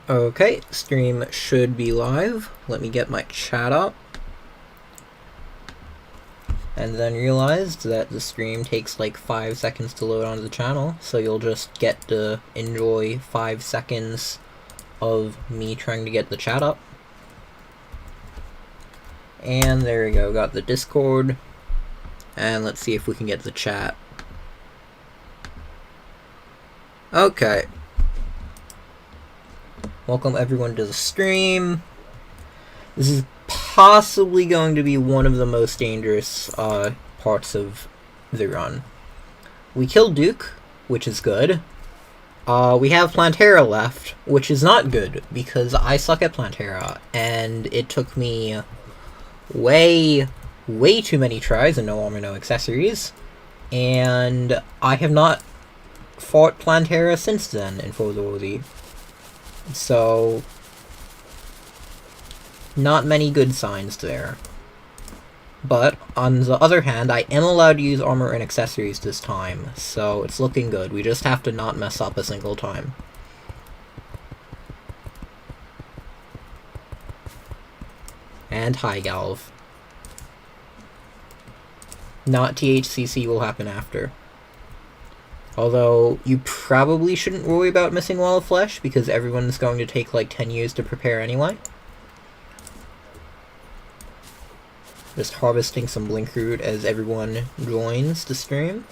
Okay, stream should be live. Let me get my chat up. And then realized that the stream takes like 5 seconds to load onto the channel, so you'll just get to enjoy 5 seconds of me trying to get the chat up. And there we go, got the Discord. And let's see if we can get the chat. Okay. Welcome everyone to the stream. This is possibly going to be one of the most dangerous parts of the run. We killed Duke, which is good. We have Plantera left, which is not good, because I suck at Plantera, and it took me way too many tries and no armor, no accessories, and I have not fought Plantera since then in Frozen. So, not many good signs there. But, on the other hand, I am allowed to use armor and accessories this time, so it's looking good. We just have to not mess up a single time. And hi, Galv. Not THCC will happen after. Although, you probably shouldn't worry about missing Wall of Flesh, because everyone's going to take like 10 years to prepare anyway. Just harvesting some Blink Root as everyone joins the stream.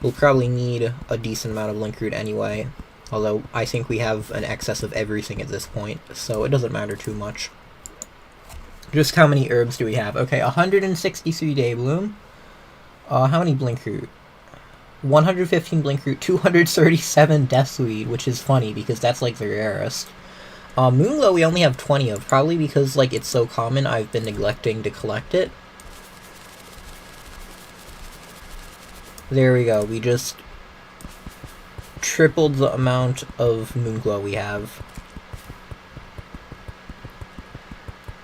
We'll probably need a decent amount of Blink Root anyway, although I think we have an excess of everything at this point, so it doesn't matter too much. Just how many herbs do we have? Okay, 163 Day Bloom. How many Blink Root? 115 Blink Root, 237 Deathweed, which is funny because that's like the rarest. Moonglow we only have 20 of, probably because like it's so common I've been neglecting to collect it. There we go, we just tripled the amount of Moonglow we have.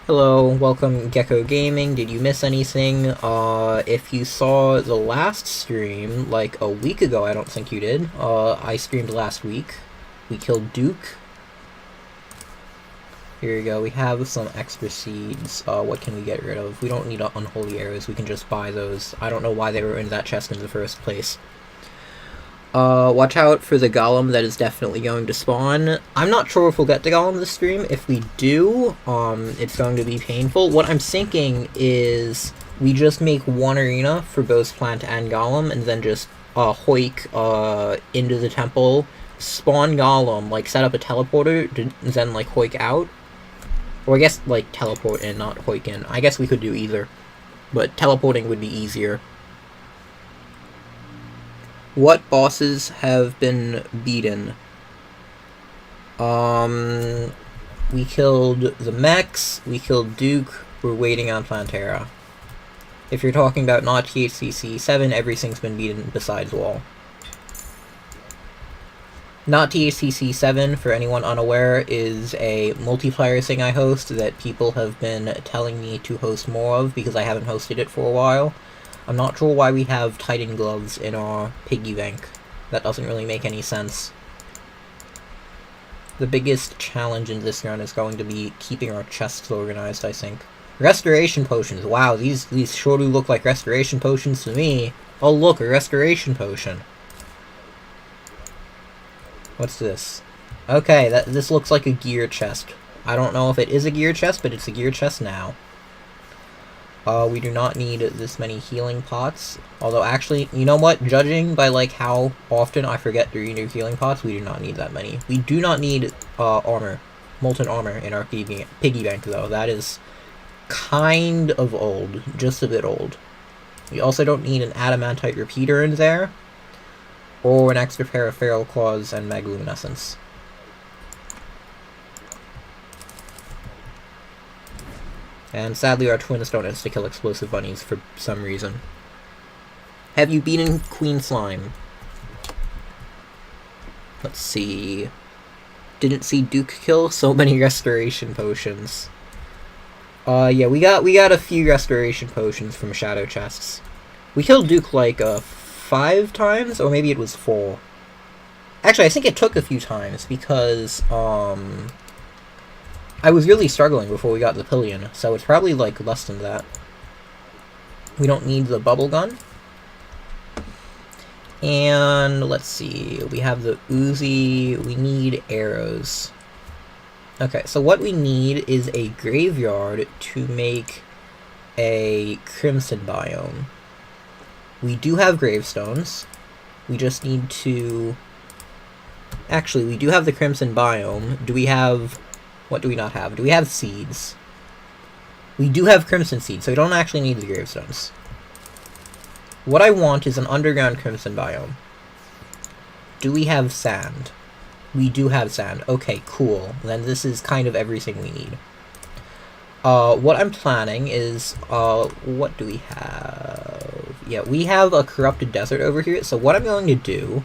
Hello, welcome Gecko Gaming. Did you miss anything? If you saw the last stream, like a week ago, I don't think you did. I streamed last week. We killed Duke. Here we go, we have some extra seeds. What can we get rid of? We don't need unholy arrows, we can just buy those. I don't know why they were in that chest in the first place. Watch out for the golem that is definitely going to spawn. I'm not sure if we'll get the golem this stream. If we do, it's going to be painful. What I'm thinking is we just make one arena for both plant and golem, and then just hoik into the temple, spawn golem, like set up a teleporter, then like hoik out. Or I guess like teleport in, not hoik in. I guess we could do either, but teleporting would be easier. What bosses have been beaten? We killed the mechs, we killed Duke, we're waiting on Plantera. If you're talking about not THCC 7, everything's been beaten besides Wall. Not THCC 7, for anyone unaware, is a multiplayer thing I host that people have been telling me to host more of because I haven't hosted it for a while. I'm not sure why we have Titan gloves in our piggy bank. That doesn't really make any sense. The biggest challenge in this run is going to be keeping our chests organized, I think. Restoration potions. Wow, these surely look like restoration potions to me. Oh look, a restoration potion. What's this? Okay, this looks like a gear chest. I don't know if it is a gear chest, but it's a gear chest now. We do not need this many healing pots. Although, actually, you know what? Judging by, like, how often I forget to renew healing pots, we do not need that many. We do not need, armor. Molten armor in our piggy bank, though. That is kind of old. Just a bit old. We also don't need an adamantite repeater in there. Or an extra pair of feral claws and magluminescence. And sadly our twins don't insta-kill explosive bunnies for some reason. Have you beaten Queen Slime? Let's see. Didn't see Duke kill, so many restoration potions. Yeah, we got a few restoration potions from shadow chests. We killed Duke like 5 times, or maybe it was 4. Actually, I think it took a few times because I was really struggling before we got the pillion, so it's probably like less than that. We don't need the bubble gun. And let's see, we have the Uzi, we need arrows. Okay, so what we need is a graveyard to make a crimson biome. We do have gravestones. We just need to... Actually, we do have the crimson biome. Do we have... What do we not have? Do we have seeds? We do have crimson seeds, so we don't actually need the gravestones. What I want is an underground crimson biome. Do we have sand? We do have sand. Okay, cool. Then this is kind of everything we need. What I'm planning is, what do we have? Yeah, we have a corrupted desert over here, so what I'm going to do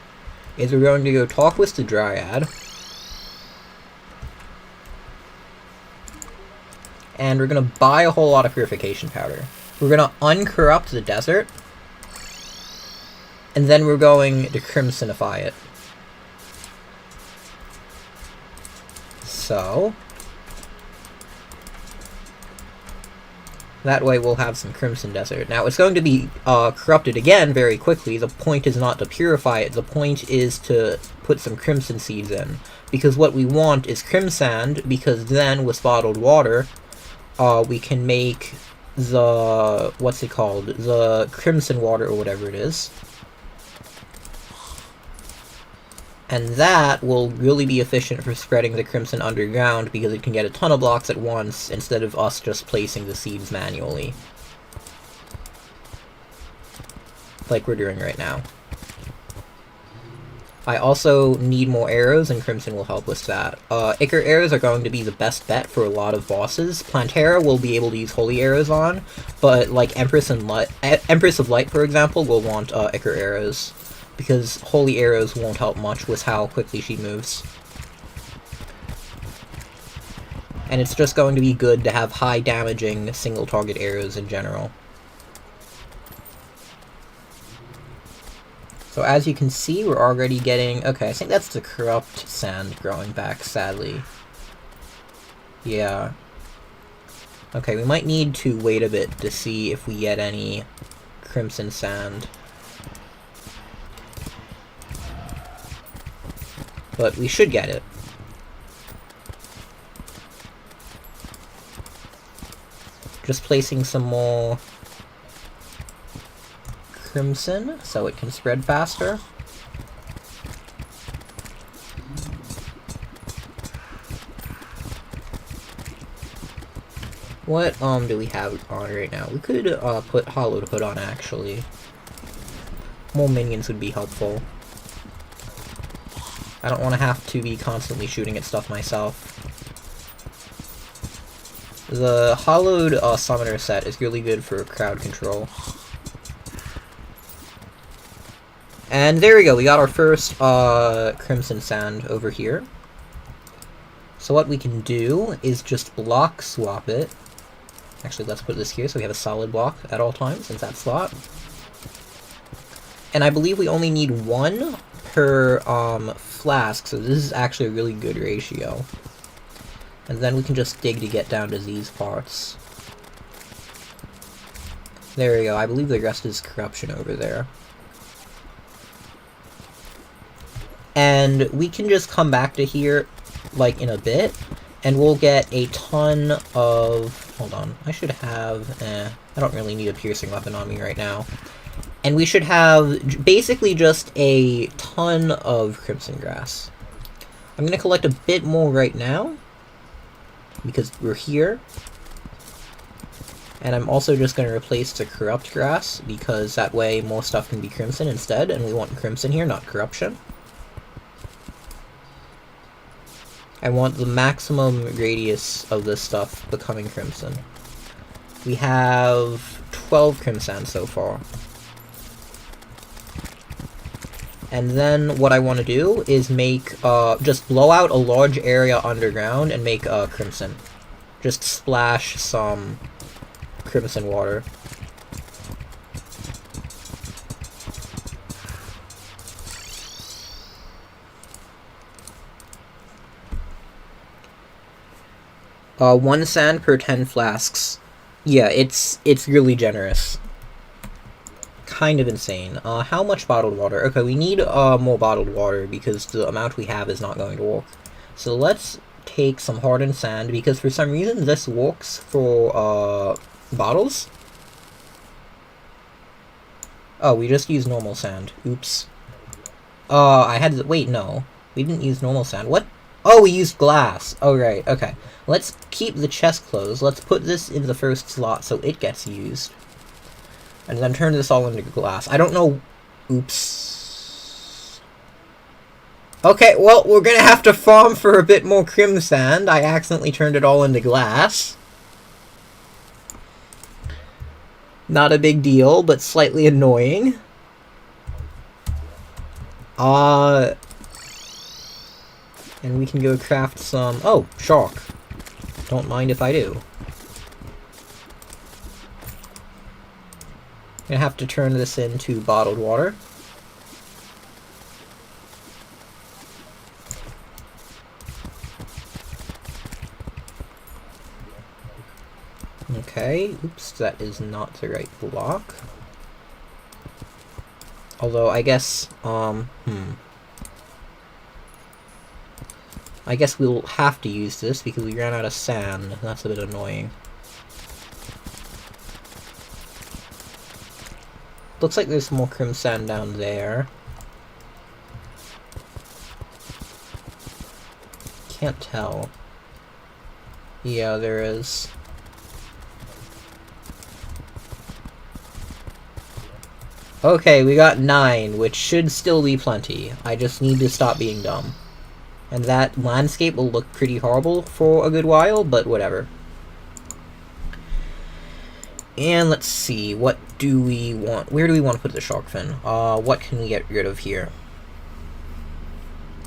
is we're going to go talk with the Dryad. And we're going to buy a whole lot of purification powder. We're going to uncorrupt the desert. And then we're going to crimsonify it. So... that way we'll have some crimson desert. Now, it's going to be corrupted again very quickly. The point is not to purify it. The point is to put some crimson seeds in. Because what we want is crimson, because then with bottled water, we can make the... what's it called? The crimson water, or whatever it is. And that will really be efficient for spreading the crimson underground, because it can get a ton of blocks at once, instead of us just placing the seeds manually. Like we're doing right now. I also need more arrows, and crimson will help with that. Ichor arrows are going to be the best bet for a lot of bosses. Plantera will be able to use holy arrows on, but like Empress of Light, for example, will want Ichor arrows. Because holy arrows won't help much with how quickly she moves. And it's just going to be good to have high damaging single target arrows in general. So as you can see, we're already getting... okay, I think that's the corrupt sand growing back, sadly. Yeah. Okay, we might need to wait a bit to see if we get any crimson sand. But we should get it. Just placing some more crimson so it can spread faster. What do we have on right now? We could put Hollow to put on, actually. More minions would be helpful. I don't want to have to be constantly shooting at stuff myself. The hollowed summoner set is really good for crowd control. And there we go, we got our first crimson sand over here. So what we can do is just block swap it. Actually, let's put this here so we have a solid block at all times in that slot. And I believe we only need one per flask, so this is actually a really good ratio. And then we can just dig to get down to these parts. There we go, I believe the rest is corruption over there. And we can just come back to here, like, in a bit, and we'll get a ton of... hold on, I should have... I don't really need a piercing weapon on me right now. And we should have basically just a ton of crimson grass. I'm going to collect a bit more right now, because we're here. And I'm also just going to replace the corrupt grass, because that way more stuff can be crimson instead, and we want crimson here, not corruption. I want the maximum radius of this stuff becoming crimson. We have 12 crimson so far. And then what I want to do is make, just blow out a large area underground and make crimson. Just splash some crimson water. 1 sand per 10 flasks. Yeah, it's really generous. Kind of insane. How much bottled water? Okay, we need more bottled water because the amount we have is not going to work. So let's take some hardened sand because for some reason this works for bottles. Oh, we just used normal sand. Oops. I had to, wait, no. We didn't use normal sand. What? Oh, we used glass. Oh, right, okay. Let's keep the chest closed. Let's put this in the first slot so it gets used. And then turn this all into glass. I don't know... Oops. Okay, well, we're gonna have to farm for a bit more crim sand. I accidentally turned it all into glass. Not a big deal, but slightly annoying. And we can go craft some... Oh, shark. Don't mind if I do. Gonna have to turn this into bottled water. Okay, oops, that is not the right block. Although, I guess, I guess we'll have to use this because we ran out of sand. That's a bit annoying. Looks like there's more crim sand down there. Can't tell. Yeah, there is. Okay, we got 9, which should still be plenty. I just need to stop being dumb. And that landscape will look pretty horrible for a good while, but whatever. And let's see, what do we want? Where do we want to put the shark fin? What can we get rid of here?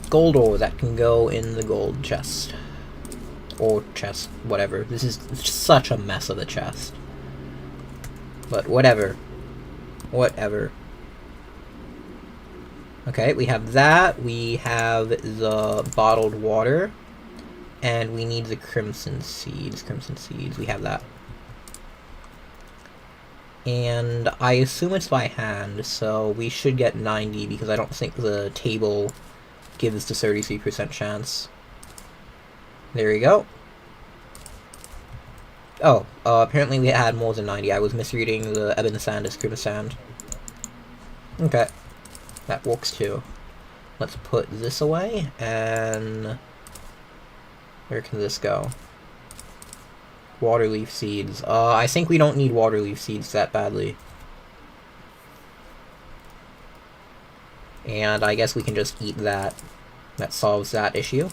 Gold ore, that can go in the gold chest. Or chest, whatever. This is such a mess of a chest. But whatever. Whatever. Okay, we have that. We have the bottled water. And we need the crimson seeds. Crimson seeds, we have that. And I assume it's by hand, so we should get 90 because I don't think the table gives the 33% chance. There we go. Oh, apparently we had more than 90. I was misreading the ebon sand as crim sand. Okay. That works too. Let's put this away, and... where can this go? Waterleaf seeds. I think we don't need waterleaf seeds that badly. And I guess we can just eat that. That solves that issue.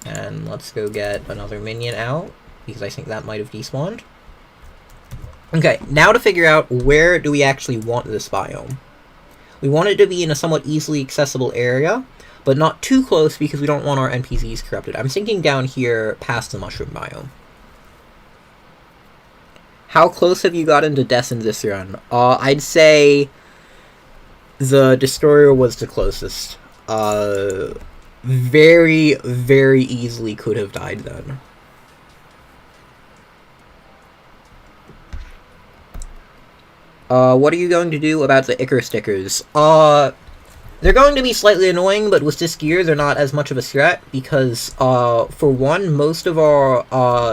And let's go get another minion out, because I think that might have despawned. Okay, now to figure out where do we actually want this biome. We want it to be in a somewhat easily accessible area, but not too close because we don't want our NPCs corrupted. I'm thinking down here past the mushroom biome. How close have you gotten to death in this run? I'd say the Destroyer was the closest. Very, very easily could have died then. What are you going to do about the Ichor stickers? They're going to be slightly annoying, but with this gear, they're not as much of a threat, because, for one, most of our,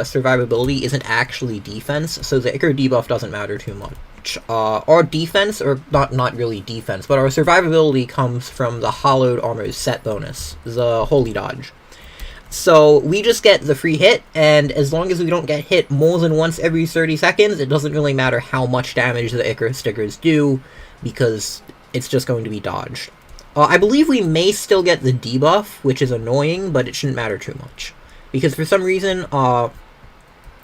survivability isn't actually defense, so the Ichor debuff doesn't matter too much. Our defense, or not really defense, but our survivability comes from the Hollowed Armor's set bonus, the Holy Dodge. So, we just get the free hit, and as long as we don't get hit more than once every 30 seconds, it doesn't really matter how much damage the Ichor stickers do, because it's just going to be dodged. I believe we may still get the debuff, which is annoying, but it shouldn't matter too much. Because for some reason,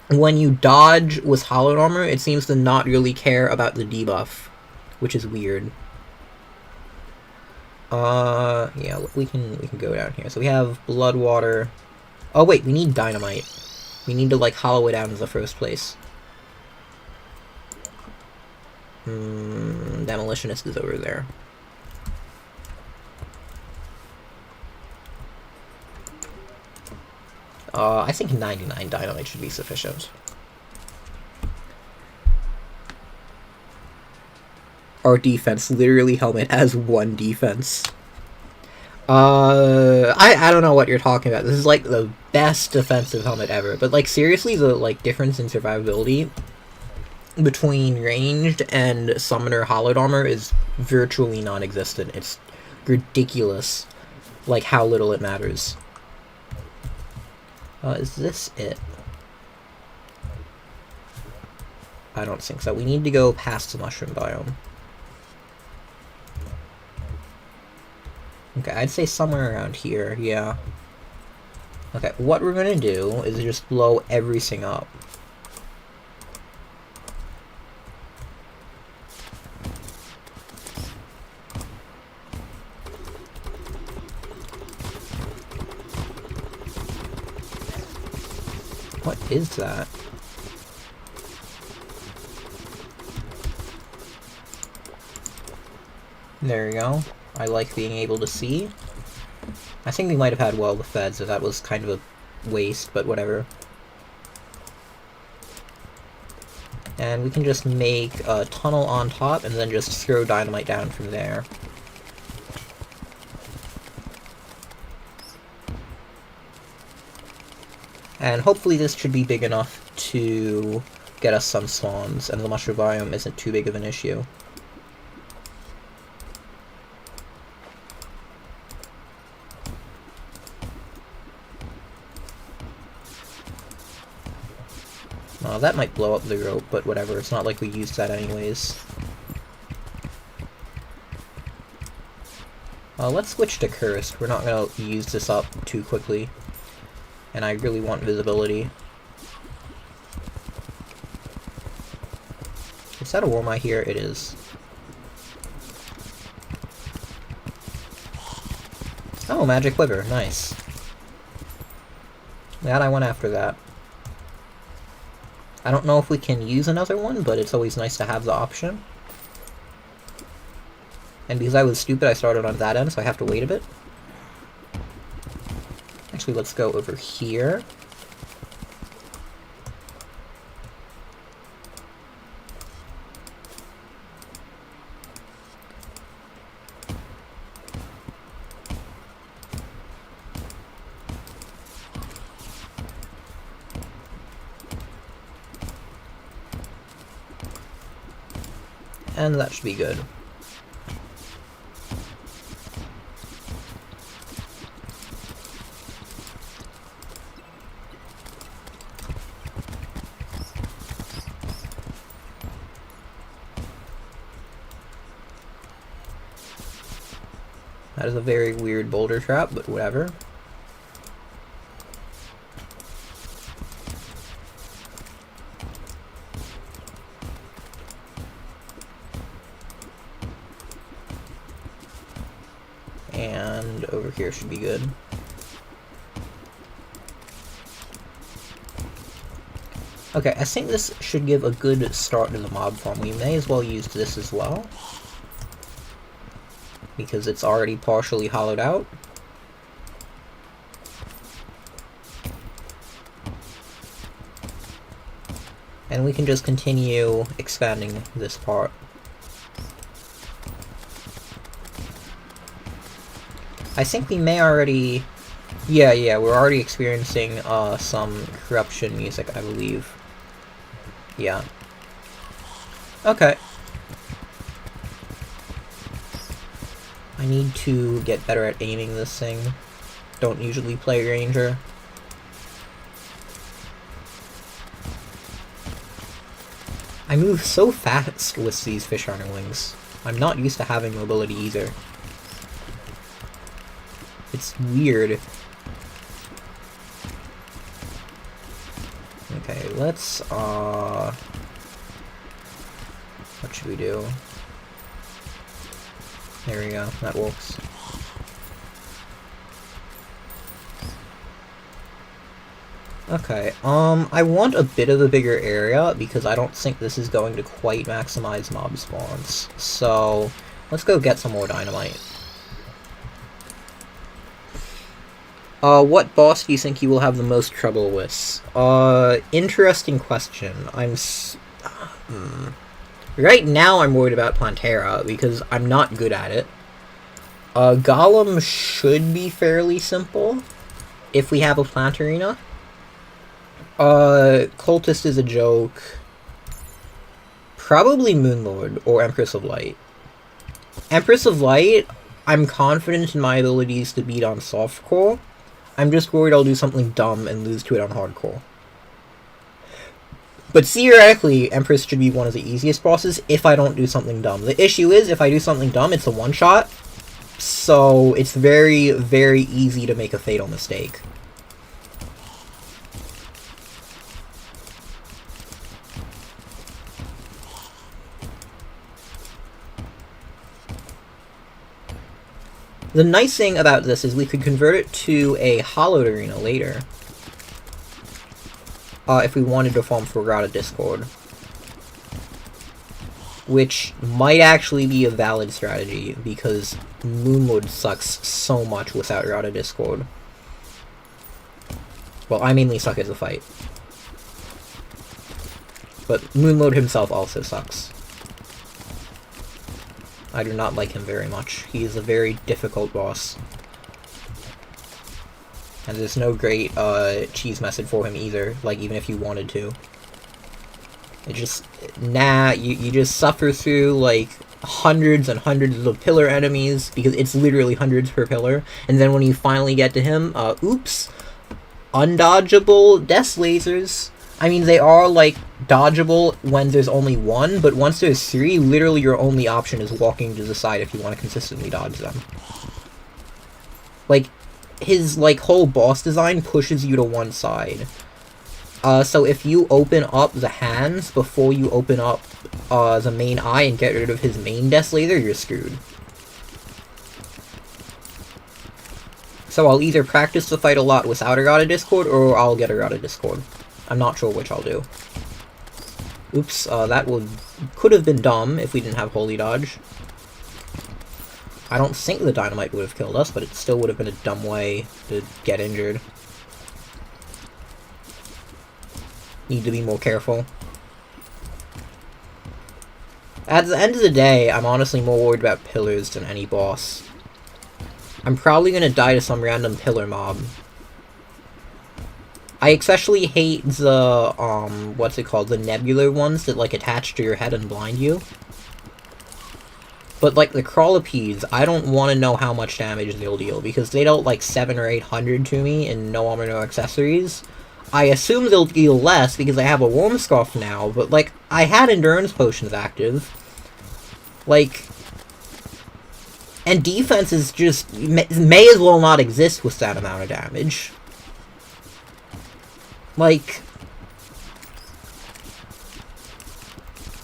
when you dodge with Hollowed Armor, it seems to not really care about the debuff, which is weird. Yeah, we can go down here. So we have blood water. Oh wait, we need dynamite. We need to, like, hollow it out in the first place. Demolitionist is over there. I think 99 dynamite should be sufficient. Our defense, literally helmet has 1 defense. I don't know what you're talking about. This is like the best defensive helmet ever. But like seriously, the like difference in survivability between ranged and summoner hollowed armor is virtually non-existent. It's ridiculous, like how little it matters. Is this it? I don't think so. We need to go past the mushroom biome. Okay, I'd say somewhere around here, yeah. Okay, what we're gonna do is just blow everything up. What is that? There we go. I like being able to see. I think we might have had well the feds, so that was kind of a waste, but whatever. And we can just make a tunnel on top and then just throw dynamite down from there. And hopefully this should be big enough to get us some spawns, and the mushroom biome isn't too big of an issue. That might blow up the rope, but whatever, it's not like we used that anyways. Let's switch to Cursed. We're not going to use this up too quickly. And I really want visibility. Is that a Wormeye here? It is. Oh, Magic Quiver. Nice. Glad I went after that. I don't know if we can use another one, but it's always nice to have the option. And because I was stupid, I started on that end, so I have to wait a bit. Actually, let's go over here. And that should be good. That is a very weird boulder trap, but whatever. And over here should be good. Okay, I think this should give a good start to the mob farm. We may as well use this as well, because it's already partially hollowed out. And we can just continue expanding this part. I think we may already... Yeah, we're already experiencing some corruption music, I believe. Yeah. Okay. I need to get better at aiming this thing. Don't usually play Ranger. I move so fast with these fish armlings. I'm not used to having mobility either. It's weird. Okay, let's, what should we do? There we go, that works. Okay, I want a bit of a bigger area because I don't think this is going to quite maximize mob spawns. So, let's go get some more dynamite. What boss do you think you will have the most trouble with? Interesting question. Right now I'm worried about Plantera, because I'm not good at it. Golem should be fairly simple, if we have a plant arena. Cultist is a joke. Probably Moonlord, or Empress of Light. Empress of Light, I'm confident in my abilities to beat on softcore. I'm just worried I'll do something dumb and lose to it on hardcore. But theoretically, Empress should be one of the easiest bosses if I don't do something dumb. The issue is, if I do something dumb, it's a one-shot. So, it's very, very easy to make a fatal mistake. The nice thing about this is we could convert it to a hollowed arena later. If we wanted to farm for Rata Discord. Which might actually be a valid strategy, because Moonlord sucks so much without Rata Discord. Well, I mainly suck as a fight. But Moonlord himself also sucks. I do not like him very much. He is a very difficult boss. And there's no great cheese method for him either, like even if you wanted to. It just, you just suffer through like hundreds and hundreds of pillar enemies, because it's literally hundreds per pillar, and then when you finally get to him, oops, undodgeable death lasers. I mean, they are, like, dodgeable when there's only one, but once there's three, literally your only option is walking to the side if you want to consistently dodge them. Like, his, like, whole boss design pushes you to one side. So if you open up the hands before you open up, the main eye and get rid of his main death laser, you're screwed. So I'll either practice the fight a lot without a Rata Discord, or I'll get a Rata Discord. I'm not sure which I'll do. Oops, that could have been dumb if we didn't have Holy Dodge. I don't think the dynamite would have killed us, but it still would have been a dumb way to get injured. Need to be more careful. At the end of the day, I'm honestly more worried about pillars than any boss. I'm probably gonna die to some random pillar mob. I especially hate the, what's it called, the nebular ones that, like, attach to your head and blind you. But, like, the Crawlipedes, I don't want to know how much damage they'll deal, because they dealt, like, 700 or 800 to me in no armor, no accessories. I assume they'll deal less, because I have a Worm Scarf now, but, like, I had Endurance Potions active. Like, and defense is just, may as well not exist with that amount of damage. Like,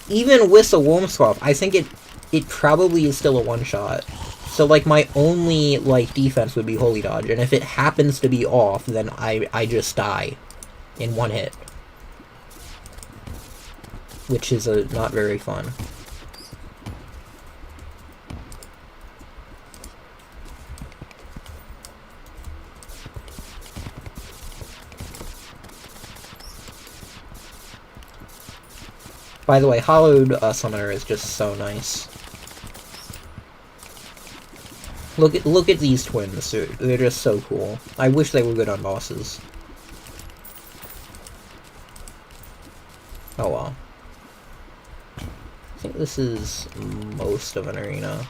even with a Worm Scarf, I think it probably is still a one-shot. So, like, my only, like, defense would be Holy Dodge, and if it happens to be off, then I just die in one hit. Which is not very fun. By the way, Hollowed Summoner is just so nice. Look at these twins, they're just so cool. I wish they were good on bosses. Oh well. I think this is most of an arena.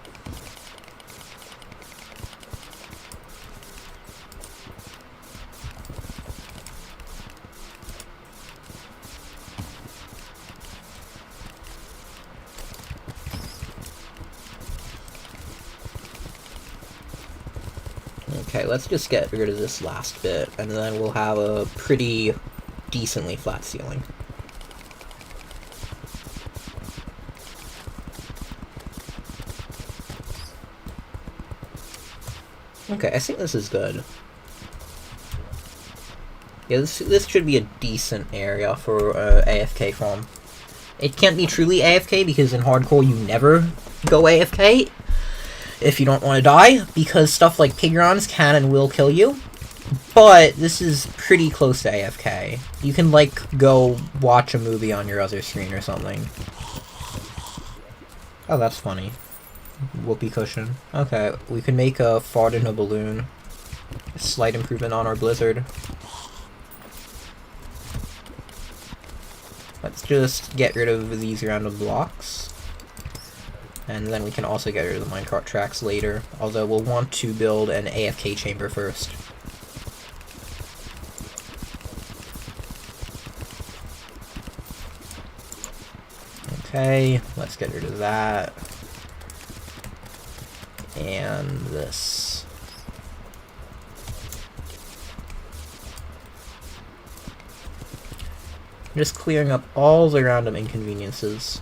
Okay, let's just get rid of this last bit, and then we'll have a pretty decently flat ceiling. Okay, I think this is good. Yeah, this should be a decent area for AFK farm. It can't be truly AFK, because in hardcore you never go AFK if you don't want to die, because stuff like Pigrons can and will kill you. But this is pretty close to AFK. You can, like, go watch a movie on your other screen or something. Oh, that's funny. Whoopee cushion. Okay, we can make a fart in a balloon. A slight improvement on our blizzard. Let's just get rid of these random blocks. And then we can also get rid of the minecart tracks later, although we'll want to build an AFK chamber first. Okay, let's get rid of that. And this. Just clearing up all the random inconveniences.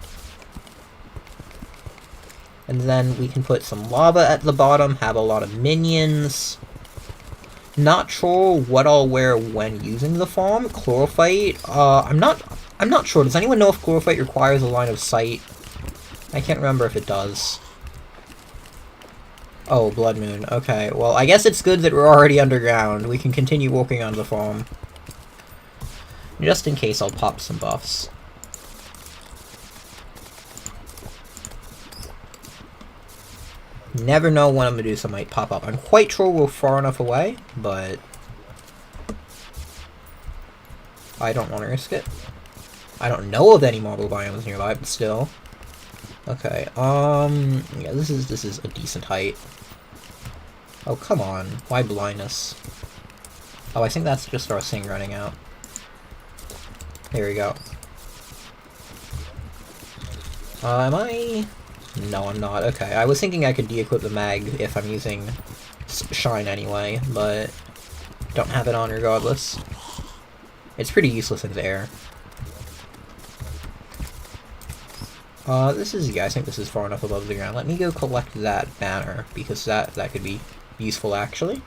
And then we can put some lava at the bottom, have a lot of minions. Not sure what I'll wear when using the farm. Chlorophyte, I'm not sure. Does anyone know if chlorophyte requires a line of sight? I can't remember if it does. Oh, blood moon. Okay, well, I guess it's good that we're already underground. We can continue walking on the farm. Just in case, I'll pop some buffs. Never know when a Medusa might pop up. I'm quite sure we're far enough away, but I don't want to risk it. I don't know of any marble biomes nearby, but still. Okay, yeah, this is a decent height. Oh, come on. Why blindness? Oh, I think that's just our thing running out. There we go. Am I? No, I'm not. Okay, I was thinking I could de-equip the mag if I'm using Shine anyway, but don't have it on regardless. It's pretty useless in the air. Yeah, I think this is far enough above the ground. Let me go collect that banner, because that could be useful, actually.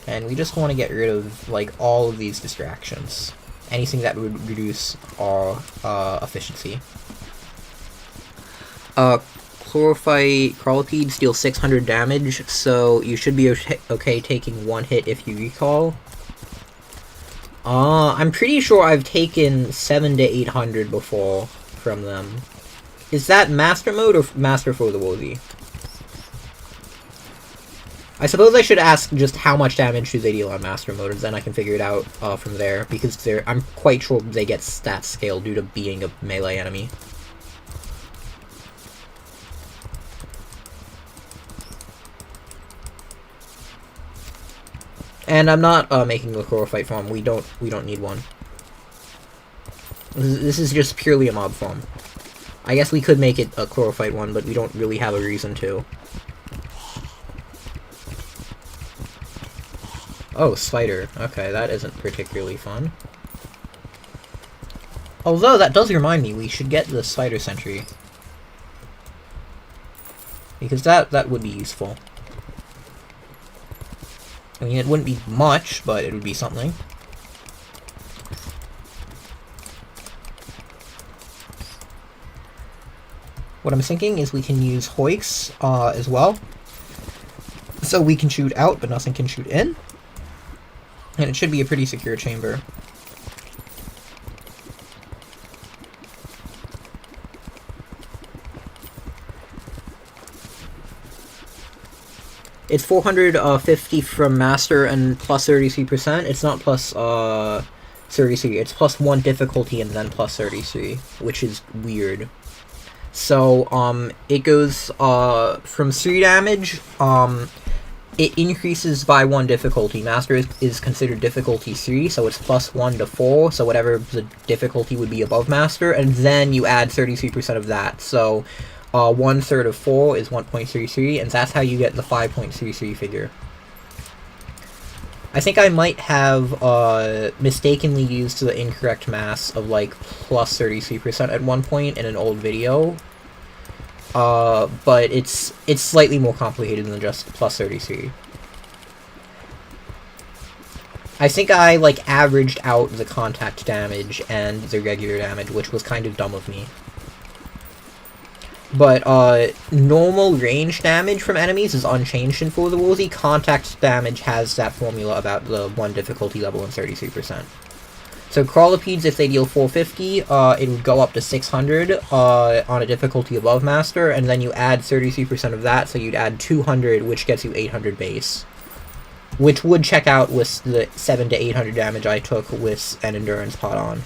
And we just want to get rid of, like, all of these distractions. Anything that would reduce our efficiency. Chlorophyte Crawlipede deals 600 damage, so you should be okay taking one hit if you recall. I'm pretty sure I've taken 700 to 800 before from them. Is that Master Mode or Master for the Worthy? I suppose I should ask just how much damage do they deal on Master Mode, and then I can figure it out from there, because I'm quite sure they get stat scale due to being a melee enemy. And I'm not making a chlorophyte farm. We don't need one. This is just purely a mob farm. I guess we could make it a chlorophyte one, but we don't really have a reason to. Oh, spider. Okay, that isn't particularly fun. Although, that does remind me, we should get the spider sentry. Because that would be useful. I mean, it wouldn't be much, but it would be something. What I'm thinking is we can use hoiks as well. So we can shoot out, but nothing can shoot in. And it should be a pretty secure chamber. It's 450 from Master and plus 33%. It's not plus 33, it's plus 1 difficulty and then plus 33, which is weird. So, it goes from 3 damage, it increases by 1 difficulty. Master is considered difficulty 3, so it's plus 1 to 4, so whatever the difficulty would be above Master, and then you add 33% of that, so 1/3 of 4 is 1.33, and that's how you get the 5.33 figure. I think I might have mistakenly used the incorrect mass of like plus 33% at one point in an old video, but it's slightly more complicated than just plus 33. I think I like averaged out the contact damage and the regular damage, which was kind of dumb of me. But, normal range damage from enemies is unchanged in For the Woolsey. Contact damage has that formula about the 1 difficulty level and 33%. So Crawlipedes, if they deal 450, it would go up to 600 on a difficulty above Master, and then you add 33% of that, so you'd add 200, which gets you 800 base. Which would check out with the 7 to 800 damage I took with an Endurance pot on.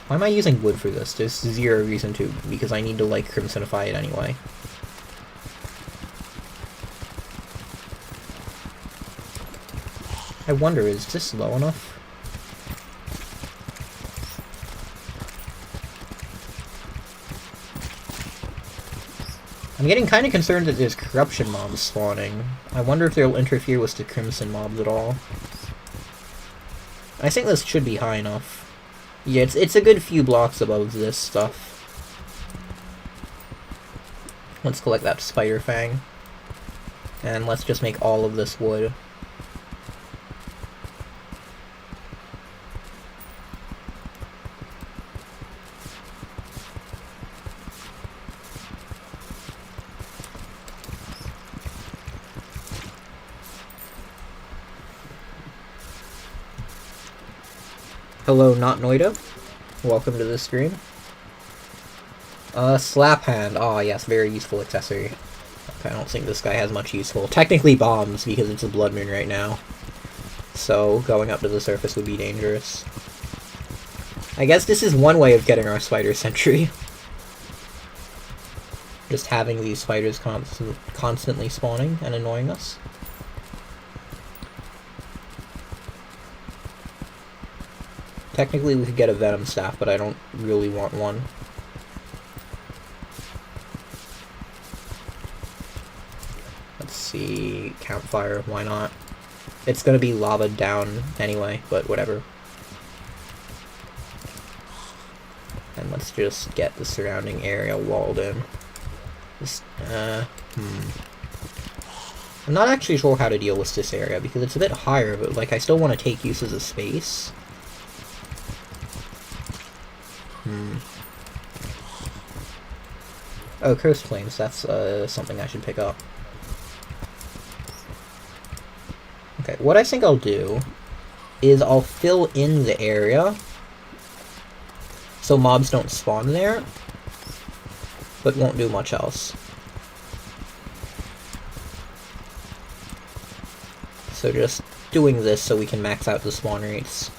Why am I using wood for this? There's zero reason to, because I need to, like, Crimsonify it anyway. I wonder, is this low enough? I'm getting kind of concerned that there's corruption mobs spawning. I wonder if they'll interfere with the crimson mobs at all. I think this should be high enough. Yeah, it's a good few blocks above this stuff. Let's collect that spider fang. And let's just make all of this wood. Hello, Not Noida. Welcome to the stream. Slap hand. Oh, yes, very useful accessory. Okay, I don't think this guy has much useful. Technically bombs, because it's a blood moon right now. So, going up to the surface would be dangerous. I guess this is one way of getting our spider sentry. Just having these spiders constantly spawning and annoying us. Technically, we could get a Venom Staff, but I don't really want one. Let's see... Campfire, why not? It's gonna be lava down anyway, but whatever. And let's just get the surrounding area walled in. Just, I'm not actually sure how to deal with this area, because it's a bit higher, but, like, I still want to take uses of space. Oh, Cursed Flames, that's something I should pick up. Okay, what I think I'll do is I'll fill in the area so mobs don't spawn there, but won't do much else. So just doing this so we can max out the spawn rates.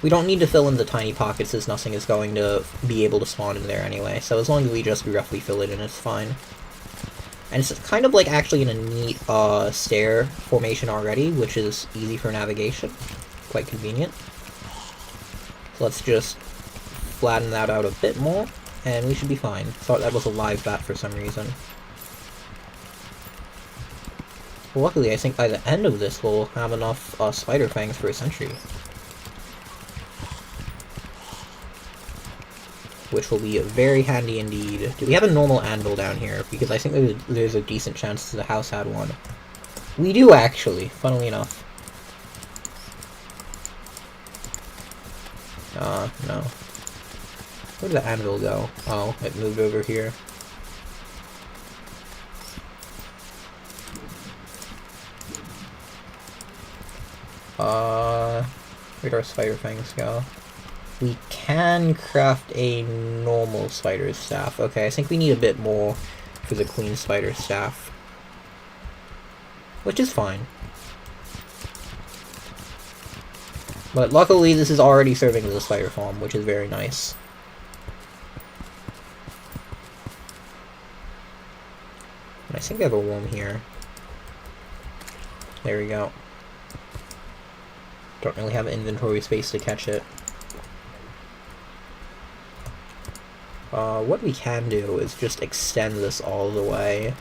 We don't need to fill in the tiny pockets as nothing is going to be able to spawn in there anyway, so as long as we just roughly fill it in, it's fine. And it's kind of like actually in a neat stair formation already, which is easy for navigation. Quite convenient. So let's just flatten that out a bit more, and we should be fine. Thought that was a live bat for some reason. Well, luckily, I think by the end of this we'll have enough spider fangs for a sentry. Which will be very handy indeed. Do we have a normal anvil down here? Because I think there's a decent chance the house had one. We do, actually, funnily enough. No. Where did the anvil go? Oh, it moved over here. Where'd our spider fangs go? We can craft a normal spider staff. Okay, I think we need a bit more for the queen spider staff. Which is fine. But luckily this is already serving as a spider farm, which is very nice. And I think I have a worm here. There we go. Don't really have inventory space to catch it. What we can do is just extend this all the way.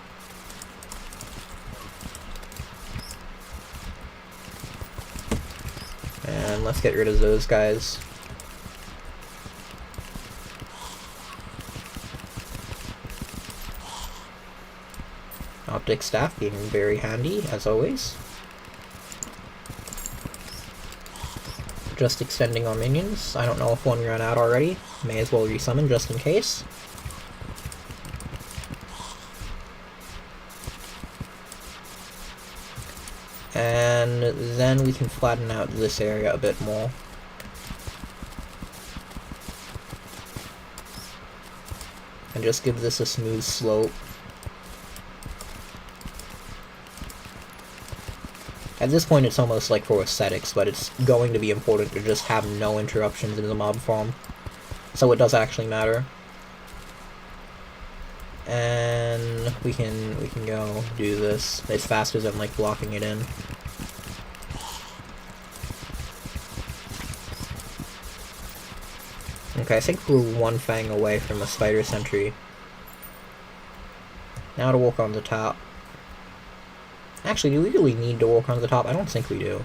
And let's get rid of those guys. Optic staff being very handy, as always. just extending our minions. I don't know if one ran out already. May as well resummon just in case. And then we can flatten out this area a bit more. And just give this a smooth slope. At this point it's almost like for aesthetics, but it's going to be important to just have no interruptions in the mob farm. So it does actually matter. And we can go do this. It's faster than like blocking it in. Okay, I think we're one fang away from a spider sentry. Now to walk on the top. Actually, do we really need to walk on the top? I don't think we do.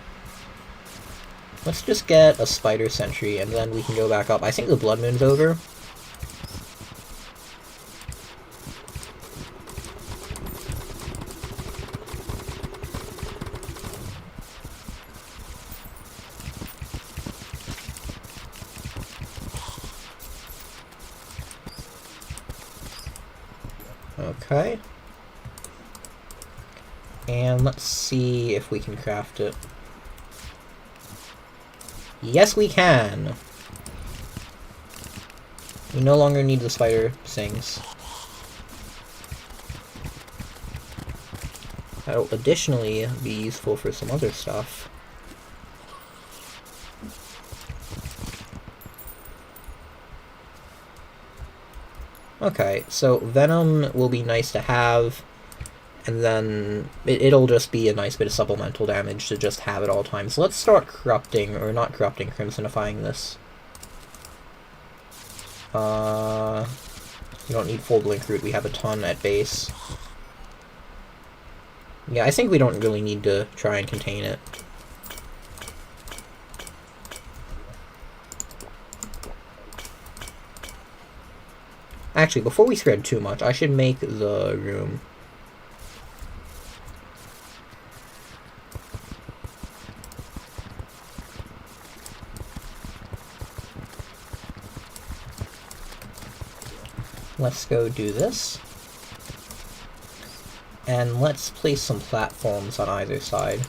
Let's just get a spider sentry and then we can go back up. I think the blood moon's over. Okay. And let's see if we can craft it. Yes, we can! We no longer need the spider stings. That'll additionally be useful for some other stuff. Okay, so Venom will be nice to have, and then it'll just be a nice bit of supplemental damage to just have at all times. Let's start corrupting, or not corrupting, crimsonifying this. We don't need full blink root, we have a ton at base. Yeah, I think we don't really need to try and contain it. Actually, before we spread too much, I should make the room. Let's go do this. And let's place some platforms on either side.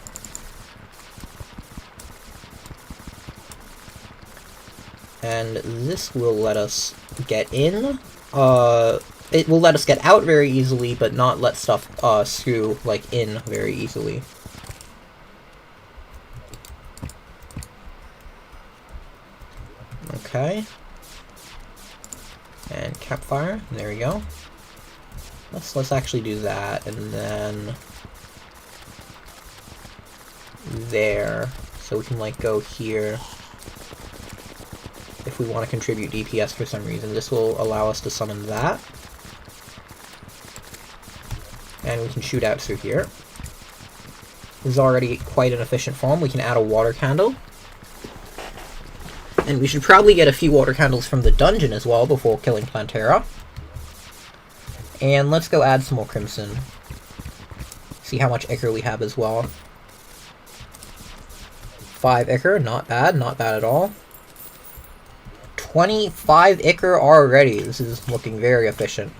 And this will let us get in. It will let us get out very easily, but not let stuff screw, like, in very easily. Okay. And campfire, there we go. Let's actually do that, and then there, so we can like go here. If we want to contribute DPS for some reason, this will allow us to summon that. And we can shoot out through here. This is already quite an efficient farm. We can add a water candle. And we should probably get a few water candles from the dungeon as well before killing Plantera. And let's go add some more crimson. See how much ichor we have as well. 5 ichor, not bad at all. 25 ichor already. This is looking very efficient.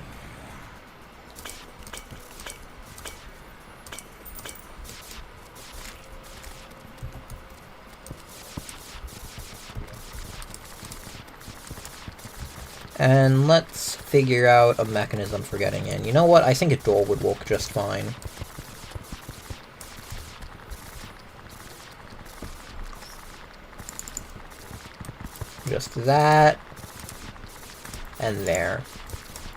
And let's figure out a mechanism for getting in. You know what? I think a door would work just fine. Just that. And there.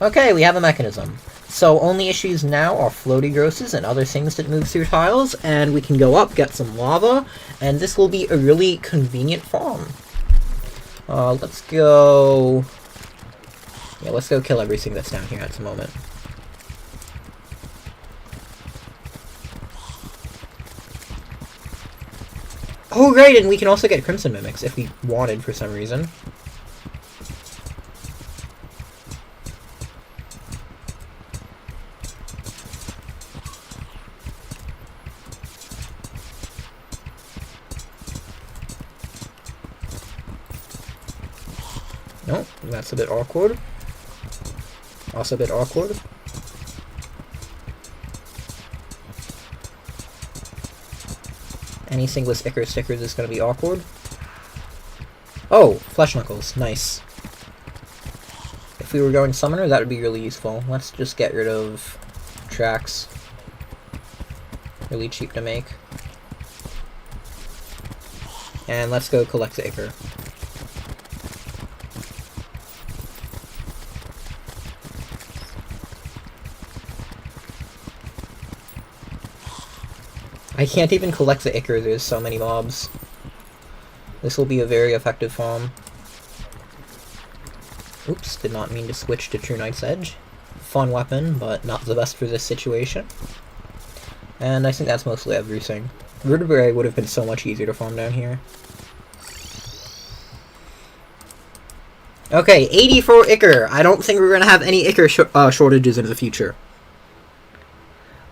Okay, we have a mechanism. So only issues now are floaty grosses and other things that move through tiles, and we can go up, get some lava, and this will be a really convenient farm. Let's go... Yeah, let's go kill everything that's down here at the moment. Oh, right, and we can also get Crimson Mimics if we wanted for some reason. Nope, that's a bit awkward. Also a bit awkward. Anything with Icar stickers is going to be awkward. Oh, Flesh Knuckles. Nice. If we were going Summoner, that would be really useful. Let's just get rid of tracks. Really cheap to make. And let's go collect the Icar. I can't even collect the Icar, there's so many mobs. This will be a very effective farm. Oops, did not mean to switch to True Knight's Edge. Fun weapon, but not the best for this situation. And I think that's mostly everything. Vertebrae would have been so much easier to farm down here. Okay, 84 Icar. I don't think we're going to have any Icar shortages in the future.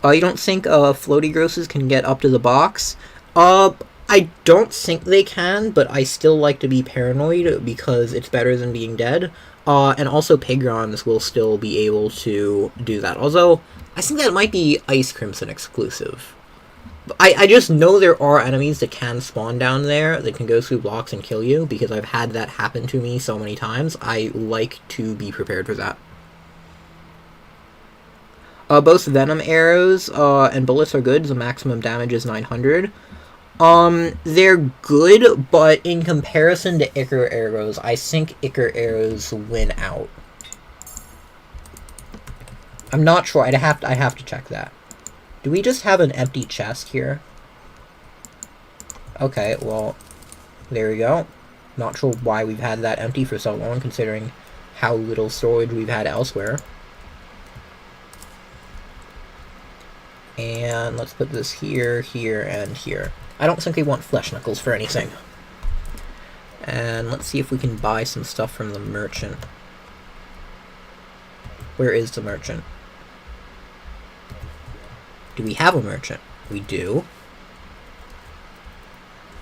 You don't think floaty grosses can get up to the box? I don't think they can, but I still like to be paranoid because it's better than being dead. And also Pigrons will still be able to do that. Although, I think that might be Ice Crimson exclusive. I just know there are enemies that can spawn down there that can go through blocks and kill you, because I've had that happen to me so many times. I like to be prepared for that. Both Venom arrows and bullets are good. The maximum damage is 900. They're good, but in comparison to Icar arrows, I think Icar arrows win out. I'm not sure. I have to check that. Do we just have an empty chest here? Okay, well, there we go. Not sure why we've had that empty for so long, considering how little storage we've had elsewhere. And let's put this here, here, and here. I don't think we want Flesh Knuckles for anything. And let's see if we can buy some stuff from the merchant. Where is the merchant? Do we have a merchant? We do.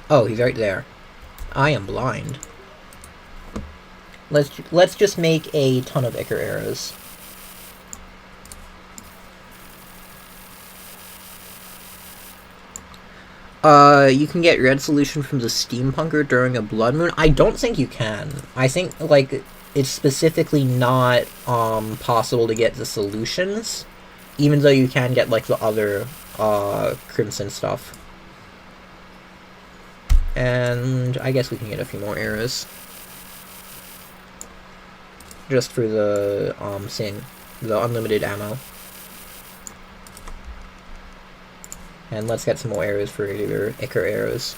Oh, he's right there. I am blind. Let's just make a ton of Icar arrows. You can get red solution from the Steampunker during a blood moon. I don't think you can. I think, like, it's specifically not, possible to get the solutions, even though you can get, like, the other, Crimson stuff. And I guess we can get a few more arrows. Just for the, the unlimited ammo. And let's get some more arrows for regular Icar arrows.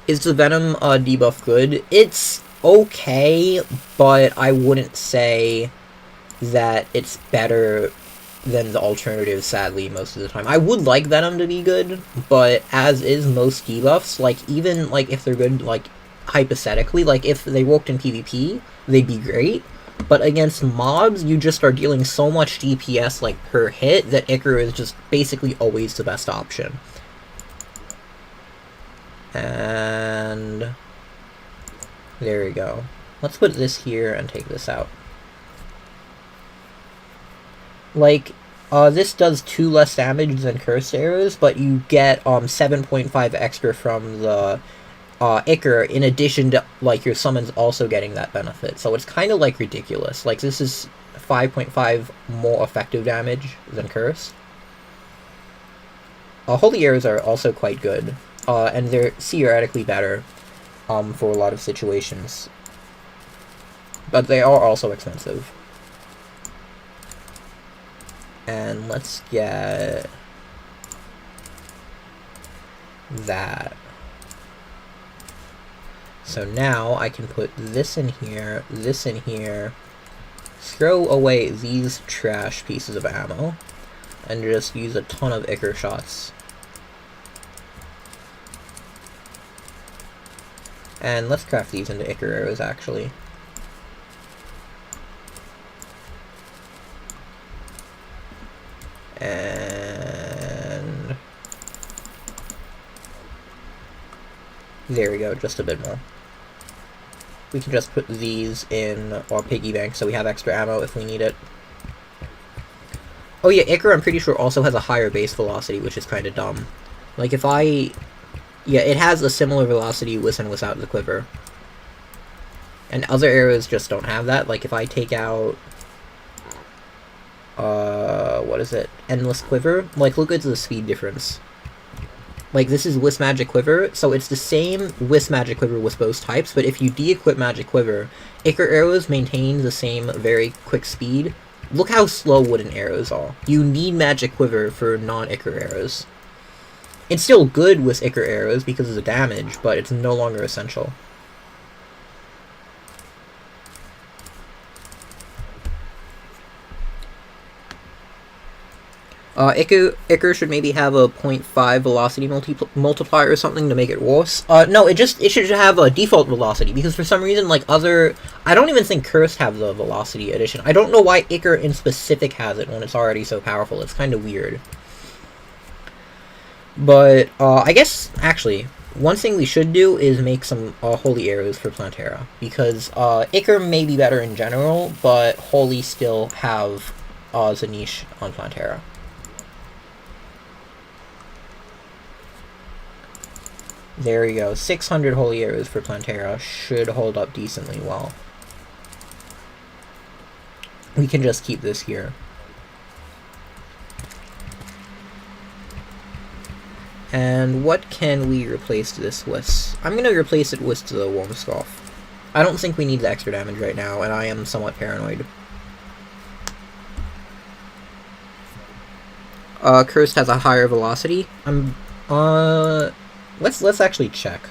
Is the Venom debuff good? It's okay, but I wouldn't say that it's better than the alternative, sadly, most of the time. I would like Venom to be good, but as is most debuffs, like, even, like, if they're good, like, hypothetically, like, if they worked in PvP, they'd be great. But against mobs, you just are dealing so much DPS, like, per hit, that Icar is just basically always the best option. And there we go. Let's put this here and take this out. Like, this does 2 less damage than Cursed Arrows, but you get 7.5 extra from the Icar, in addition to, like, your summons also getting that benefit. So it's kind of, like, ridiculous. Like, this is 5.5 more effective damage than Curse. Holy Arrows are also quite good, and they're theoretically better for a lot of situations. But they are also expensive. And let's get that. So now I can put this in here, throw away these trash pieces of ammo, and just use a ton of Icar shots. And let's craft these into Icar arrows, actually. And there we go, just a bit more. We can just put these in our piggy bank so we have extra ammo if we need it. Oh yeah, Icar, I'm pretty sure, also has a higher base velocity, which is kind of dumb. Like, if I... Yeah, it has a similar velocity with and without the quiver. And other arrows just don't have that. Like, if I take out... what is it? Endless Quiver? Like, look at the speed difference. Like, this is Wisp Magic Quiver, so it's the same Wisp Magic Quiver with both types, but if you de-equip Magic Quiver, Icar arrows maintain the same very quick speed. Look how slow wooden arrows are. You need Magic Quiver for non-Icar arrows. It's still good with Icar arrows because of the damage, but it's no longer essential. Icar should maybe have a 0.5 velocity multiplier or something to make it worse. No, it should have a default velocity, because for some reason, like, I don't even think Cursed have the velocity addition. I don't know why Icar in specific has it when it's already so powerful. It's kind of weird. But, I guess, actually, one thing we should do is make some Holy Arrows for Plantera, because Icar may be better in general, but Holy still have the niche on Plantera. There we go. 600 Holy Arrows for Plantera should hold up decently well. We can just keep this here. And what can we replace this with? I'm going to replace it with the Wormscough. I don't think we need the extra damage right now, and I am somewhat paranoid. Cursed has a higher velocity. Let's actually check.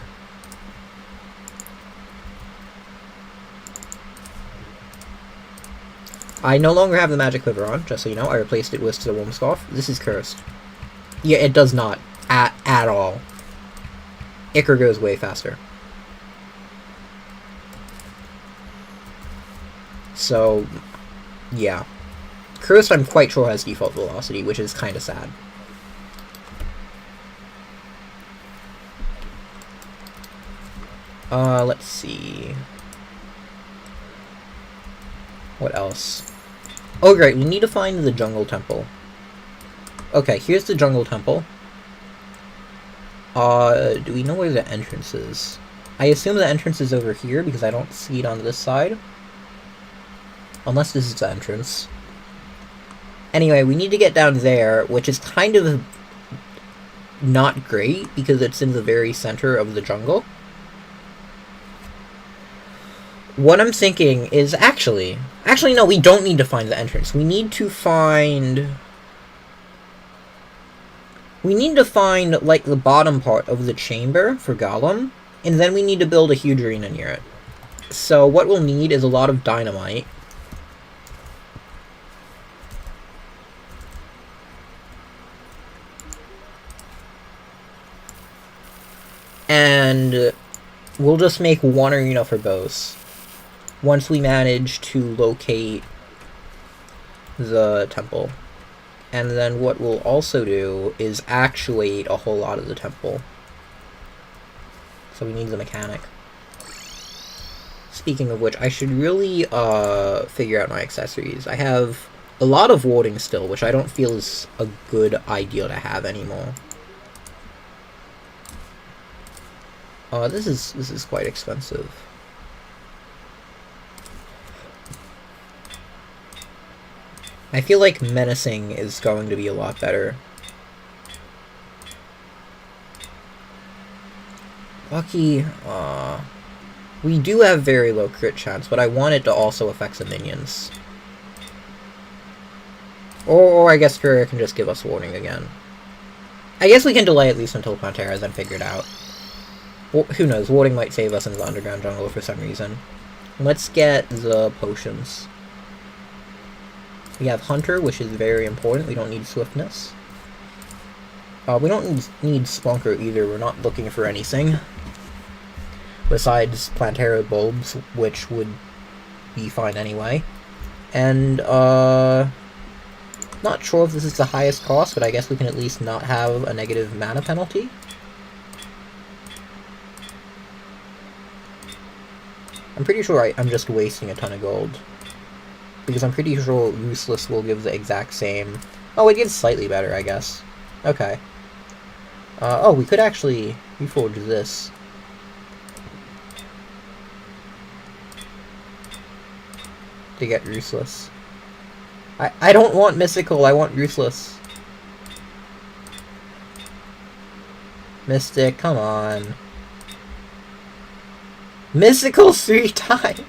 I no longer have the Magic Quiver on, just so you know. I replaced it with the Wormscough. This is Cursed. Yeah, it does not. At all. Icar goes way faster. So, yeah. Cursed, I'm quite sure, has default velocity, which is kind of sad. Let's see. What else? Oh, great, we need to find the Jungle Temple. Okay, here's the Jungle Temple. Do we know where the entrance is? I assume the entrance is over here, because I don't see it on this side. Unless this is the entrance. Anyway, we need to get down there, which is kind of not great, because it's in the very center of the jungle. What I'm thinking is actually no, we don't need to find the entrance. We need to find, like, the bottom part of the chamber for Golem, and then we need to build a huge arena near it. So what we'll need is a lot of dynamite. And we'll just make one arena for both once we manage to locate the temple. And then what we'll also do is actuate a whole lot of the temple. So we need the mechanic. Speaking of which, I should really figure out my accessories. I have a lot of warding still, which I don't feel is a good idea to have anymore. This is quite expensive. I feel like menacing is going to be a lot better. Lucky, we do have very low crit chance, but I want it to also affect the minions. Or I guess Terraria can just give us warning again. I guess we can delay at least until Plantera is then figured out. Well, who knows, warding might save us in the underground jungle for some reason. Let's get the potions. We have Hunter, which is very important. We don't need Swiftness. We don't need Splunker either. We're not looking for anything besides Plantera bulbs, which would be fine anyway. And, not sure if this is the highest cost, but I guess we can at least not have a negative mana penalty. I'm pretty sure I'm just wasting a ton of gold. Because I'm pretty sure Useless will give the exact same... Oh, it gives slightly better, I guess. Okay. Oh, we could actually reforge this. To get Useless. I don't want Mystical, I want Useless. Mystic, come on. Mystical 3 times!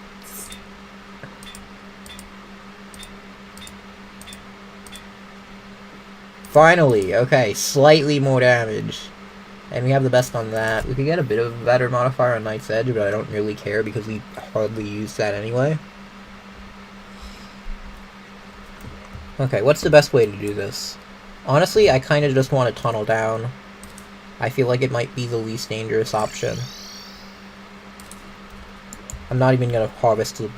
Finally, okay, slightly more damage. And we have the best on that. We could get a bit of a better modifier on Knight's Edge, but I don't really care because we hardly use that anyway. Okay, what's the best way to do this? Honestly, I kind of just want to tunnel down. I feel like it might be the least dangerous option. I'm not even gonna harvest the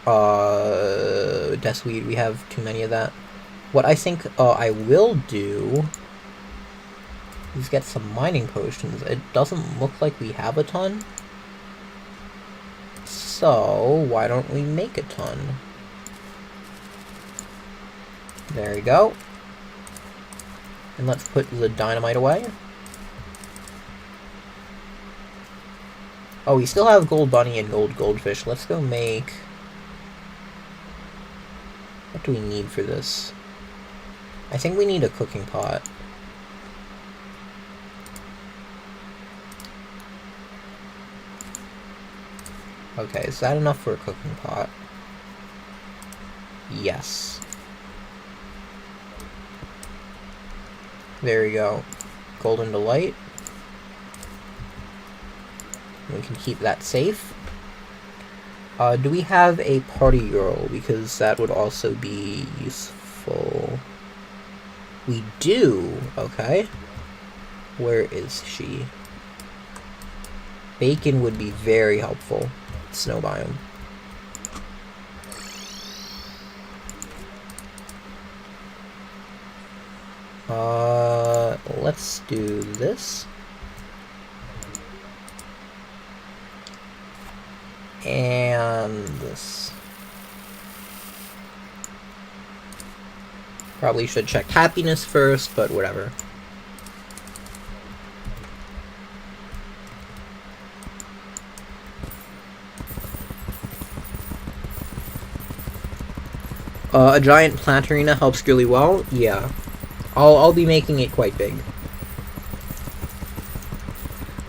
Deathweed. We have too many of that. What I think I will do is get some mining potions. It doesn't look like we have a ton. So, why don't we make a ton? There we go. And let's put the dynamite away. Oh, we still have gold bunny and gold goldfish. Let's go make... What do we need for this? I think we need a cooking pot. Okay, is that enough for a cooking pot? Yes. There we go. Golden Delight. We can keep that safe. Do we have a party girl? Because that would also be useful. We do. Okay. Where is she? Bacon would be very helpful. Snow biome. Let's do this. And this. Probably should check happiness first, but whatever. A giant Plantera helps really well. Yeah, I'll be making it quite big.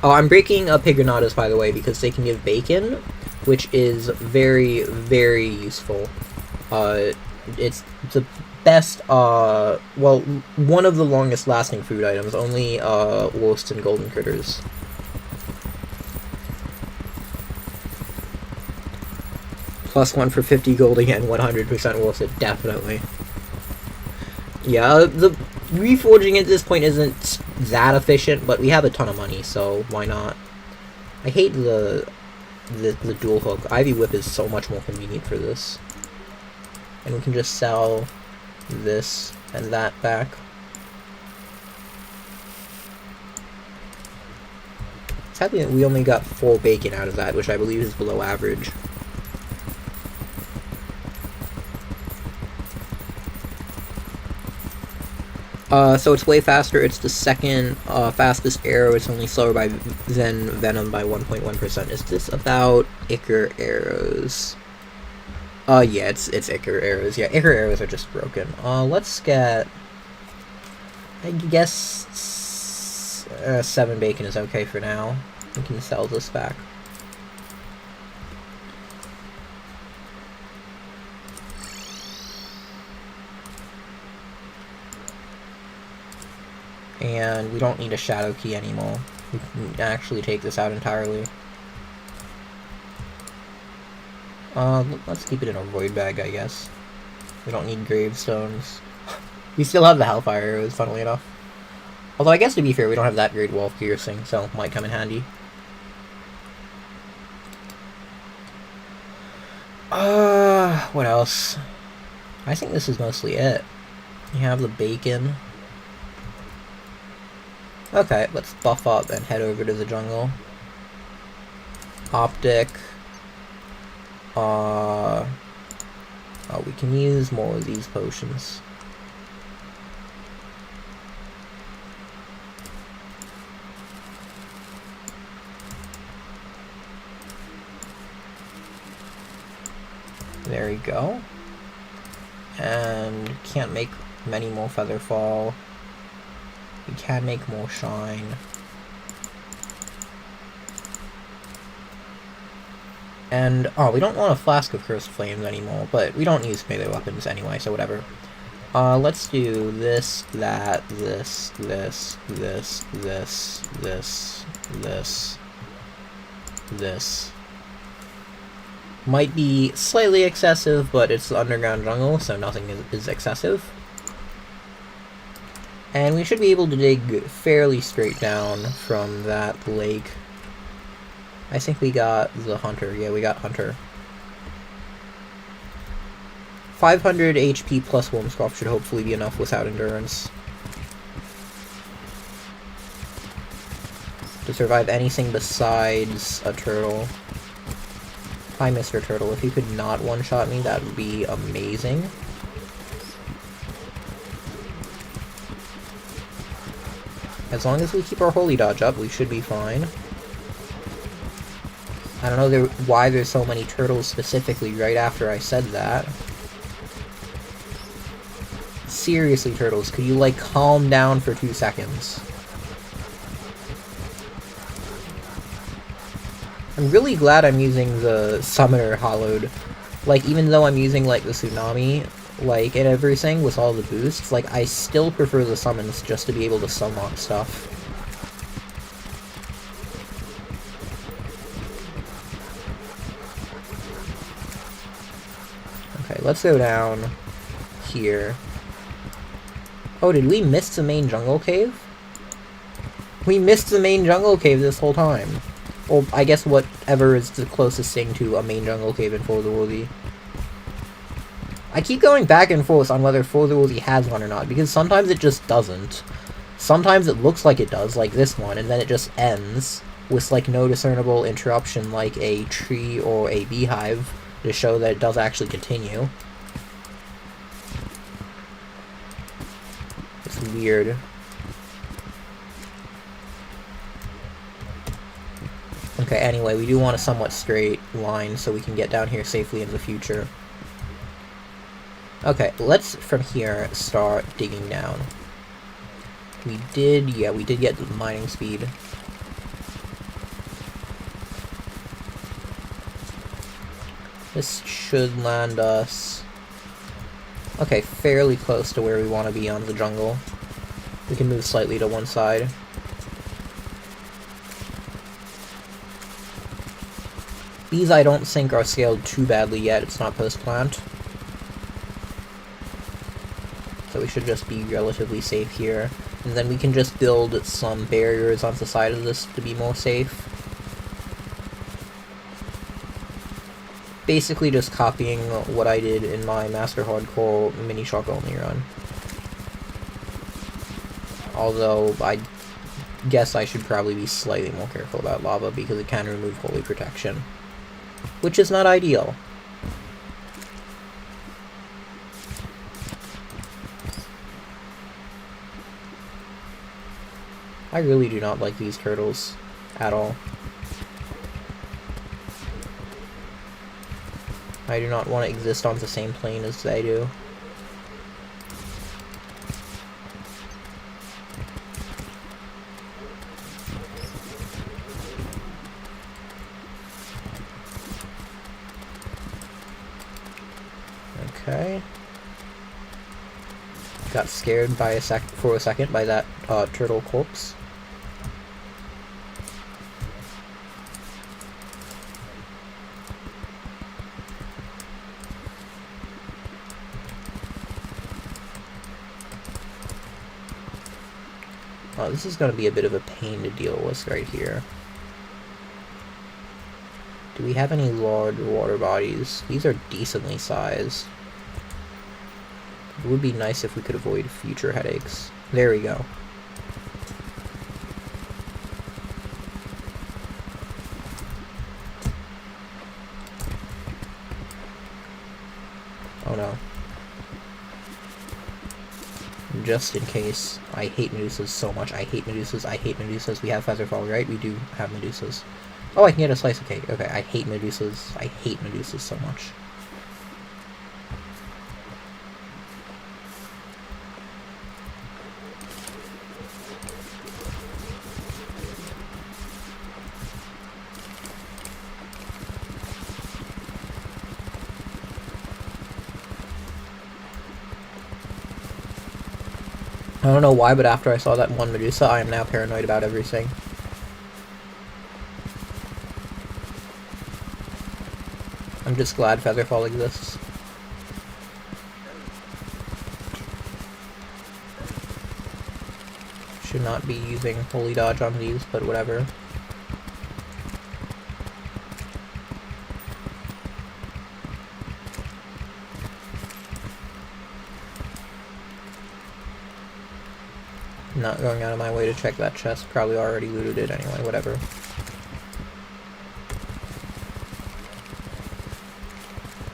I'm breaking Pigonatas, by the way, because they can give bacon, which is very, very useful. It's the best, well, one of the longest lasting food items, only Wolves and Golden Critters. +1 for 50 gold again, 100% worth it, definitely. Yeah, the reforging at this point isn't that efficient, but we have a ton of money, so why not? I hate the dual hook. Ivy Whip is so much more convenient for this. And we can just sell this and that back. Sadly, we only got 4 bacon out of that, which I believe is below average. So it's way faster. It's the second fastest arrow. It's only slower than Venom by 1.1%. Is this about Ichor arrows? Yeah, it's Ichor arrows. Yeah, Ichor arrows are just broken. Let's get... I guess 7 bacon is okay for now. We can sell this back. And we don't need a shadow key anymore. We can actually take this out entirely. Let's keep it in a void bag, I guess. We don't need gravestones. We still have the Hellfire arrows, funnily enough. Although I guess to be fair, we don't have that great wall piercing, so might come in handy. What else? I think this is mostly it. You have the bacon. Okay, let's buff up and head over to the jungle. Optic. Oh, we can use more of these potions. There we go. And can't make many more feather fall. We can make more shine. And, oh, we don't want a flask of cursed flames anymore, but we don't use melee weapons anyway, so whatever. Let's do this, that, this, this, this, this, this, this, this. Might be slightly excessive, but it's the underground jungle, so nothing is excessive. And we should be able to dig fairly straight down from that lake. I think we got the hunter. Yeah, we got hunter. 500 HP plus Wormscroft should hopefully be enough without endurance to survive anything besides a turtle. Hi, Mr. Turtle. If you could not one-shot me, that would be amazing. As long as we keep our holy dodge up, we should be fine. I don't know why there's so many turtles specifically right after I said that. Seriously, turtles, could you, like, calm down for 2 seconds? I'm really glad I'm using the Summoner Hollowed. Like, even though I'm using, like, the Tsunami, like, and everything with all the boosts, like, I still prefer the summons just to be able to summon stuff. Okay, let's go down here. Oh, did we miss the main jungle cave? We missed the main jungle cave this whole time. Well, I guess whatever is the closest thing to a main jungle cave in Furtherworthy. I keep going back and forth on whether Furtherworthy has one or not, because sometimes it just doesn't. Sometimes it looks like it does, like this one, and then it just ends with, like, no discernible interruption, like a tree or a beehive, to show that it does actually continue. It's weird. Okay, anyway, we do want a somewhat straight line so we can get down here safely in the future. Okay, let's, from here, start digging down. We did get the mining speed. This should land us... Okay, fairly close to where we want to be on the jungle. We can move slightly to one side. These I don't think are scaled too badly yet, it's not post-plant. So we should just be relatively safe here. And then we can just build some barriers on the side of this to be more safe. Basically just copying what I did in my Master Hardcore mini shock only run. Although I guess I should probably be slightly more careful about lava because it can remove holy protection. Which is not ideal. I really do not like these turtles at all. I do not want to exist on the same plane as they do. Okay. Got scared for a second by that turtle corpse. Oh, this is going to be a bit of a pain to deal with right here. Do we have any large water bodies? These are decently sized. It would be nice if we could avoid future headaches. There we go. Oh no. Just in case. I hate Medusas so much. I hate Medusas. I hate Medusas. We have Featherfall, right? We do have Medusas. Oh, I can get a slice of cake. Okay, I hate Medusas. I hate Medusas so much. I don't know why, but after I saw that one Medusa, I am now paranoid about everything. I'm just glad Featherfall exists. Should not be using Holy Dodge on these, but whatever. Not going out of my way to check that chest. Probably already looted it anyway, whatever.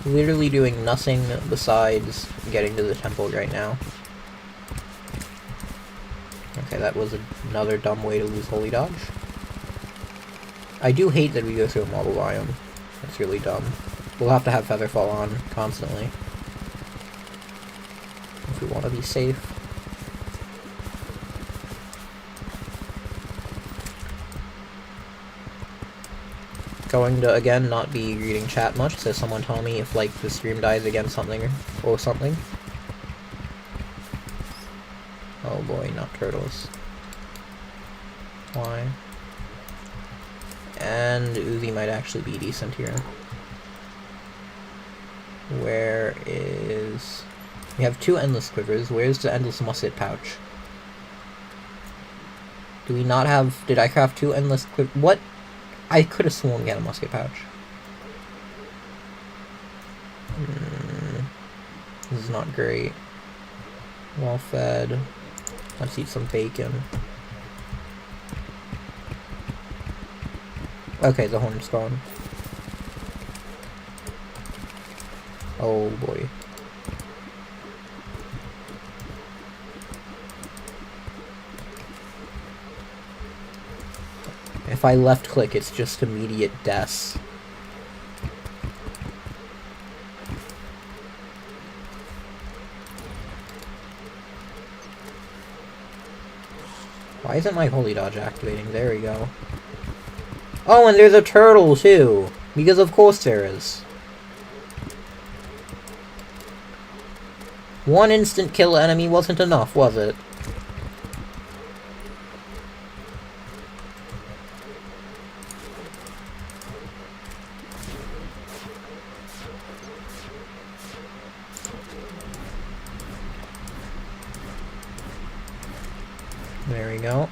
Literally doing nothing besides getting to the temple right now. Okay, that was another dumb way to lose Holy Dodge. I do hate that we go through a mobile biome. That's really dumb. We'll have to have Featherfall on constantly if we want to be safe. Going to, again, not be reading chat much, so someone tell me if, like, the stream dies again or something. Oh boy, not turtles. Why? And Uzi might actually be decent here. Where is... We have 2 endless quivers. Where's the endless musket pouch? Do we not have... Did I craft 2 endless quivers? What? I could have sworn we had a musket pouch. This is not great. Well fed. Let's eat some bacon. Okay, the horn's gone. Oh boy. If I left click, it's just immediate death. Why isn't my Holy Dodge activating? There we go. Oh, and there's a turtle, too! Because of course there is. One instant kill enemy wasn't enough, was it? There we go.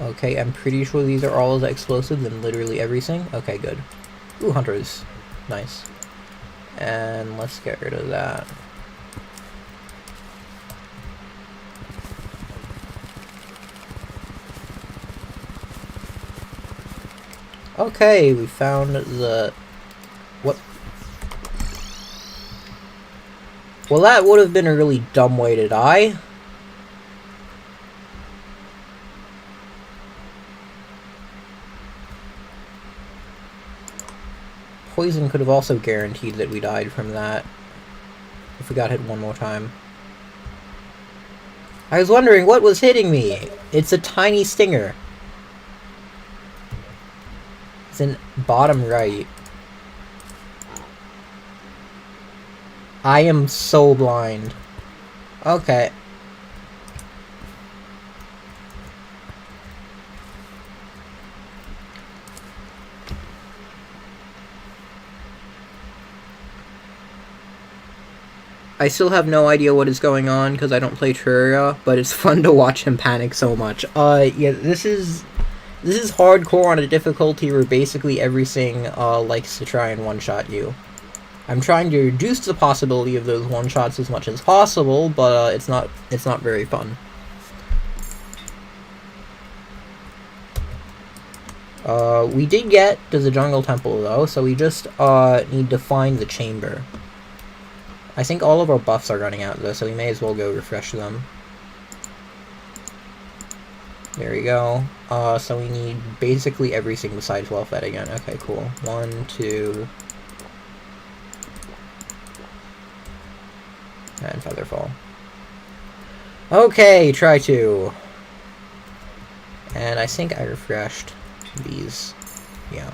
Okay, I'm pretty sure these are all the explosives and literally everything. Okay, good. Ooh, hunters. Nice. And let's get rid of that. Okay, we found the... What? Well, that would have been a really dumb way to die. Poison could have also guaranteed that we died from that. If we got hit one more time. I was wondering what was hitting me. It's a tiny stinger. It's in bottom right. I am so blind. Okay. I still have no idea what is going on because I don't play Terraria, but it's fun to watch him panic so much. Yeah, this is hardcore on a difficulty where basically everything likes to try and one-shot you. I'm trying to reduce the possibility of those one-shots as much as possible, but it's not very fun. We did get to the jungle temple though, so we just need to find the chamber. I think all of our buffs are running out though, so we may as well go refresh them. There we go. So we need basically everything besides Wellfed again. Okay, cool. 1, 2... and Featherfall. Okay, try to. And I think I refreshed these. Yeah.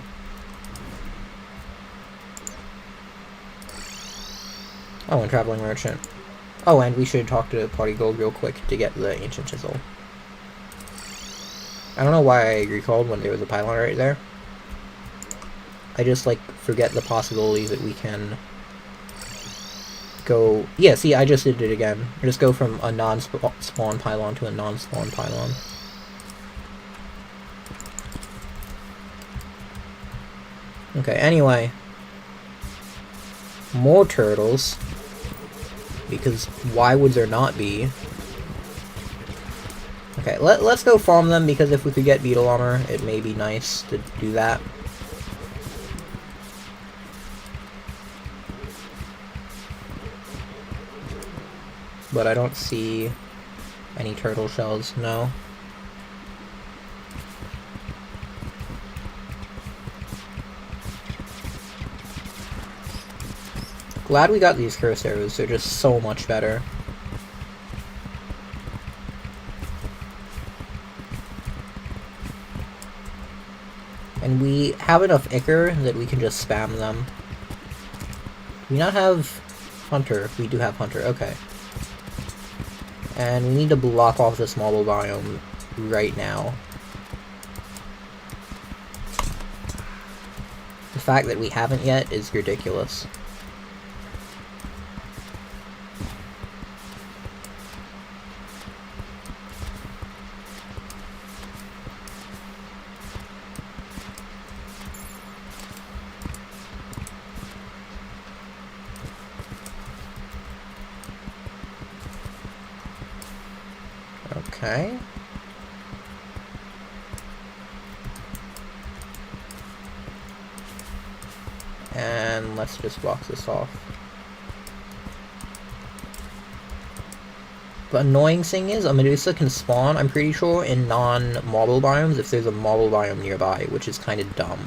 Oh, and Traveling Merchant. Oh, and we should talk to Party Gold real quick to get the Ancient Chisel. I don't know why I recalled when there was a pylon right there. I just, like, forget the possibility that we can go... Yeah, see, I just did it again. Just go from a non-spawn pylon to a non-spawn pylon. Okay, anyway. More turtles. Because why would there not be? Okay, let's go farm them, because if we could get beetle armor, it may be nice to do that. But I don't see any turtle shells, no. Glad we got these curse arrows, they're just so much better. And we have enough Ichor that we can just spam them. Do we not have Hunter? We do have Hunter, okay. And we need to block off this marble biome right now. The fact that we haven't yet is ridiculous. Okay. And let's just box this off. The annoying thing is, a Medusa can spawn, I'm pretty sure, in non-marble biomes if there's a marble biome nearby, which is kind of dumb.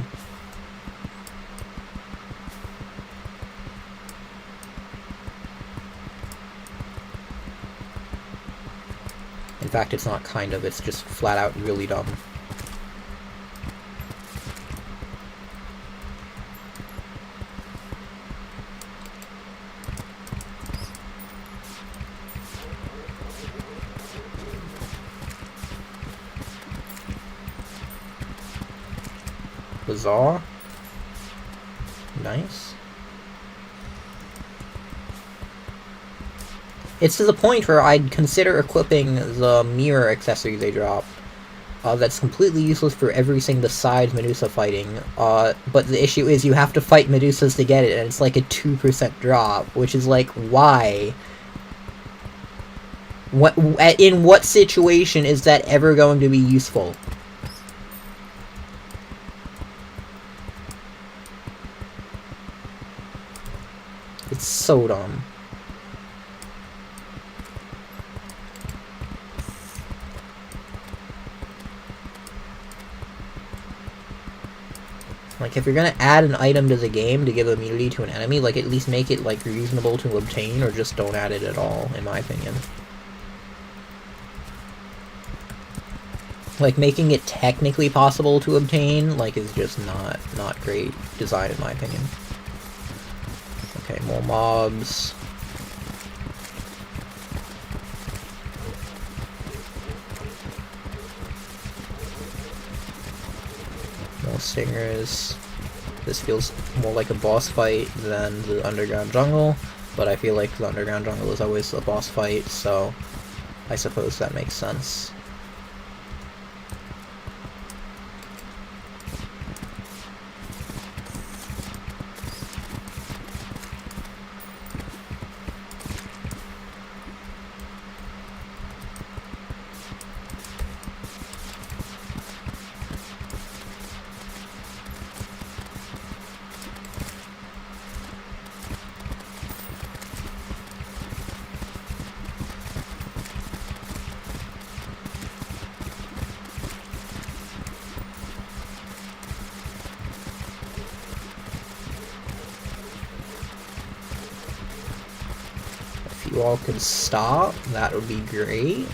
In fact, it's not kind of, it's just flat out really dumb. Bizarre. Nice. It's to the point where I'd consider equipping the mirror accessory they drop. That's completely useless for everything besides Medusa fighting. But the issue is you have to fight Medusas to get it, and it's like a 2% drop, which is like, why? In what situation is that ever going to be useful? It's so dumb. Like, if you're gonna add an item to the game to give immunity to an enemy, like, at least make it, like, reasonable to obtain, or just don't add it at all, in my opinion. Like, making it technically possible to obtain, like, is just not great design, in my opinion. Okay, more mobs. More stingers. This feels more like a boss fight than the underground jungle, but I feel like the underground jungle is always a boss fight, so I suppose that makes sense. you all could stop, that would be great.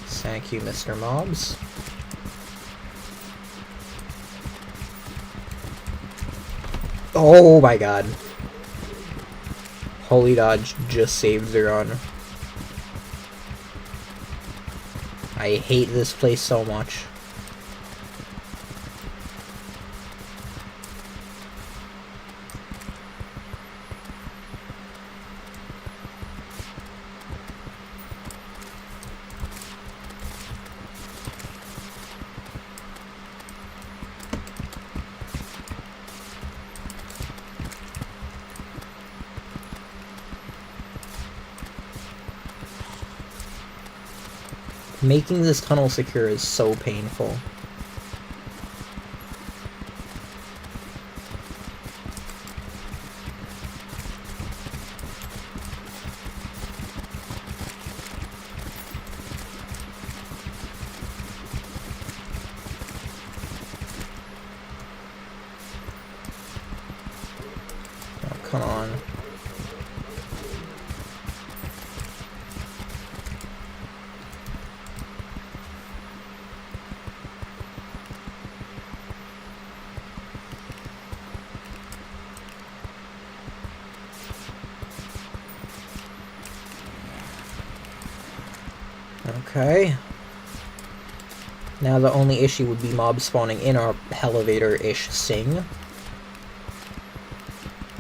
Thank you, Mr. Mobs. Oh my god. Holy Dodge just saved the run. I hate this place so much. Making this tunnel secure is so painful. Oh, come on. Okay. Now the only issue would be mobs spawning in our elevator-ish thing.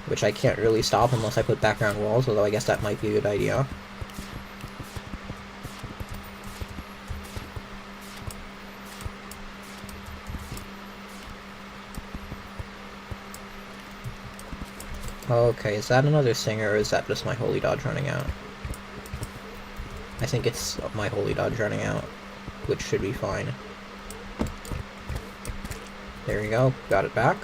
Which I can't really stop unless I put background walls, although I guess that might be a good idea. Okay, is that another singer, or is that just my Holy Dodge running out? I think it's my Holy Dodge running out, which should be fine. There we go, got it back.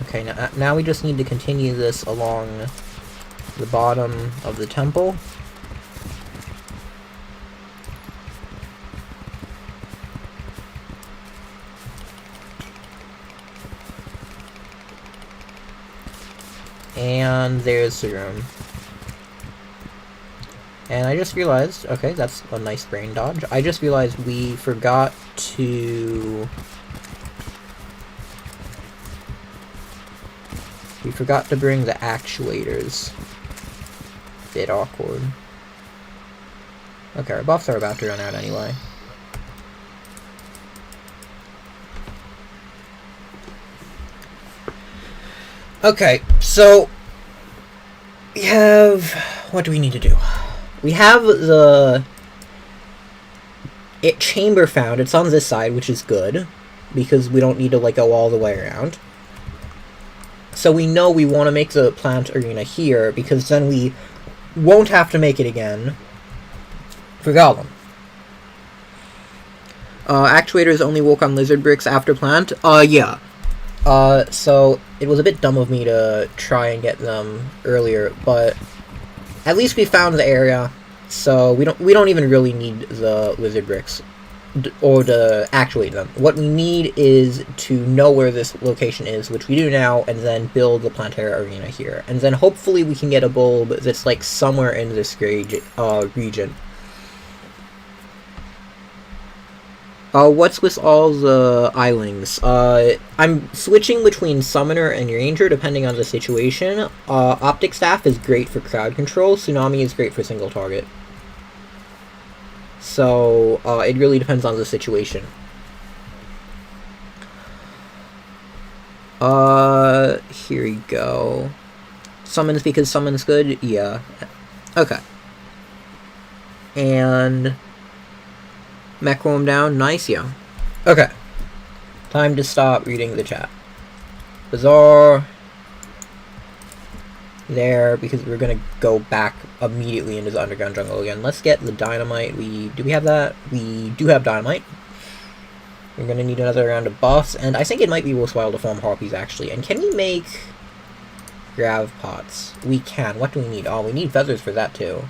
Okay, now we just need to continue this along the bottom of the temple. And there's the room. And I just realized, okay, that's a nice brain dodge. I just realized we forgot to... bring the actuators. Bit awkward. Okay, our buffs are about to run out anyway. Okay, so we have... what do we need to do? We have the chamber found. It's on this side, which is good, because we don't need to like go all the way around. So we know we want to make the plant arena here, because then we won't have to make it again for Golem. Actuators only work on lizard bricks after plant? Yeah. So it was a bit dumb of me to try and get them earlier, but at least we found the area, so we don't even really need the lizard bricks or to actuate them. What we need is to know where this location is, which we do now, and then build the Plantera arena here. And then hopefully we can get a bulb that's like somewhere in this region. What's with all the islings? I'm switching between Summoner and Ranger depending on the situation. Optic Staff is great for crowd control, Tsunami is great for single target. So, it really depends on the situation. Here we go. Summons because summon's good? Yeah. Okay. And... Mech down, nice, yeah. Okay. Time to stop reading the chat. Bazaar. There, because we're gonna go back immediately into the underground jungle again. Let's get the dynamite. Do we have that? We do have dynamite. We're gonna need another round of buffs, and I think it might be worthwhile to farm harpies, actually. And can we make grav pots? We can. What do we need? Oh, we need feathers for that, too.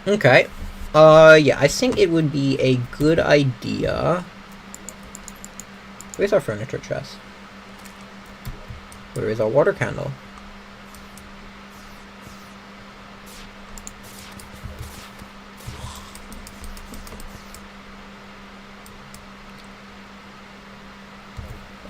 Okay. Yeah, I think it would be a good idea. Where's our furniture chest? Where is our water candle?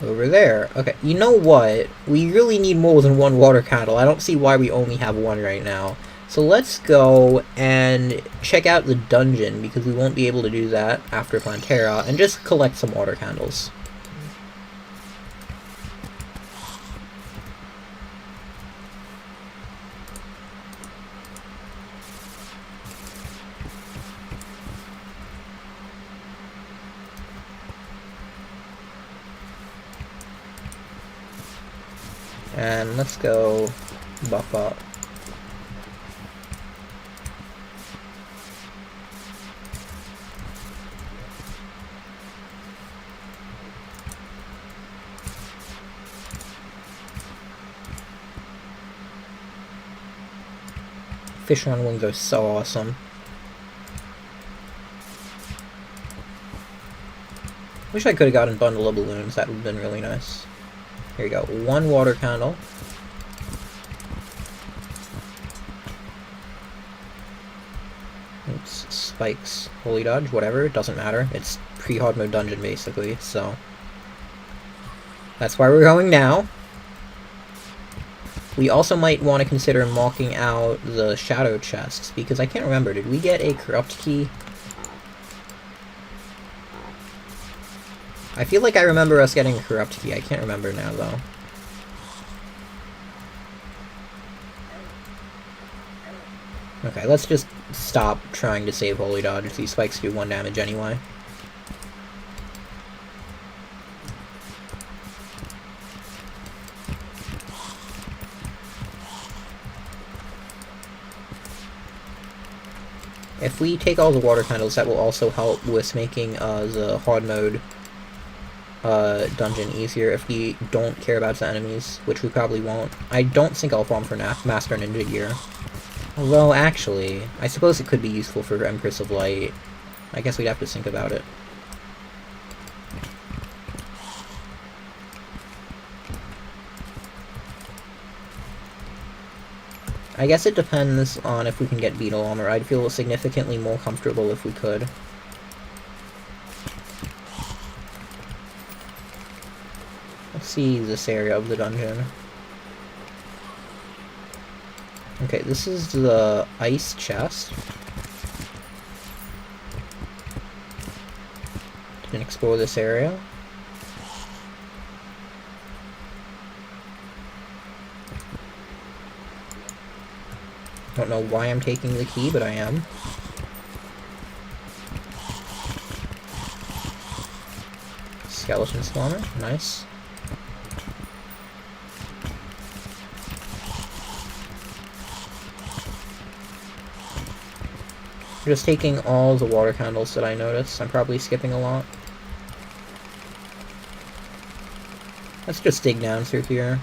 Over there. Okay, you know what? We really need more than one water candle. I don't see why we only have one right now. So let's go and check out the dungeon, because we won't be able to do that after Plantera, and just collect some water candles. And let's go buff up. Fish on wings are so awesome. Wish I could have gotten bundle of balloons, that would have been really nice. Here you go, one water candle. Oops, spikes, holy dodge, whatever, it doesn't matter. It's pre-hard mode dungeon basically, so that's why we're going now. We also might want to consider marking out the shadow chests, because I can't remember, did we get a corrupt key? I feel like I remember us getting a corrupt key, I can't remember now though. Okay, let's just stop trying to save holy dodge. These spikes do 1 damage anyway. If we take all the water candles, that will also help with making the hard mode dungeon easier if we don't care about the enemies, which we probably won't. I don't think I'll farm for Master Ninja gear. Although, actually, I suppose it could be useful for Empress of Light. I guess we'd have to think about it. I guess it depends on if we can get beetle armor. I'd feel significantly more comfortable if we could. Let's see this area of the dungeon. Okay, this is the ice chest. Didn't explore this area. Don't know why I'm taking the key, but I am. Skeleton spawner, nice. I'm just taking all the water candles that I noticed. I'm probably skipping a lot. Let's just dig down through here.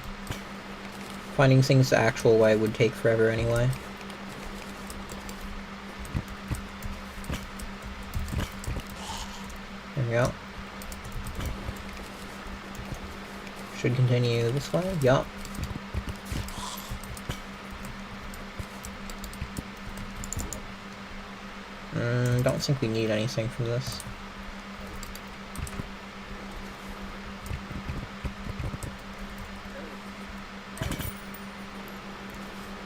Finding things the actual way would take forever anyway. There we go. Should continue this way? Yup. Don't think we need anything from this.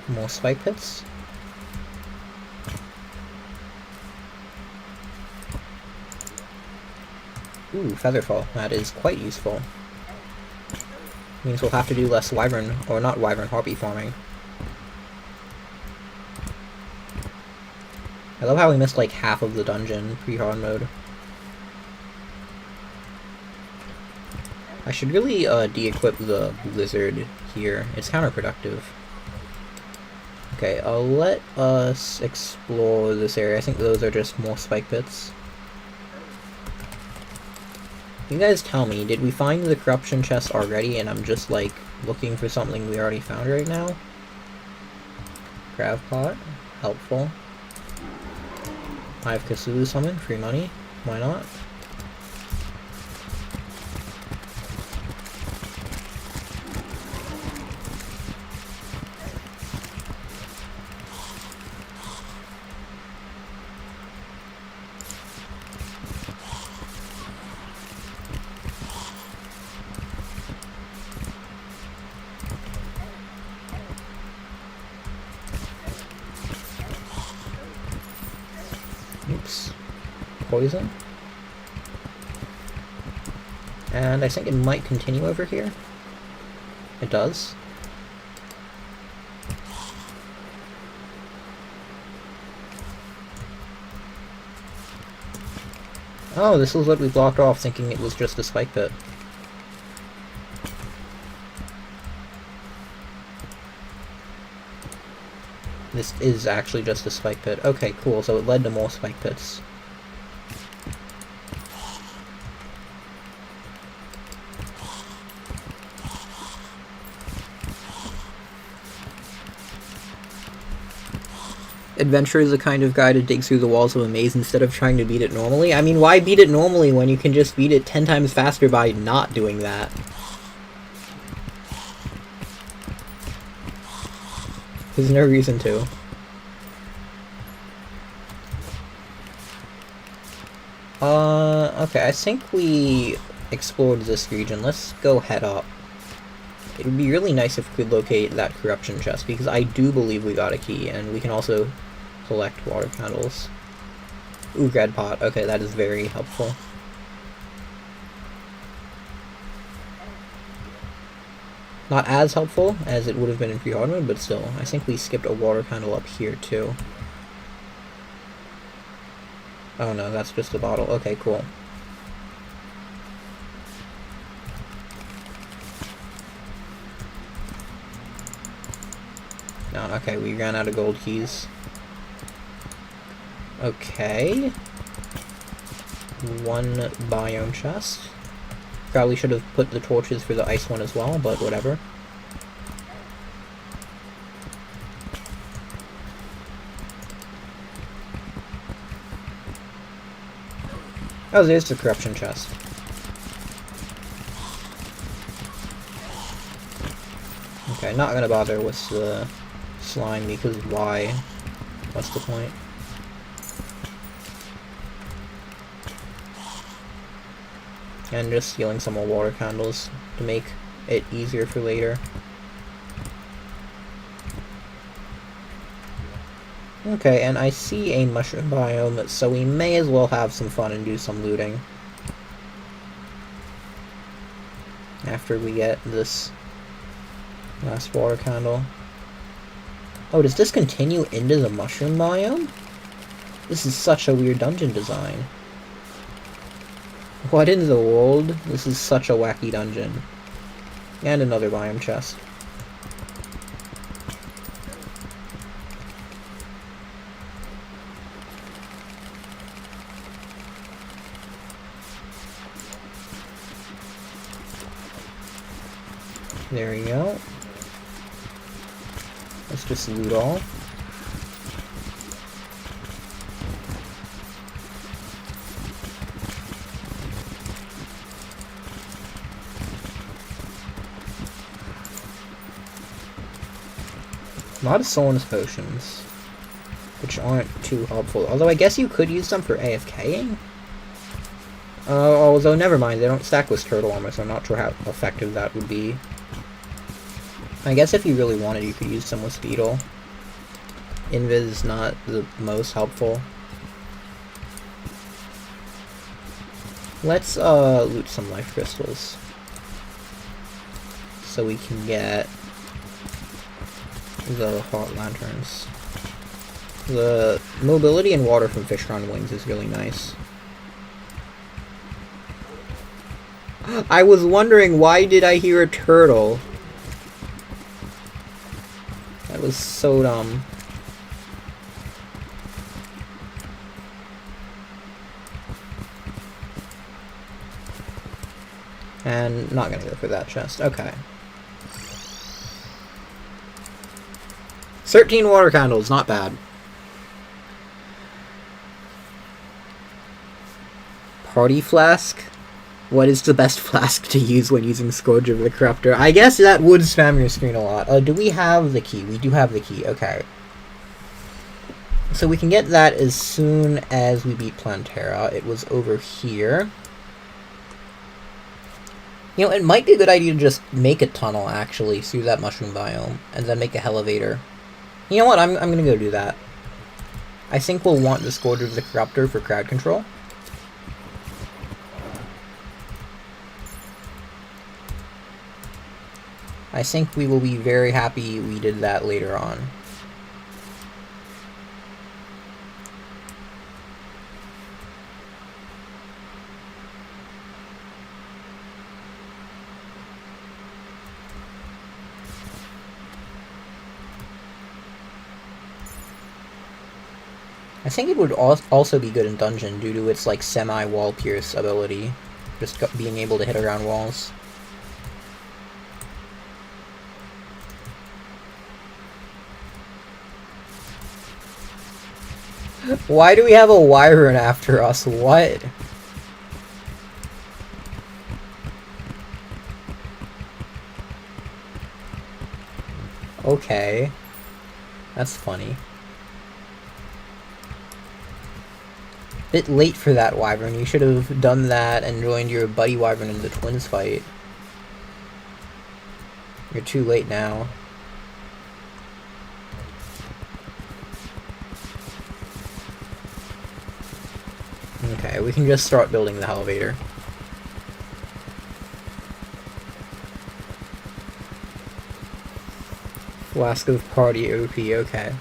More spike pits. Ooh, Featherfall. That is quite useful. Means we'll have to do less wyvern, or not wyvern, harpy farming. I love how we missed like half of the dungeon pre-hard mode. I should really de-equip the blizzard here. It's counterproductive. Okay, let us explore this area. I think those are just more spike pits. You guys tell me, did we find the corruption chest already and I'm just, like, looking for something we already found right now? Grav pot. Helpful. I have Cthulhu summon. Free money. Why not? Oops. Poison. And I think it might continue over here. It does. Oh, this is what we blocked off thinking it was just a spike pit. This is actually just a spike pit. Okay, cool, so it led to more spike pits. Adventure is the kind of guy to dig through the walls of a maze instead of trying to beat it normally. I mean, why beat it normally when you can just beat it 10 times faster by not doing that? There's no reason to. Okay, I think we explored this region. Let's go head up. It would be really nice if we could locate that corruption chest, because I do believe we got a key, and we can also collect water candles. Ooh, grad pot. Okay, that is very helpful. Not as helpful as it would have been in free hard mode, but still. I think we skipped a water candle up here, too. Oh no, that's just a bottle. Okay, cool. No, okay, we ran out of gold keys. Okay. One biome chest. Probably should have put the torches for the ice one as well, but whatever. Oh, there's the corruption chest. Okay, not gonna bother with the slime because why? What's the point? And just stealing some more water candles to make it easier for later. Okay, and I see a mushroom biome, so we may as well have some fun and do some looting. After we get this last water candle. Oh, does this continue into the mushroom biome? This is such a weird dungeon design. What in the world? This is such a wacky dungeon. And another biome chest. There we go. Let's just loot all. A lot of Solan's potions, which aren't too helpful. Although I guess you could use them for AFKing? Although never mind, they don't stack with turtle armor, so I'm not sure how effective that would be. I guess if you really wanted, you could use them with Beetle. Invis is not the most helpful. Let's loot some life crystals, so we can get the hot lanterns. The mobility and water from Fishron wings is really nice. I was wondering, why did I hear a turtle? That was so dumb. And not gonna go for that chest. Okay. 13 water candles, not bad. Party flask? What is the best flask to use when using Scourge of the Corruptor? I guess that would spam your screen a lot. Do we have the key? We do have the key, okay. So we can get that as soon as we beat Plantera. It was over here. You know, it might be a good idea to just make a tunnel, actually, through that mushroom biome, and then make a elevator. You know what, I'm gonna go do that. I think we'll want the Scourge of the Corruptor for crowd control. I think we will be very happy we did that later on. I think it would also be good in dungeon due to its like semi-wall pierce ability, just being able to hit around walls. Why do we have a wyvern after us? What? Okay. That's funny. Bit late for that wyvern. You should have done that and joined your buddy wyvern in the twins fight. You're too late now. Okay, we can just start building the elevator. Flask of Party OP, okay.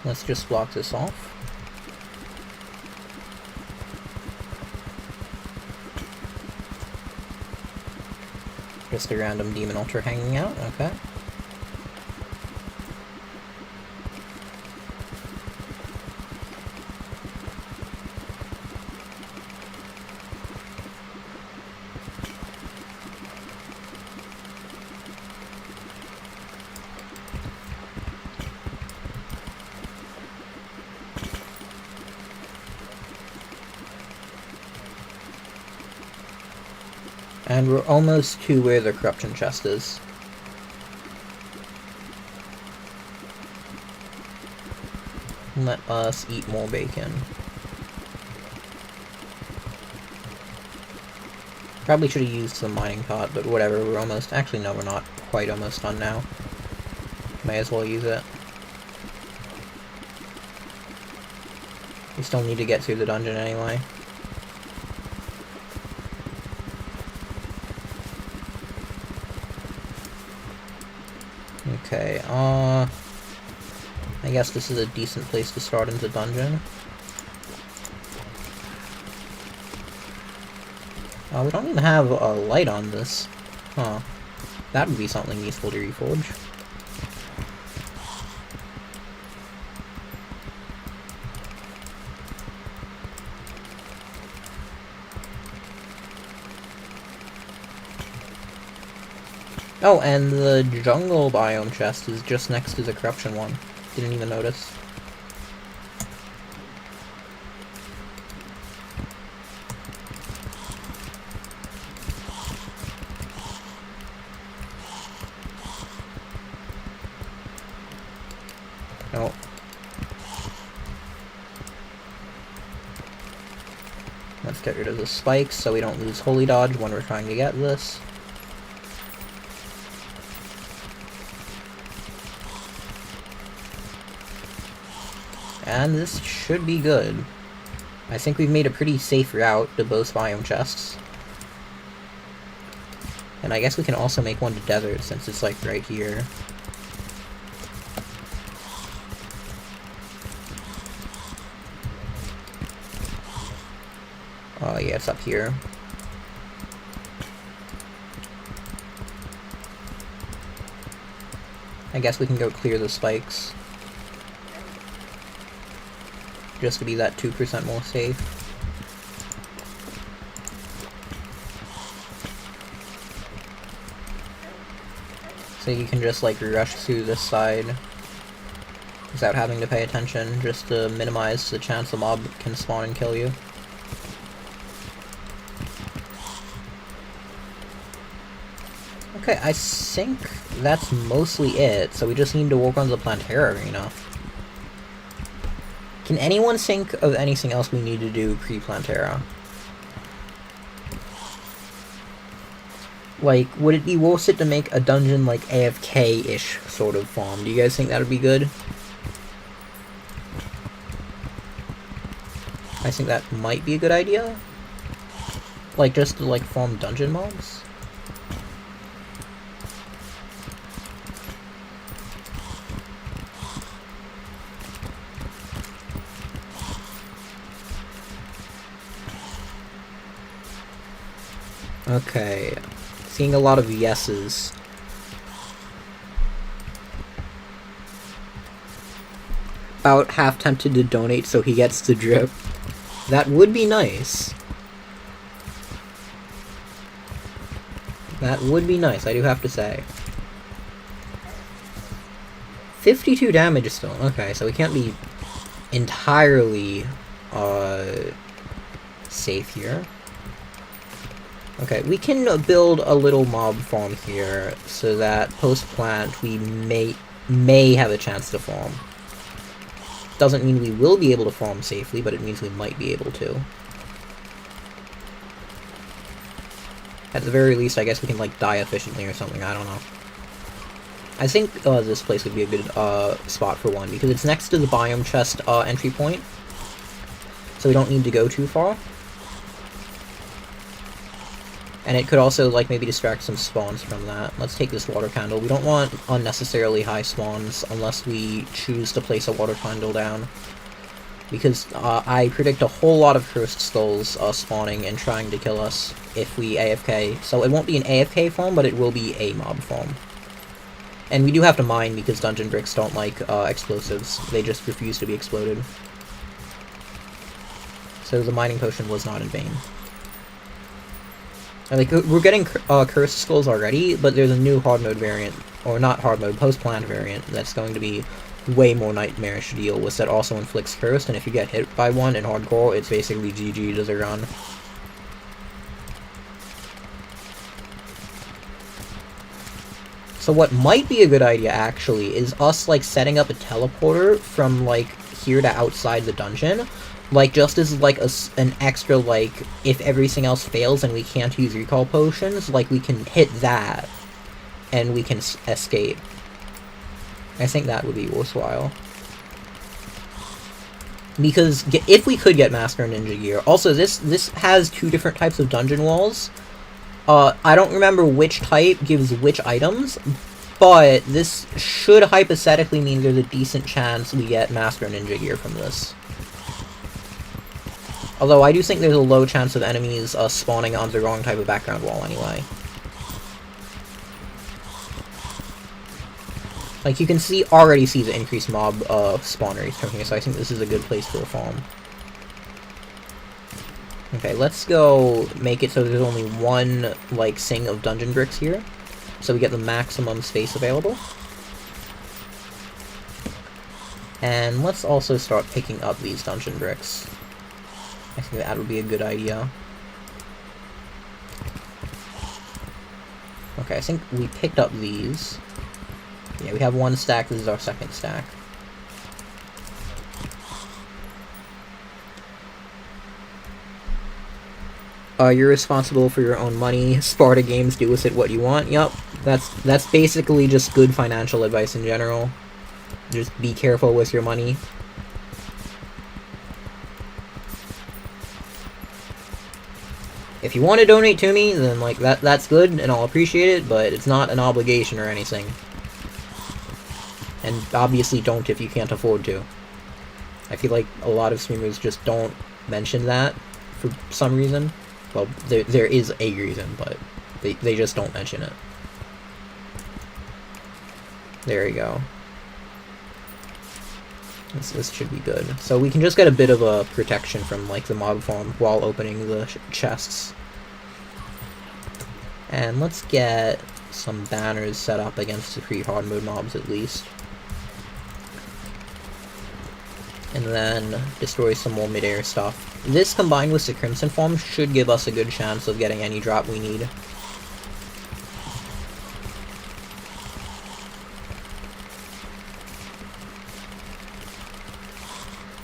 Let's just block this off. Just a random demon altar hanging out, okay. And we're almost to where the corruption chest is. Let us eat more bacon. Probably should have used the mining pot, but whatever, we're almost... Actually, no, we're not quite almost done now. May as well use it. We still need to get through the dungeon anyway. Okay, I guess this is a decent place to start in the dungeon. We don't even have a light on this. Huh. That would be something useful to reforge. Oh, and the jungle biome chest is just next to the corruption one. Didn't even notice. Nope. Let's get rid of the spikes so we don't lose holy dodge when we're trying to get this. And this should be good. I think we've made a pretty safe route to both biome chests. And I guess we can also make one to desert since it's like right here. Yeah, it's up here. I guess we can go clear the spikes. Just to be that 2% more safe. So you can just, like, rush through this side without having to pay attention, just to minimize the chance the mob can spawn and kill you. Okay, I think that's mostly it, so we just need to work on the Plantera arena. Can anyone think of anything else we need to do pre-Plantera? Like, would it be worth it to make a dungeon, like, AFK-ish sort of farm? Do you guys think that would be good? I think that might be a good idea. Like, just to, like, farm dungeon mobs? Okay, seeing a lot of yeses. About half tempted to donate so he gets the drip. That would be nice. That would be nice, I do have to say. 52 damage still. Okay, so we can't be entirely safe here. Okay, we can build a little mob farm here so that post-plant we may have a chance to farm. Doesn't mean we will be able to farm safely, but it means we might be able to. At the very least, I guess we can, like, die efficiently or something, I don't know. I think this place would be a good spot for one, because it's next to the biome chest entry point, so we don't need to go too far. And it could also, like, maybe distract some spawns from that. Let's take this water candle. We don't want unnecessarily high spawns unless we choose to place a water candle down. Because I predict a whole lot of cursed skulls spawning and trying to kill us if we AFK. So it won't be an AFK farm, but it will be a mob farm. And we do have to mine because dungeon bricks don't like explosives. They just refuse to be exploded. So the mining potion was not in vain. Like, we're getting cursed skulls already, but there's a new hard mode variant, or not hard mode, post-plant variant, that's going to be way more nightmarish to deal with, that also inflicts cursed, and if you get hit by one in hardcore, it's basically GG to the run. So what might be a good idea, actually, is us, like, setting up a teleporter from, like, here to outside the dungeon. Like, just as, like, an extra, like, if everything else fails and we can't use recall potions, like, we can hit that, and we can escape. I think that would be worthwhile. Because if we could get Master Ninja gear... Also, this has two different types of dungeon walls. I don't remember which type gives which items, but this should hypothetically mean there's a decent chance we get Master Ninja gear from this. Although I do think there's a low chance of enemies spawning on the wrong type of background wall anyway. Like, you can already see the increased mob spawn rates from here, so I think this is a good place for a farm. Okay, let's go make it so there's only one, like, thing of dungeon bricks here, so we get the maximum space available. And let's also start picking up these dungeon bricks. I think that would be a good idea. Okay, I think we picked up these. Yeah, we have one stack, this is our second stack. You're responsible for your own money. Sparta Games, do with it what you want. Yup, that's basically just good financial advice in general. Just be careful with your money. If you want to donate to me, then, like, that's good, and I'll appreciate it, but it's not an obligation or anything. And obviously don't if you can't afford to. I feel like a lot of streamers just don't mention that for some reason. Well, there is a reason, but they just don't mention it. There you go. This should be good. So we can just get a bit of a protection from like the mob farm while opening the chests. And let's get some banners set up against the pre-hard mode mobs at least. And then destroy some more mid-air stuff. This combined with the Crimson Form should give us a good chance of getting any drop we need.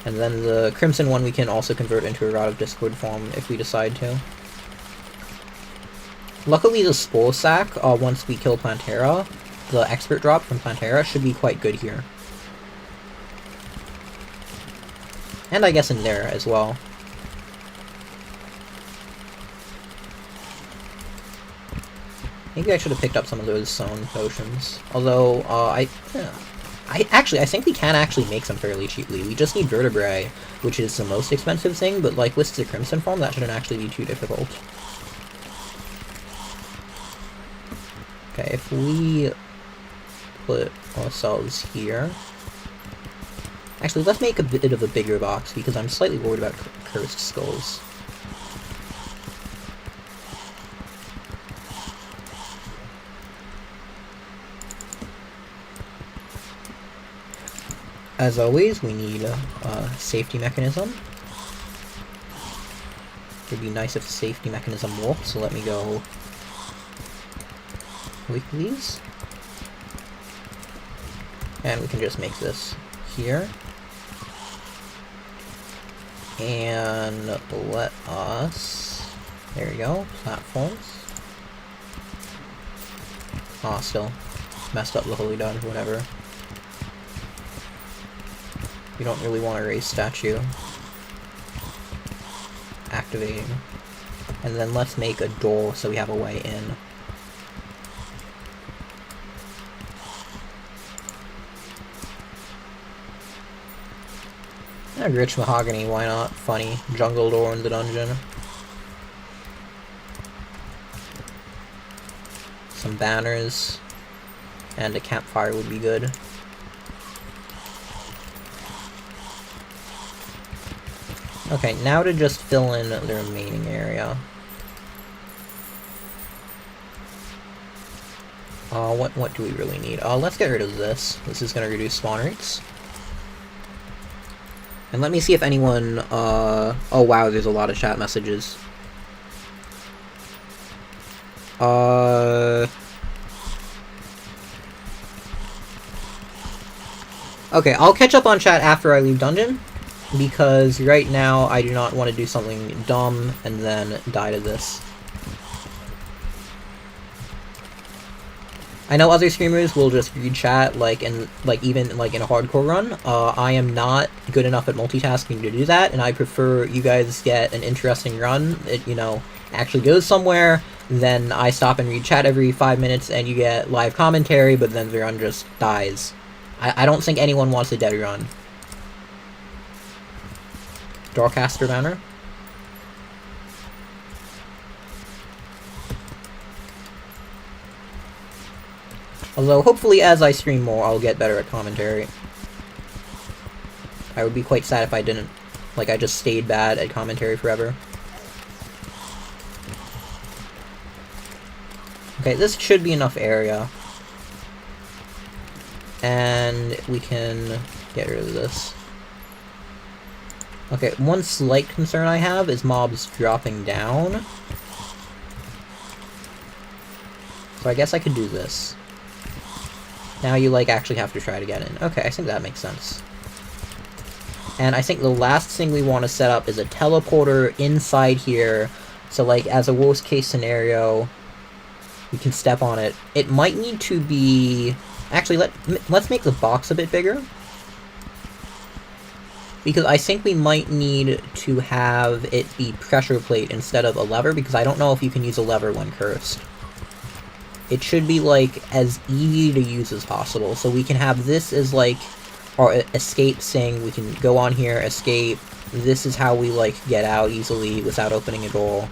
And then the Crimson one we can also convert into a Rod of Discord form if we decide to. Luckily the Spore Sack, once we kill Plantera, the expert drop from Plantera should be quite good here. And I guess in there as well. Maybe I should have picked up some of those sewn potions. Although, I think we can actually make some fairly cheaply. We just need vertebrae, which is the most expensive thing, but like with the Crimson form, that shouldn't actually be too difficult. Okay, if we put ourselves here... Actually, let's make a bit of a bigger box, because I'm slightly worried about cursed skulls. As always, we need a safety mechanism. It'd be nice if the safety mechanism worked, so let me go with these. And we can just make this here. And let us... There we go, platforms. Ah, still messed up the Holy Dunge, whatever. We don't really want to raise statue. Activating. And then let's make a door so we have a way in. And rich mahogany, why not? Funny. Jungle door in the dungeon. Some banners. And a campfire would be good. Okay, now to just fill in the remaining area. What do we really need? Let's get rid of this. This is gonna reduce spawn rates. And let me see if anyone, oh wow, there's a lot of chat messages. Okay, I'll catch up on chat after I leave dungeon. Because right now, I do not want to do something dumb and then die to this. I know other streamers will just read chat, even in a hardcore run. I am not good enough at multitasking to do that, and I prefer you guys get an interesting run. It, actually goes somewhere, then I stop and read chat every 5 minutes, and you get live commentary, but then the run just dies. I don't think anyone wants a dead run. Doorcaster banner. Although, hopefully as I stream more, I'll get better at commentary. I would be quite sad if I didn't. Like, I just stayed bad at commentary forever. Okay, this should be enough area. And we can get rid of this. Okay, one slight concern I have is mobs dropping down. So I guess I could do this. Now you, actually have to try to get in. Okay, I think that makes sense. And I think the last thing we want to set up is a teleporter inside here. So, as a worst case scenario, we can step on it. It might need to be... Actually, let's make the box a bit bigger. Because I think we might need to have it be pressure plate instead of a lever, because I don't know if you can use a lever when cursed. It should be, as easy to use as possible, so we can have this as, our escape thing. We can go on here, escape, this is how we, like, get out easily without opening a door.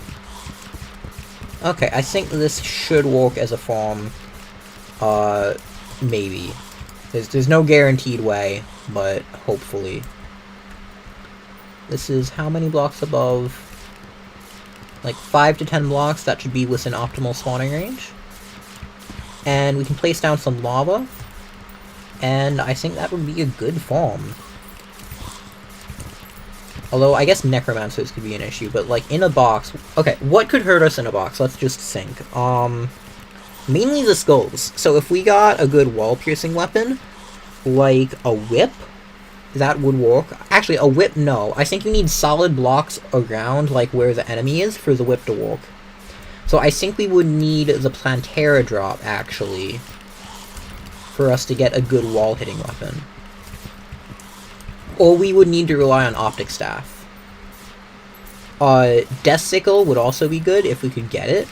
Okay, I think this should work as a farm. Maybe. There's no guaranteed way, but hopefully. This is how many blocks above? Like 5 to 10 blocks, that should be within optimal spawning range. And we can place down some lava. And I think that would be a good farm. Although, I guess necromancers could be an issue, but like in a box... Okay, what could hurt us in a box? Let's just think. Mainly the skulls. So if we got a good wall-piercing weapon, like a whip, that would work. Actually, a whip, no. I think you need solid blocks around, like, where the enemy is for the whip to work. So I think we would need the Plantera drop, actually, for us to get a good wall-hitting weapon. Or we would need to rely on Optic Staff. Death Sickle would also be good if we could get it.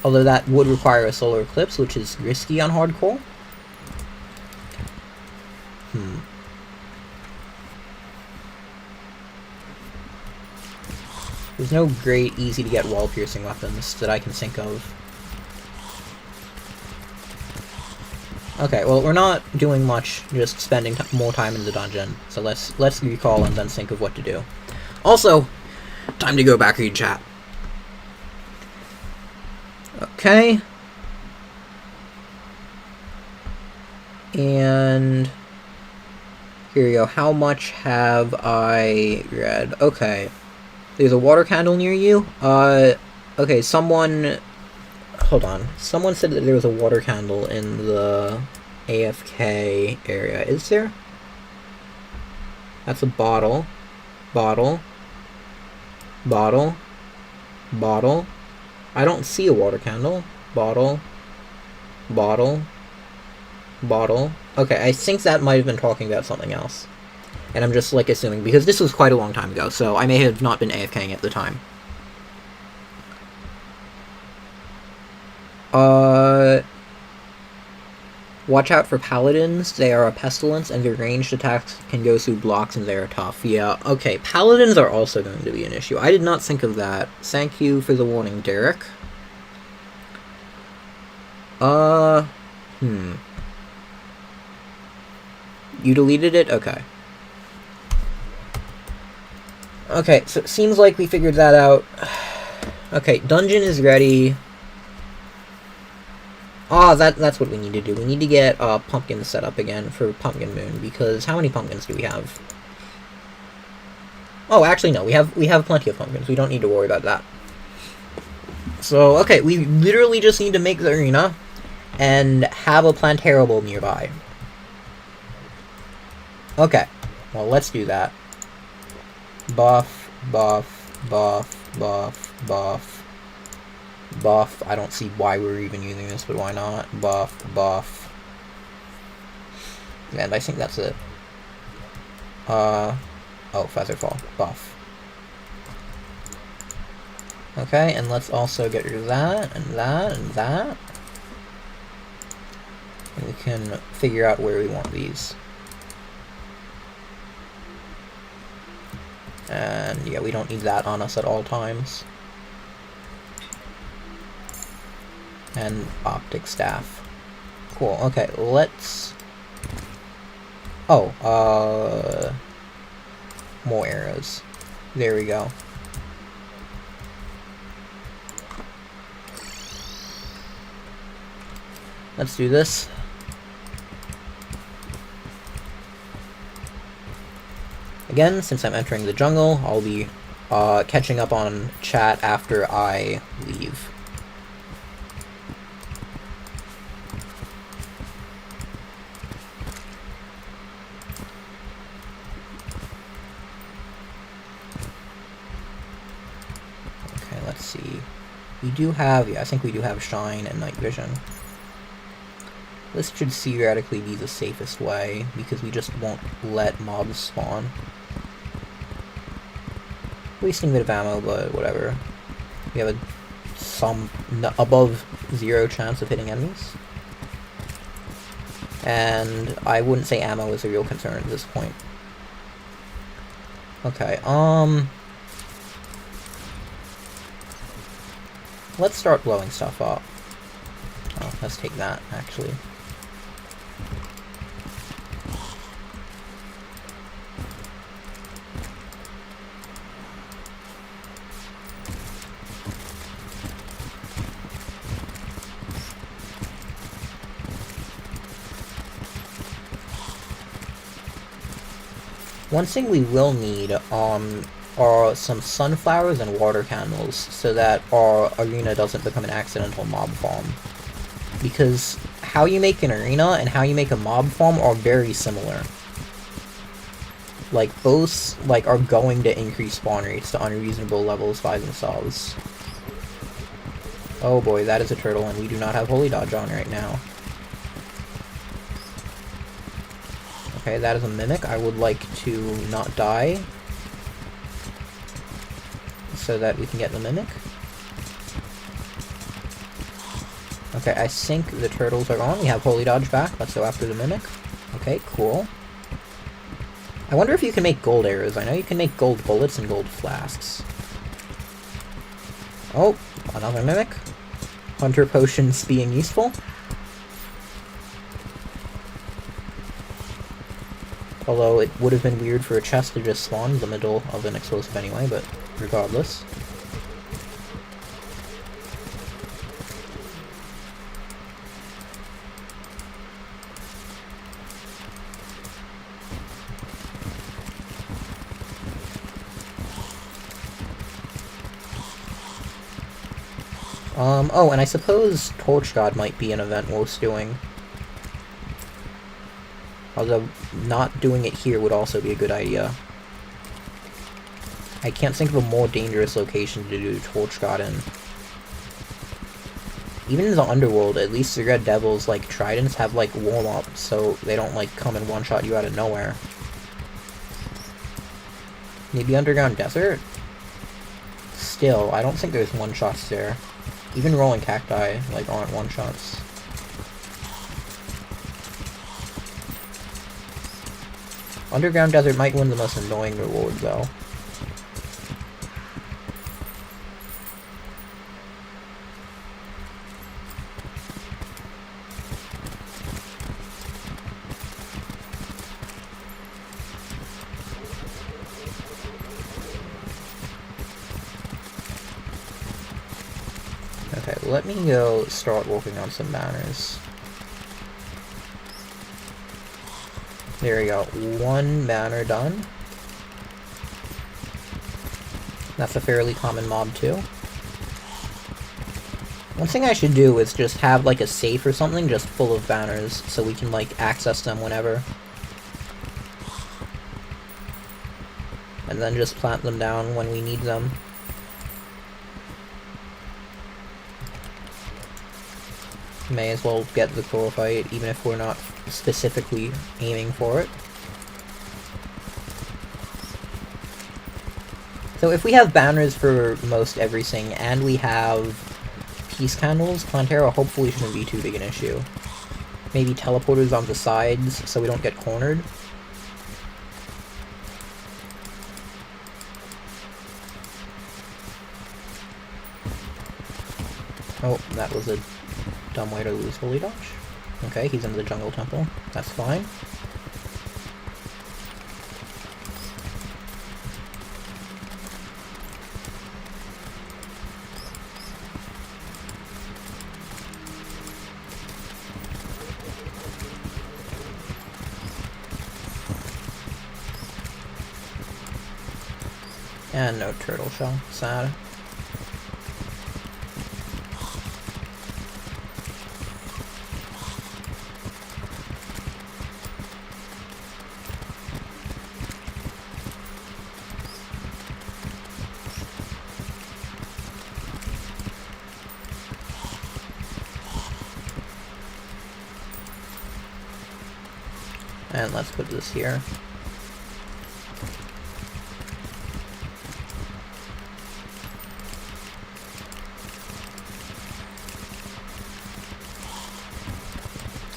Although that would require a solar eclipse, which is risky on hardcore. There's no great, easy-to-get wall-piercing weapons that I can think of. Okay, well, we're not doing much, just spending more time in the dungeon. So let's recall and then think of what to do. Also, time to go back read chat. Okay. And here we go. How much have I read? Okay. There's a water candle near you? Okay, someone... Hold on. Someone said that there was a water candle in the AFK area. Is there? That's a bottle. Bottle. Bottle. Bottle. I don't see a water candle. Bottle. Bottle. Bottle. Okay, I think that might have been talking about something else. And I'm just, like, assuming, because this was quite a long time ago, so I may have not been AFKing at the time. Watch out for paladins. They are a pestilence, and their ranged attacks can go through blocks, and they are tough. Yeah, okay, paladins are also going to be an issue. I did not think of that. Thank you for the warning, Derek. You deleted it? Okay. Okay, so it seems like we figured that out. Okay, dungeon is ready. Ah, that's what we need to do. We need to get pumpkin set up again for Pumpkin Moon, because how many pumpkins do we have? Oh, actually no, we have plenty of pumpkins. We don't need to worry about that. So, okay, we literally just need to make the arena and have a Plantera bowl nearby. Okay, well, let's do that. Buff, buff, buff, buff, buff, buff. I don't see why we're even using this, but why not? Buff, buff. And I think that's it. Oh, Featherfall. Buff. Okay, and let's also get rid of that, and that, and that. And we can figure out where we want these. And yeah, we don't need that on us at all times. And optic staff. Cool, okay, let's... Oh, more arrows. There we go. Let's do this. Again, since I'm entering the jungle, I'll be catching up on chat after I leave. Okay, let's see. We do have, yeah, I think we do have Shine and Night Vision. This should theoretically be the safest way, because we just won't let mobs spawn. Wasting a bit of ammo, but whatever. We have some above 0 chance of hitting enemies. And I wouldn't say ammo is a real concern at this point. Okay, let's start blowing stuff up. Oh, let's take that, actually. One thing we will need, are some sunflowers and water candles, so that our arena doesn't become an accidental mob farm. Because how you make an arena and how you make a mob farm are very similar. Like, both, like, are going to increase spawn rates to unreasonable levels by themselves. Oh boy, that is a turtle, and we do not have Holy Dodge on right now. Okay, that is a mimic. I would like to not die, so that we can get the mimic. Okay, I think the turtles are gone. We have Holy Dodge back. Let's go after the mimic. Okay, cool. I wonder if you can make gold arrows. I know you can make gold bullets and gold flasks. Oh, another mimic. Hunter potions being useful. Although it would have been weird for a chest to just spawn in the middle of an explosive anyway, but regardless. Oh, and I suppose Torch God might be an event worth doing. Although, not doing it here would also be a good idea. I can't think of a more dangerous location to do Torch God in. Even in the underworld, at least the Red Devils, like, tridents have, like, warm-up, so they don't, like, come and one-shot you out of nowhere. Maybe Underground Desert? Still, I don't think there's one-shots there. Even Rolling Cacti, like, aren't one-shots. Underground Desert might win the most annoying reward, though. Okay, let me go start working on some banners. There we go. One banner done. That's a fairly common mob, too. One thing I should do is just have, like, a safe or something just full of banners, so we can, like, access them whenever. And then just plant them down when we need them. May as well get the core fight, even if we're not specifically aiming for it. So if we have banners for most everything, and we have peace candles, Plantera hopefully shouldn't be too big an issue. Maybe teleporters on the sides, so we don't get cornered. Oh, that was a dumb way to lose Holy Dodge. Okay, he's in the jungle temple. That's fine. And no turtle shell. Sad. And let's put this here.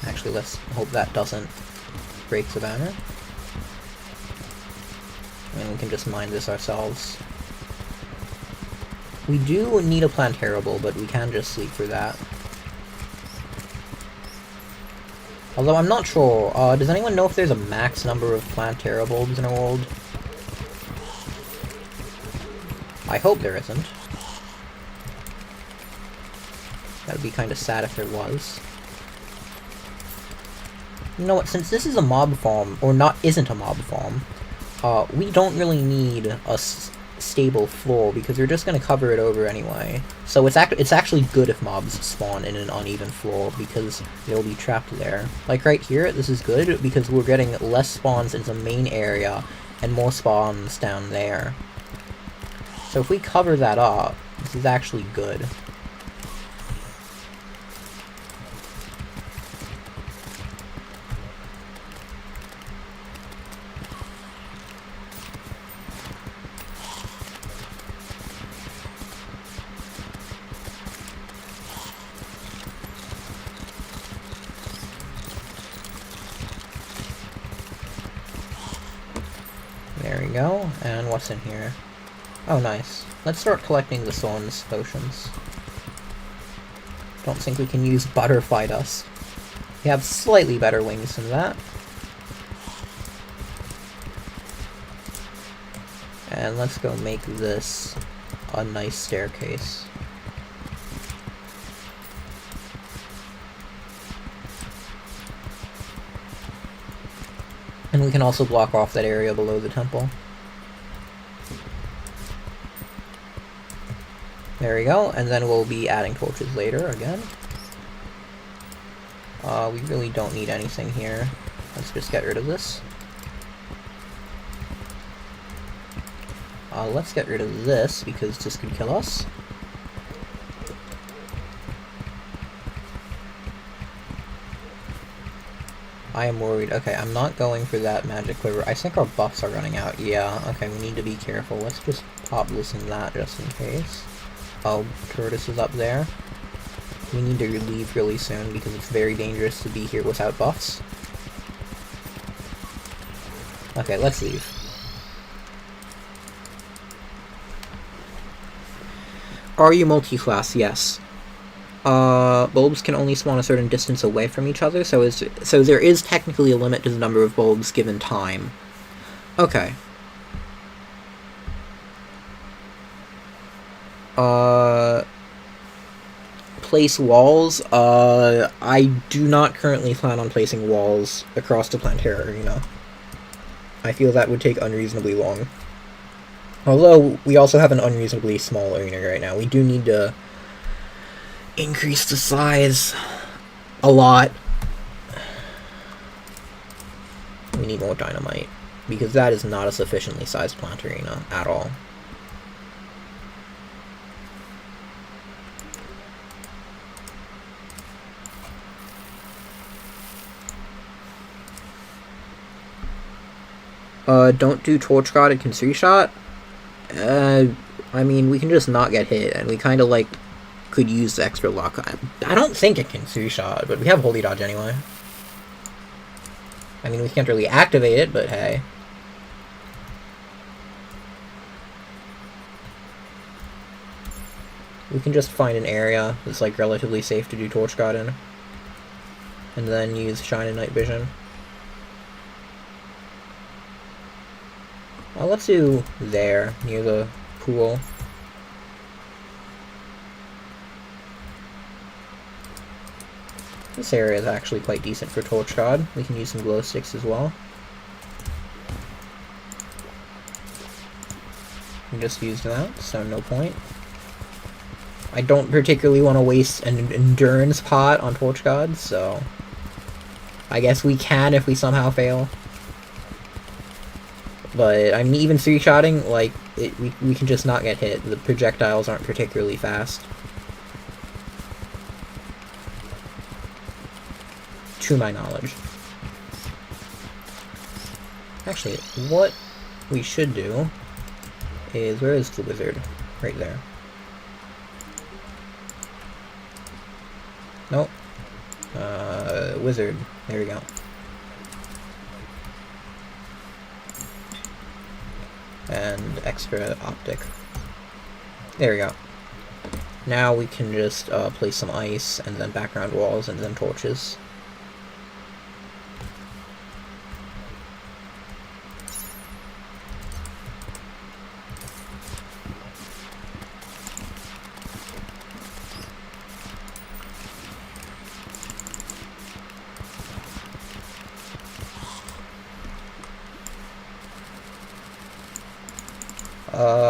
Actually, let's hope that doesn't break the banner. And we can just mine this ourselves. We do need a Plantera, but we can just sleep through that. Although I'm not sure, does anyone know if there's a max number of Plantera bulbs in a world? I hope there isn't. That would be kind of sad if there was. You know what, since this is a mob farm, or isn't a mob farm, we don't really need a stable floor, because we're just going to cover it over anyway. So it's actually good if mobs spawn in an uneven floor, because they'll be trapped there. Like right here, this is good, because we're getting less spawns in the main area, and more spawns down there. So if we cover that up, this is actually good. There we go, and what's in here? Oh, nice. Let's start collecting the Thorns potions. Don't think we can use butterfly dust. We have slightly better wings than that. And let's go make this a nice staircase. And we can also block off that area below the temple. There we go, and then we'll be adding torches later again. We really don't need anything here. Let's just get rid of this. Let's get rid of this, because this could kill us. I am worried. Okay, I'm not going for that magic quiver. I think our buffs are running out. Yeah, okay, we need to be careful. Let's just pop this and that just in case. Oh, Tortoise is up there. We need to leave really soon because it's very dangerous to be here without buffs. Okay, let's leave. Are you multi-class? Yes. Bulbs can only spawn a certain distance away from each other, so there is technically a limit to the number of bulbs given time. Okay. Place walls? I do not currently plan on placing walls across the Plantera arena. I feel that would take unreasonably long. Although, we also have an unreasonably small arena right now. We do need to increase the size a lot. We need more dynamite, because that is not a sufficiently sized plant arena at all. Don't do Torch God and can 3-shot? I mean, we can just not get hit, and we kind of, like, could use the extra luck. I don't think it can 3-shot, but we have Holy Dodge anyway. I mean, we can't really activate it, but hey. We can just find an area that's, like, relatively safe to do Torch God in. And then use Shine and Night Vision. Well, let's do there, near the pool. This area is actually quite decent for Torch God. We can use some glow sticks as well. We just used that, so no point. I don't particularly want to waste an endurance pot on Torch God, so I guess we can if we somehow fail. But, I mean, even 3-shotting, like, we can just not get hit. The projectiles aren't particularly fast. To my knowledge. Actually, what we should do is... Where is the wizard? Right there. Nope. Wizard. There we go. And extra optic. There we go. Now we can just place some ice, and then background walls, and then torches.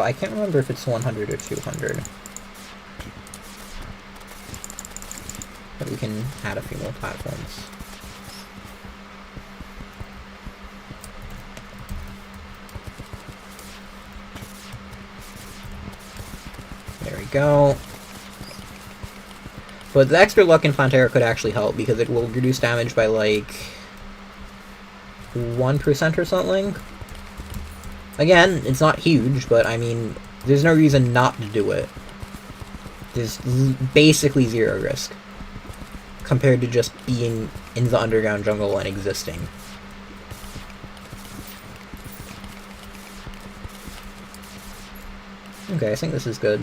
I can't remember if it's 100 or 200. But we can add a few more platforms. There we go. But the extra luck in Plantera could actually help, because it will reduce damage by like 1% or something. Again, it's not huge, but I mean, there's no reason not to do it. There's basically zero risk compared to just being in the underground jungle and existing. Okay, I think this is good.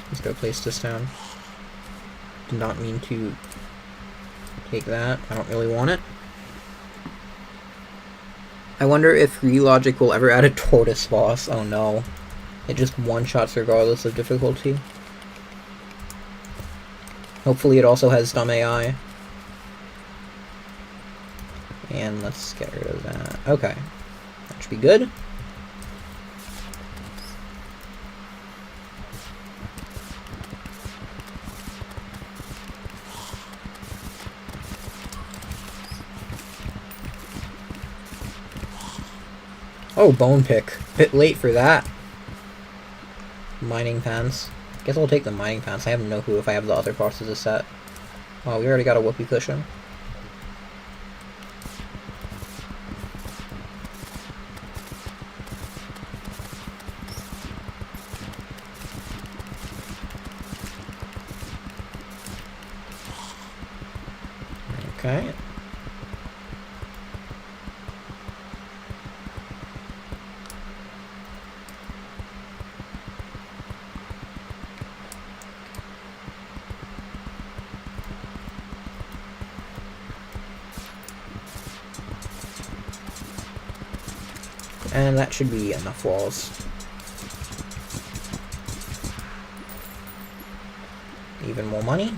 Let's go place this down. Did not mean to take that. I don't really want it. I wonder if Relogic will ever add a tortoise boss. Oh no. It just one-shots regardless of difficulty. Hopefully it also has dumb AI. And let's get rid of that. Okay. That should be good. Oh, bone pick. Bit late for that. Mining pants. Guess I'll take the mining pants. I have no clue if I have the other parts of the set. Oh, we already got a whoopee cushion. Okay. And that should be enough walls. Even more money.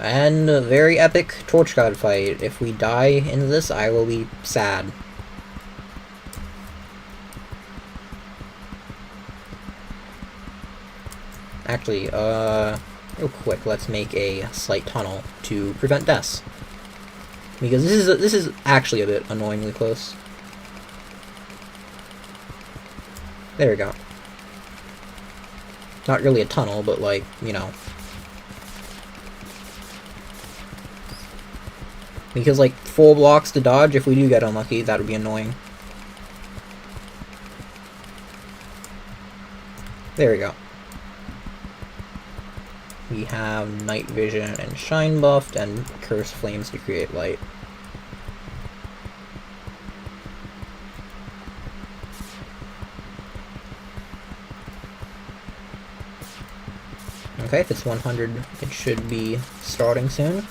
And a very epic Torch God fight. If we die in this, I will be sad. Actually, real quick, let's make a slight tunnel to prevent deaths. Because this is actually a bit annoyingly close. There we go. Not really a tunnel, but like, you know. Because like 4 blocks to dodge, if we do get unlucky, that would be annoying. There we go. We have night vision and shine buffed and curse flames to create light. Okay, if it's 100, it should be starting soon.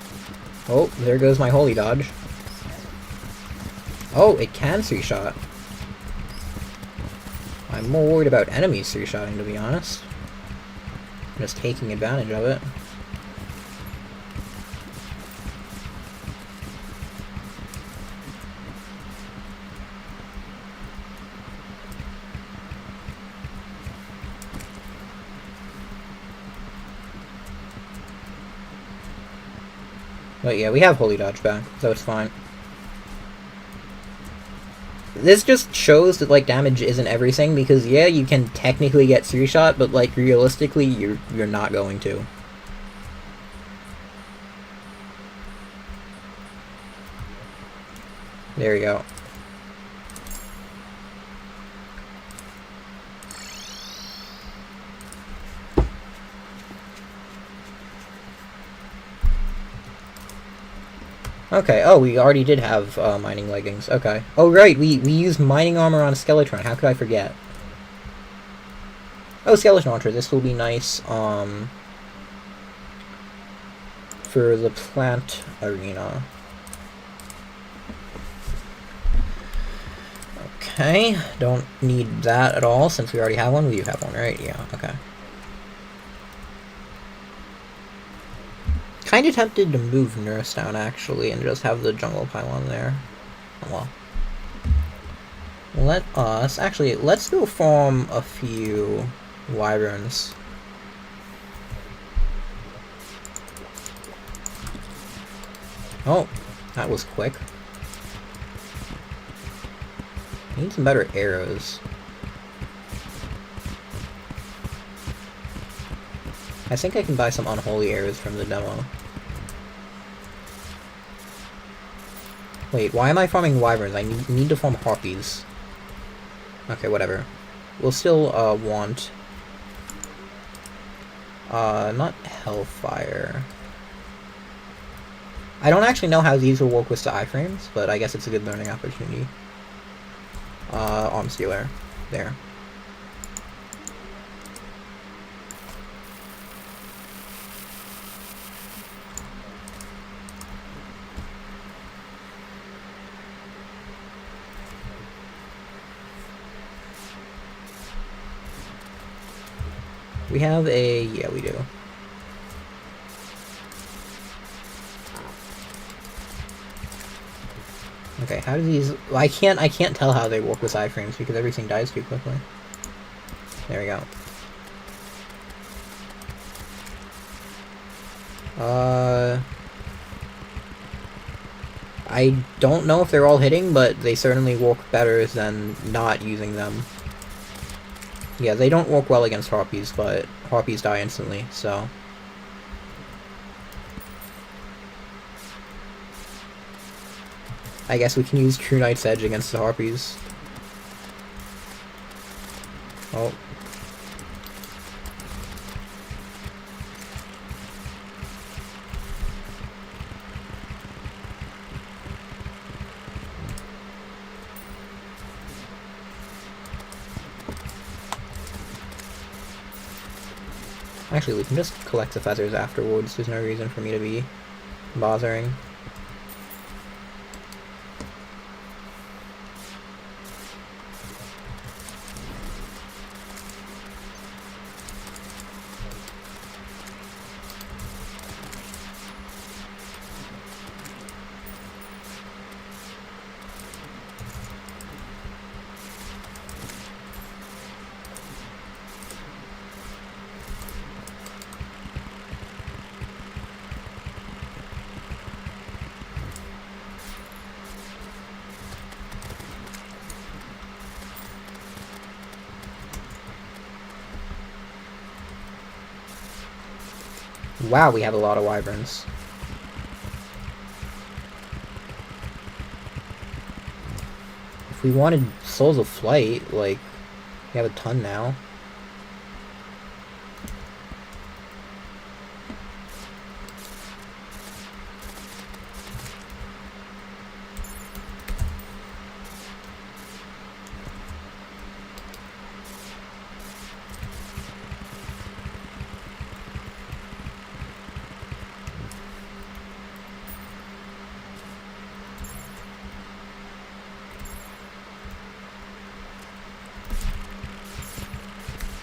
Oh, there goes my holy dodge. Oh, it can 3-shot. I'm more worried about enemies 3-shotting, to be honest. Just taking advantage of it. But yeah, we have Holy Dodge back, so it's fine. This just shows that, like, damage isn't everything, because yeah, you can technically get 3-shot, but, like, realistically, you're not going to. There we go. Okay, oh, we already did have mining leggings. Okay. Oh, right, we used mining armor on a Skeletron. How could I forget? Oh, Skeleton Launcher. This will be nice for the plant arena. Okay, don't need that at all since we already have one. We do have one, right? Yeah, okay. Kind of tempted to move Nurse down, actually, and just have the jungle pylon there. Oh, well. Let us... Actually, let's go farm a few wyverns. Oh, that was quick. I need some better arrows. I think I can buy some unholy arrows from the demo. Wait, why am I farming wyverns? I need to farm harpies. Okay, whatever. We'll still, want... not hellfire. I don't actually know how these will work with the iframes, but I guess it's a good learning opportunity. Arm stealer. There. We have a... yeah, we do. Okay, how do these... Well, I can't tell how they work with iframes because everything dies too quickly. There we go. I don't know if they're all hitting, but they certainly work better than not using them. Yeah, they don't work well against harpies, but harpies die instantly, so... I guess we can use True Knight's Edge against the harpies. Oh. Actually, we can just collect the feathers afterwards. There's no reason for me to be bothering. Wow, we have a lot of wyverns. If we wanted Souls of Flight, like, we have a ton now.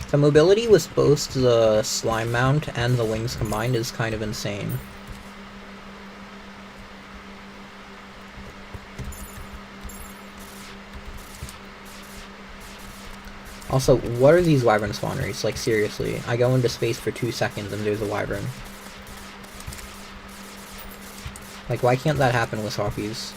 The mobility with both the slime mount and the wings combined is kind of insane. Also, what are these wyvern spawneries? Like, seriously. I go into space for 2 seconds and there's a wyvern. Like, why can't that happen with harpies?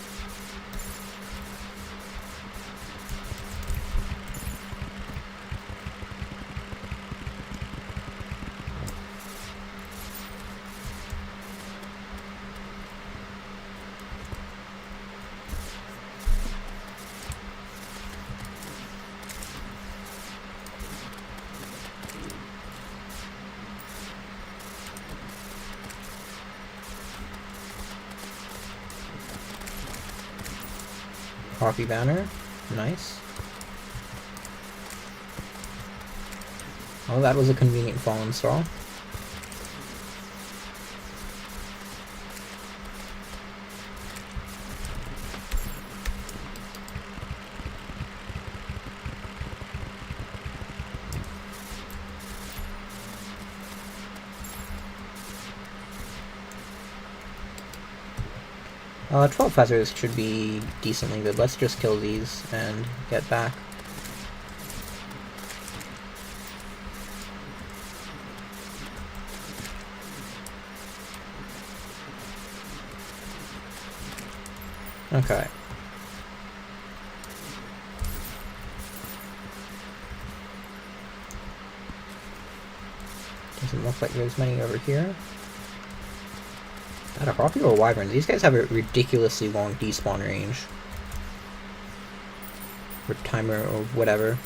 Harpy banner. Nice. Oh, that was a convenient fallen star. Uh, 12 feathers should be decently good. Let's just kill these and get back. Okay. Doesn't look like there's many over here. That a harpy or wyvern? These guys have a ridiculously long despawn range. Or timer or whatever.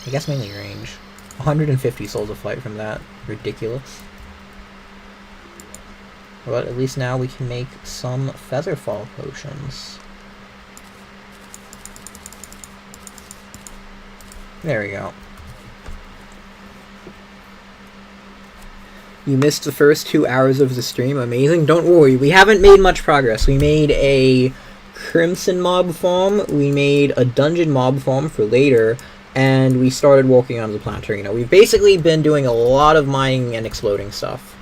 I guess mainly range. 150 souls of flight from that. Ridiculous. But at least now we can make some featherfall potions. There we go. You missed the first 2 hours of the stream. Amazing. Don't worry, we haven't made much progress. We made a Crimson mob farm, we made a Dungeon mob farm for later, and we started working on the Plantera. We've basically been doing a lot of mining and exploding stuff.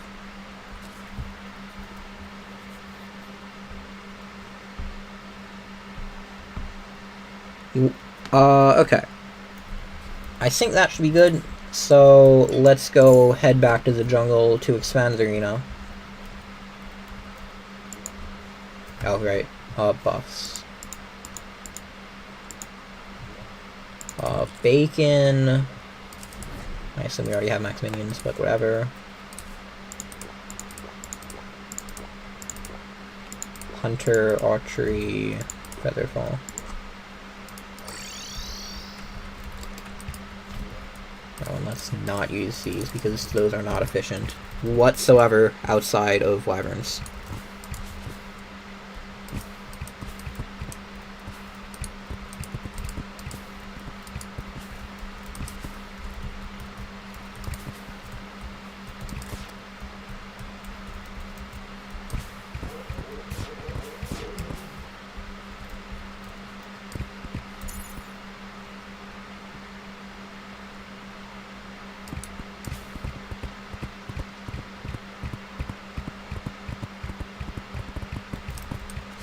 Okay. I think that should be good. So let's go head back to the jungle to expand the arena. Oh, right. Buffs. Bacon. I assume we already have max minions, but whatever. Hunter, archery, featherfall. Oh, and let's not use these because those are not efficient whatsoever outside of wyverns.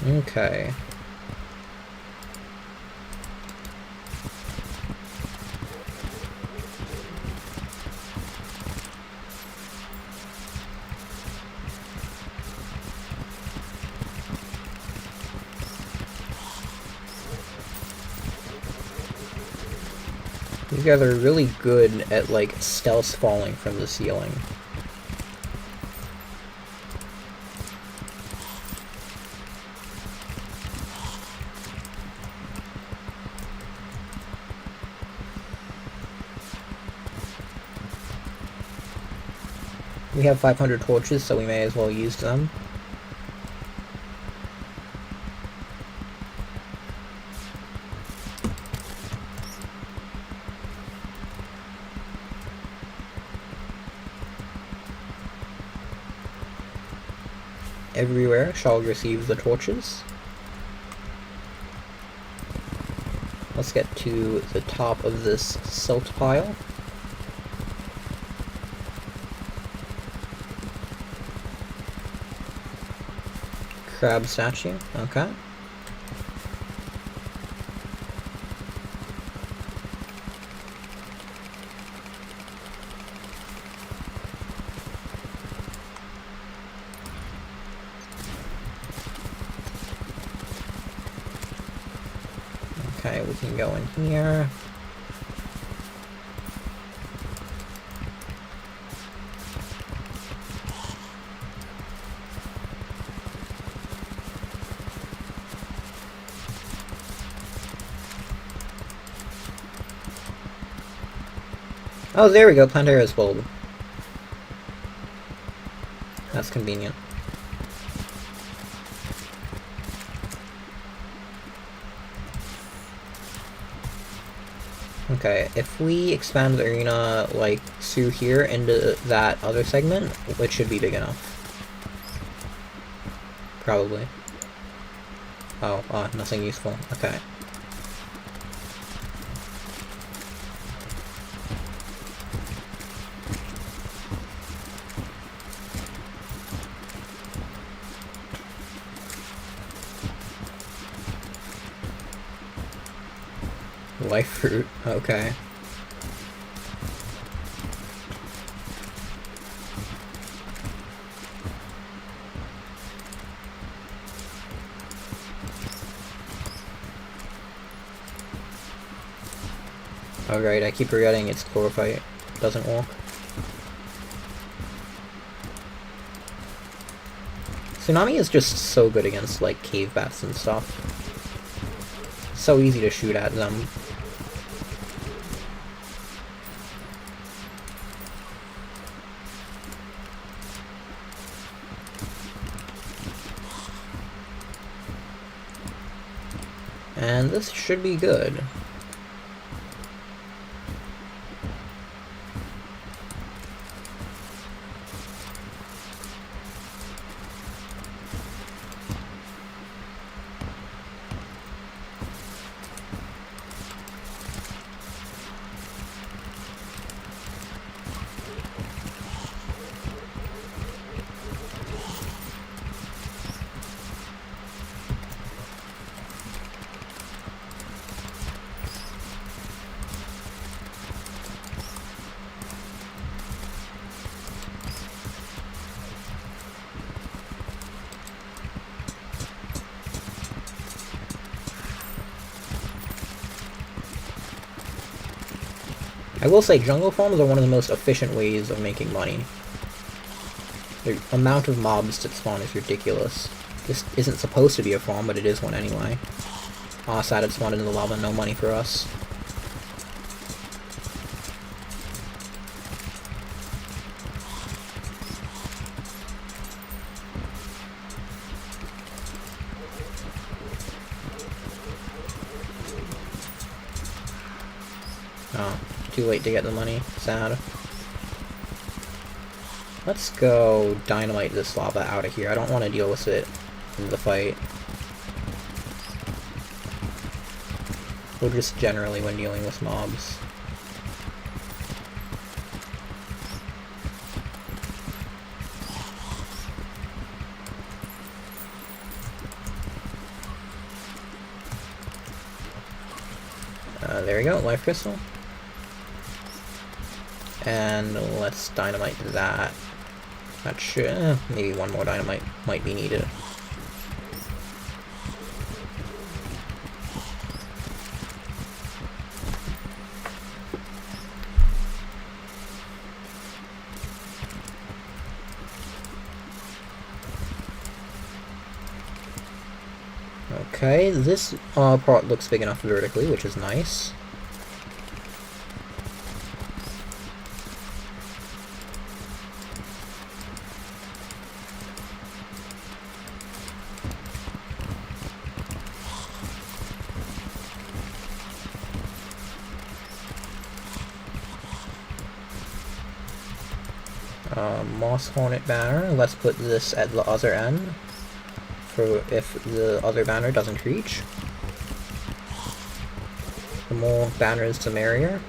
Okay. These guys are really good at, like, stealth falling from the ceiling. We have 500 torches, so we may as well use them. Everywhere shall receive the torches. Let's get to the top of this silt pile. Crab statue, okay. Okay, we can go in here. Oh, there we go, Plantera's bulb. That's convenient. Okay, if we expand the arena, like, through here into that other segment, it should be big enough. Probably. Oh, nothing useful. Okay. Life fruit, okay. Alright, I keep forgetting it's chlorophyte. Doesn't walk. Tsunami is just so good against, like, cave bats and stuff. So easy to shoot at them. And this should be good. I will say, jungle farms are one of the most efficient ways of making money. The amount of mobs that spawn is ridiculous. This isn't supposed to be a farm, but it is one anyway. Ah, sad it spawned into the lava, no money for us. Oh, too late to get the money. Sad. Let's go dynamite this lava out of here. I don't want to deal with it in the fight. Or just generally when dealing with mobs. There we go, life crystal. And let's dynamite that. That should, maybe one more dynamite might be needed. Okay, this part looks big enough vertically, which is nice. Moss Hornet banner. Let's put this at the other end for if the other banner doesn't reach. The more banners, the merrier.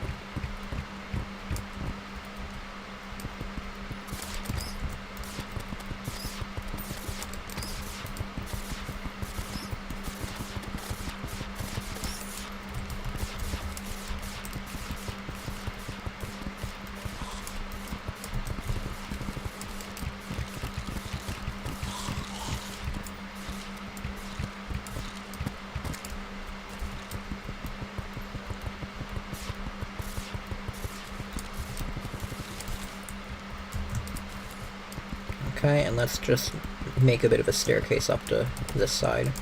Okay, and let's just make a bit of a staircase up to this side.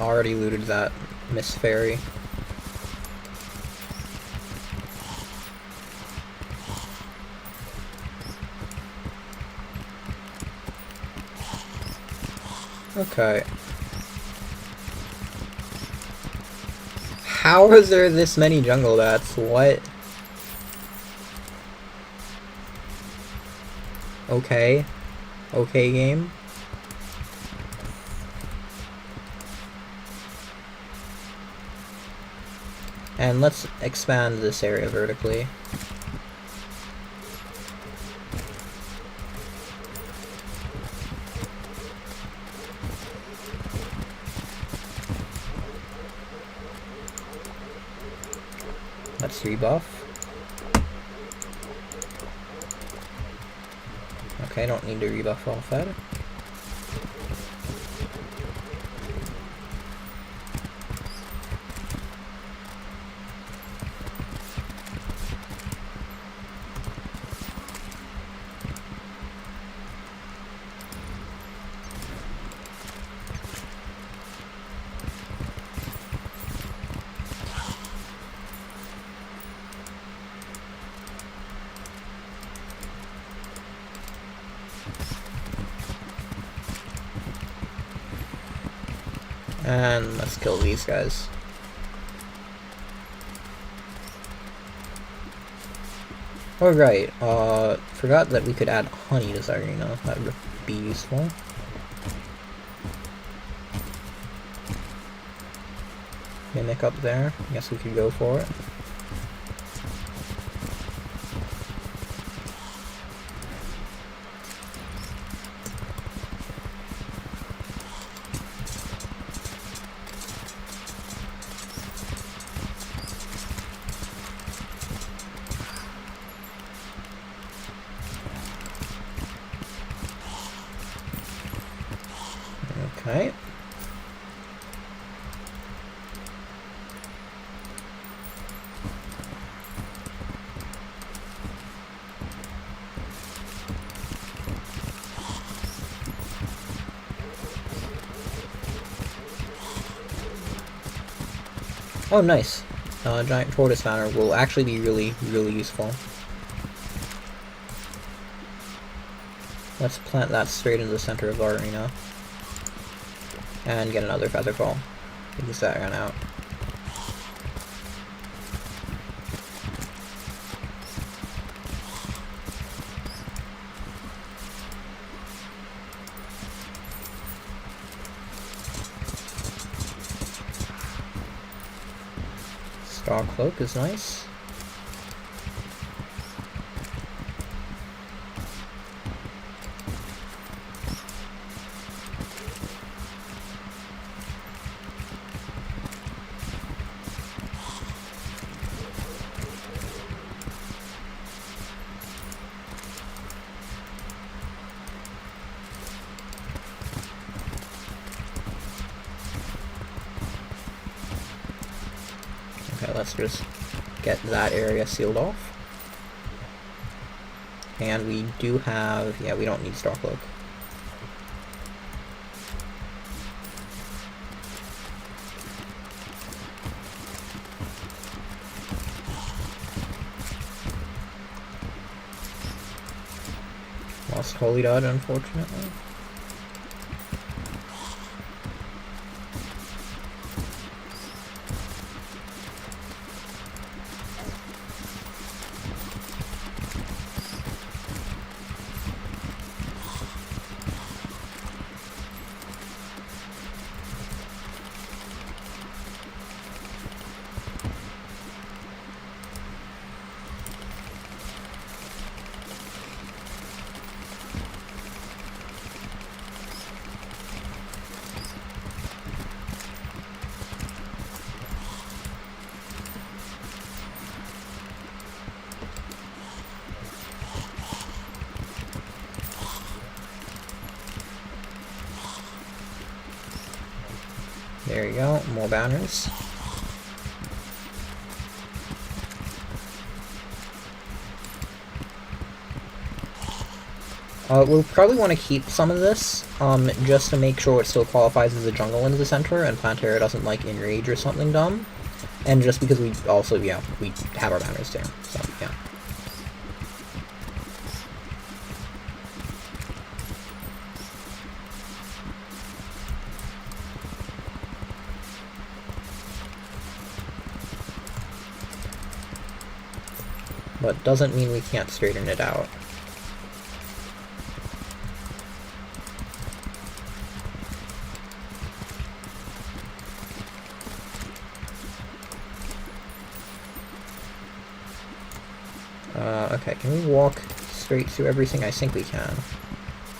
already looted that Miss Fairy. Okay. How is there this many jungle bats? What? Okay. Okay, game. And let's expand this area vertically. Let's rebuff. Okay, don't need to rebuff all fed. And let's kill these guys. Oh right, forgot that we could add honey to this arena. That would be useful. Mimic up there. I guess we could go for it. Okay. Oh, nice. Giant tortoise banner will actually be really useful. Let's plant that straight into the center of our arena. And get another feather fall, because that ran out. Star cloak is nice. Okay, let's just get that area sealed off. And we do have, yeah, we don't need Starcloak. Lost Holy Dodge, unfortunately. There you go, more banners. We'll probably want to keep some of this, just to make sure it still qualifies as a jungle in the center, and Plantera doesn't, like, enrage or something dumb. And just because we also, yeah, we have our banners there, so, yeah. But doesn't mean we can't straighten it out. Okay, can we walk straight through everything? I think we can,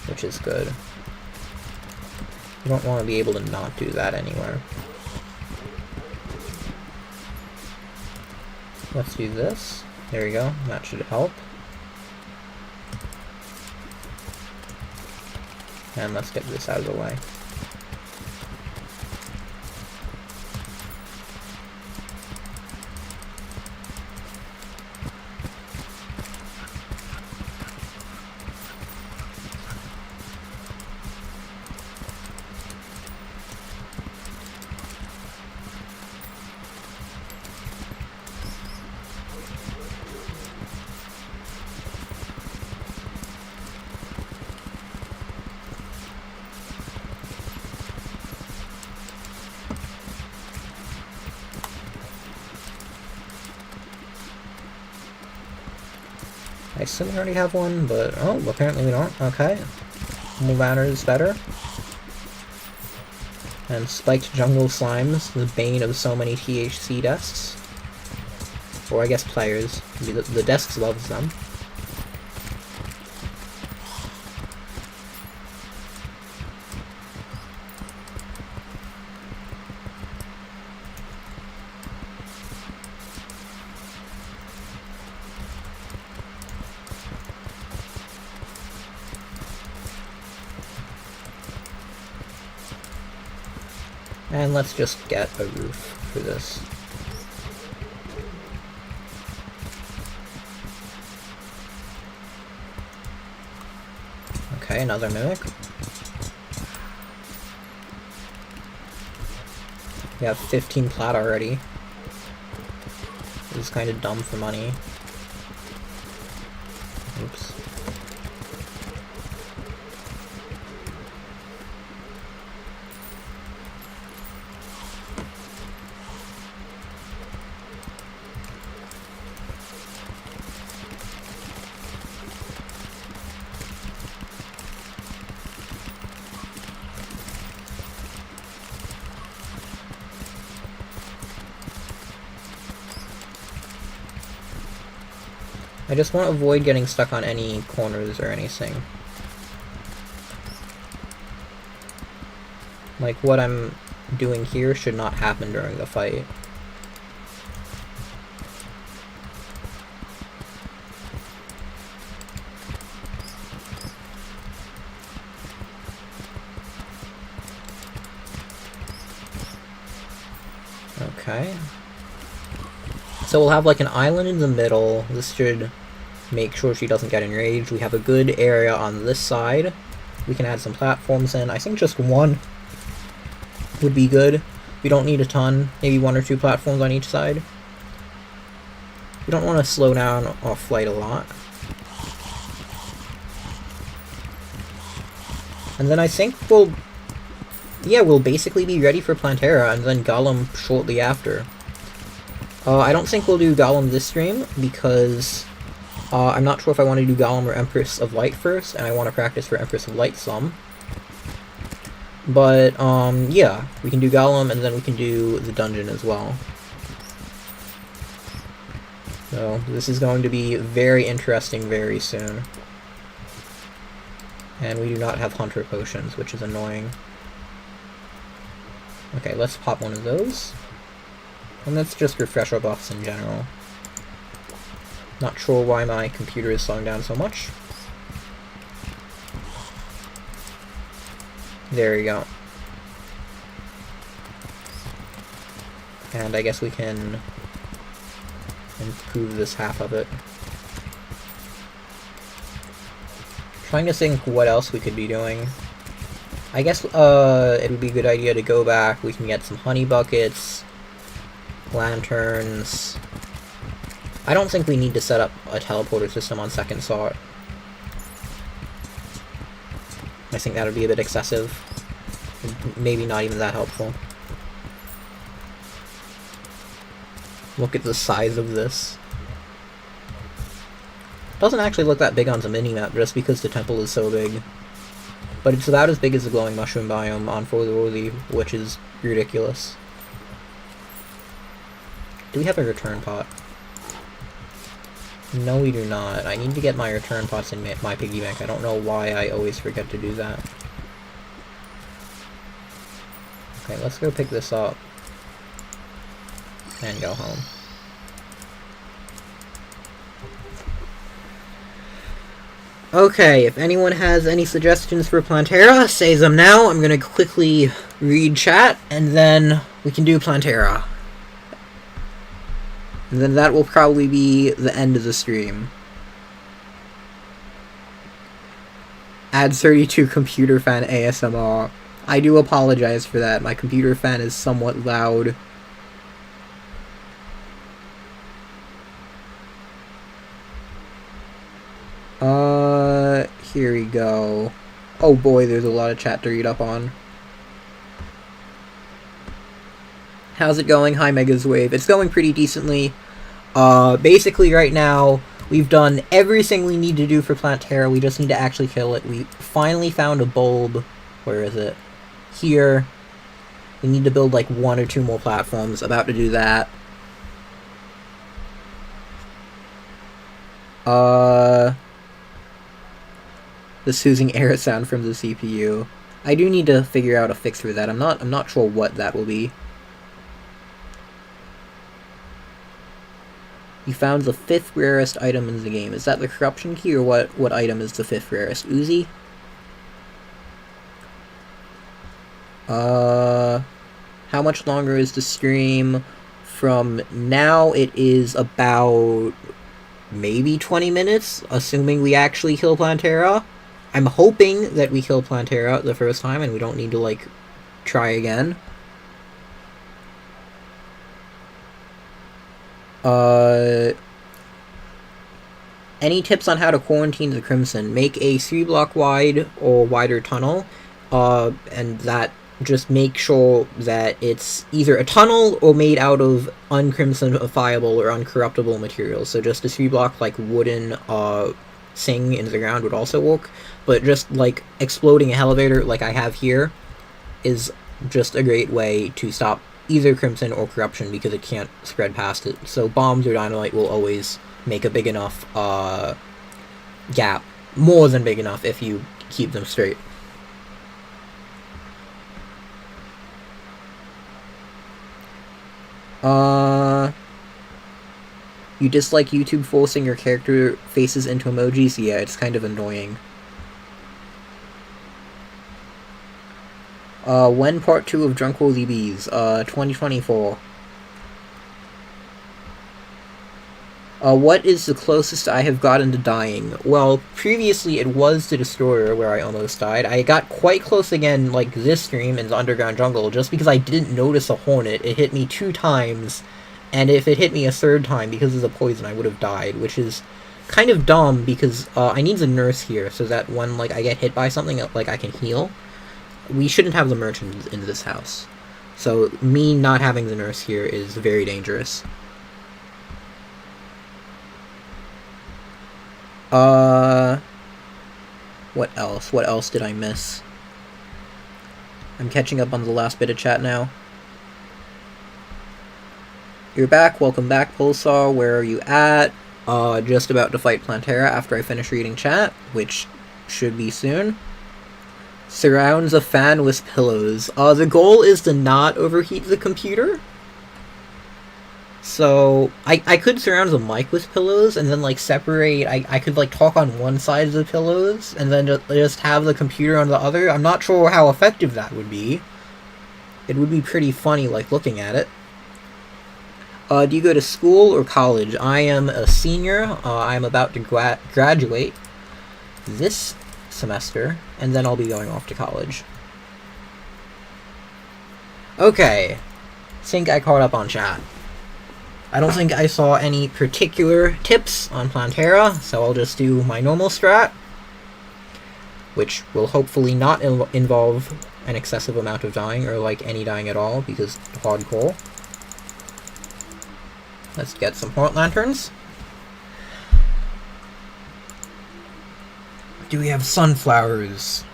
which is good. You don't want to be able to not do that anywhere. Let's do this. There we go, that should help. And let's get this out of the way. I assume we already have one, but oh, apparently we don't. Okay. More banners better. And spiked jungle slimes, the bane of so many THC desks. Or I guess players. The desks loves them. And let's just get a roof for this. Okay, another mimic. We have 15 plat already. This is kind of dumb for money. Oops. I just want to avoid getting stuck on any corners or anything. Like, what I'm doing here should not happen during the fight. Okay. So we'll have like an island in the middle. This should make sure she doesn't get enraged. We have a good area on this side. We can add some platforms in. I think just one would be good. We don't need a ton. Maybe 1 or 2 platforms on each side. We don't want to slow down our flight a lot. And then I think we'll basically be ready for Plantera and then Golem shortly after. I don't think we'll do Golem this stream because I'm not sure if I want to do Golem or Empress of Light first, and I want to practice for Empress of Light some. But, yeah, we can do Golem and then we can do the dungeon as well. So, this is going to be very interesting very soon. And we do not have Hunter Potions, which is annoying. Okay, let's pop one of those. And let's just refresh our buffs in general. Not sure why my computer is slowing down so much. There we go. And I guess we can improve this half of it. Trying to think what else we could be doing. I guess it would be a good idea to go back. We can get some honey buckets, lanterns. I don't think we need to set up a teleporter system on second thought. I think that would be a bit excessive. Maybe not even that helpful. Look at the size of this. Doesn't actually look that big on the minimap just because the temple is so big. But it's about as big as the glowing mushroom biome on Worthy, which is ridiculous. Do we have a return pot? No, we do not. I need to get my return pots in my piggy bank. I don't know why I always forget to do that. Okay, let's go pick this up. And go home. Okay, if anyone has any suggestions for Plantera, say them now. I'm gonna quickly read chat, and then we can do Plantera. And then that will probably be the end of the stream. Add 32 computer fan ASMR. I do apologize for that. My computer fan is somewhat loud. Here we go. Oh boy, there's a lot of chat to read up on. How's it going? Hi, Mega's Wave. It's going pretty decently. Basically right now, we've done everything we need to do for Plantera. We just need to actually kill it. We finally found a bulb. Where is it? Here. We need to build like 1 or 2 more platforms. About to do that. The soothing air sound from the CPU. I do need to figure out a fix for that. I'm not sure what that will be. You found the 5th rarest item in the game. Is that the corruption key, or what item is the 5th rarest? Uzi? How much longer is the stream? From now, it is about maybe 20 minutes, assuming we actually kill Plantera. I'm hoping that we kill Plantera the first time and we don't need to, like, try again. Any tips on how to quarantine the Crimson? Make a 3-block wide or wider tunnel, and that just make sure that it's either a tunnel or made out of uncrimsonifiable or uncorruptible materials. So just a 3-block, like, wooden, thing in the ground would also work, but just, like, exploding a elevator like I have here is just a great way to stop either Crimson or Corruption because it can't spread past it. So bombs or dynamite will always make a big enough gap, more than big enough if you keep them straight. You dislike YouTube forcing your character faces into emojis? Yeah, it's kind of annoying. When part 2 of Drunk Worthy Bees? 2024. What is the closest I have gotten to dying? Well, previously it was the Destroyer where I almost died. I got quite close again, like this stream in the Underground Jungle, just because I didn't notice a hornet. It hit me 2 times, and if it hit me a 3rd time because of the poison, I would have died, which is kind of dumb because I need the nurse here so that when, like, I get hit by something, like, I can heal. We shouldn't have the merchant in this house. So me not having the nurse here is very dangerous. What else? What else did I miss? I'm catching up on the last bit of chat now. You're back. Welcome back, Pulsar. Where are you at? Just about to fight Plantera after I finish reading chat, which should be soon. Surrounds a fan with pillows. The goal is to not overheat the computer. So, I could surround the mic with pillows, and then, like, separate, I could, like, talk on one side of the pillows, and then just have the computer on the other. I'm not sure how effective that would be. It would be pretty funny, like, looking at it. Do you go to school or college? I am a senior. I'm about to graduate this semester, and then I'll be going off to college. Okay, think I caught up on chat. I don't think I saw any particular tips on Plantera, so I'll just do my normal strat, which will hopefully not involve an excessive amount of dying, or like any dying at all, because hardcore. Let's get some heart lanterns. Do we have sunflowers?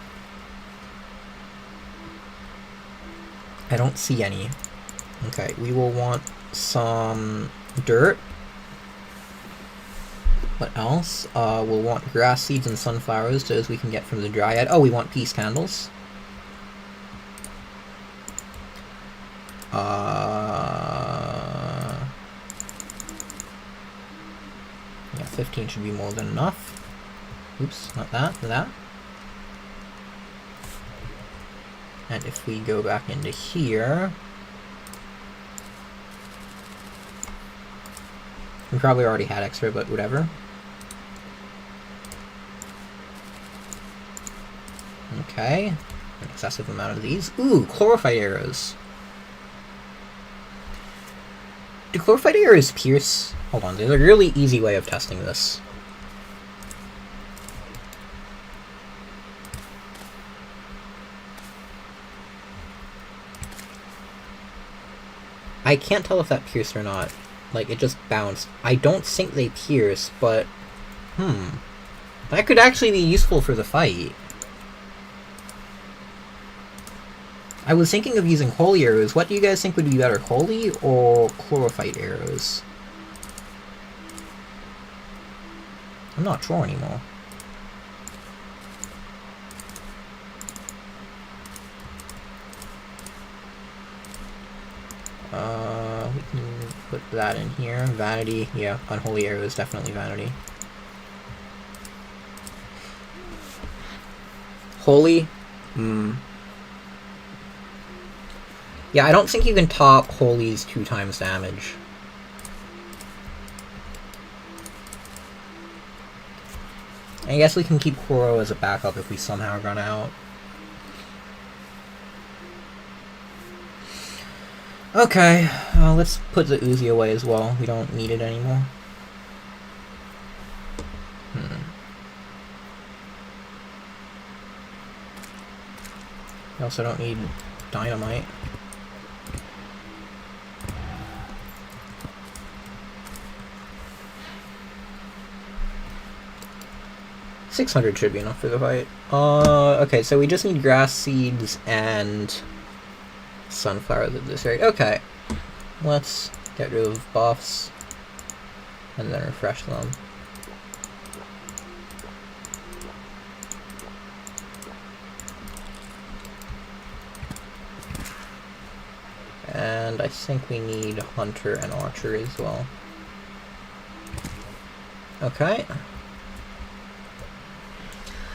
I don't see any. Okay, we will want some dirt. What else? We'll want grass seeds and sunflowers, those we can get from the dryad. Oh, we want peace candles. Yeah, 15 should be more than enough. Oops, not that, that. And if we go back into here... We probably already had extra, but whatever. Okay. An excessive amount of these. Ooh, chlorophyte arrows. Do chlorophyte arrows pierce? Hold on, there's a really easy way of testing this. I can't tell if that pierced or not. Like, it just bounced. I don't think they pierce, but... That could actually be useful for the fight. I was thinking of using holy arrows. What do you guys think would be better, holy or chlorophyte arrows? I'm not sure anymore. We can put that in here. Vanity, yeah, unholy arrows, definitely vanity. Holy? Yeah, I don't think you can top Holy's 2 times damage. I guess we can keep Koro as a backup if we somehow run out. Okay, let's put the Uzi away as well. We don't need it anymore. We also don't need dynamite. $600 should be enough for the fight. Okay, so we just need grass seeds and sunflowers at this rate. Okay, let's get rid of buffs and then refresh them. And I think we need hunter and archer as well. Okay.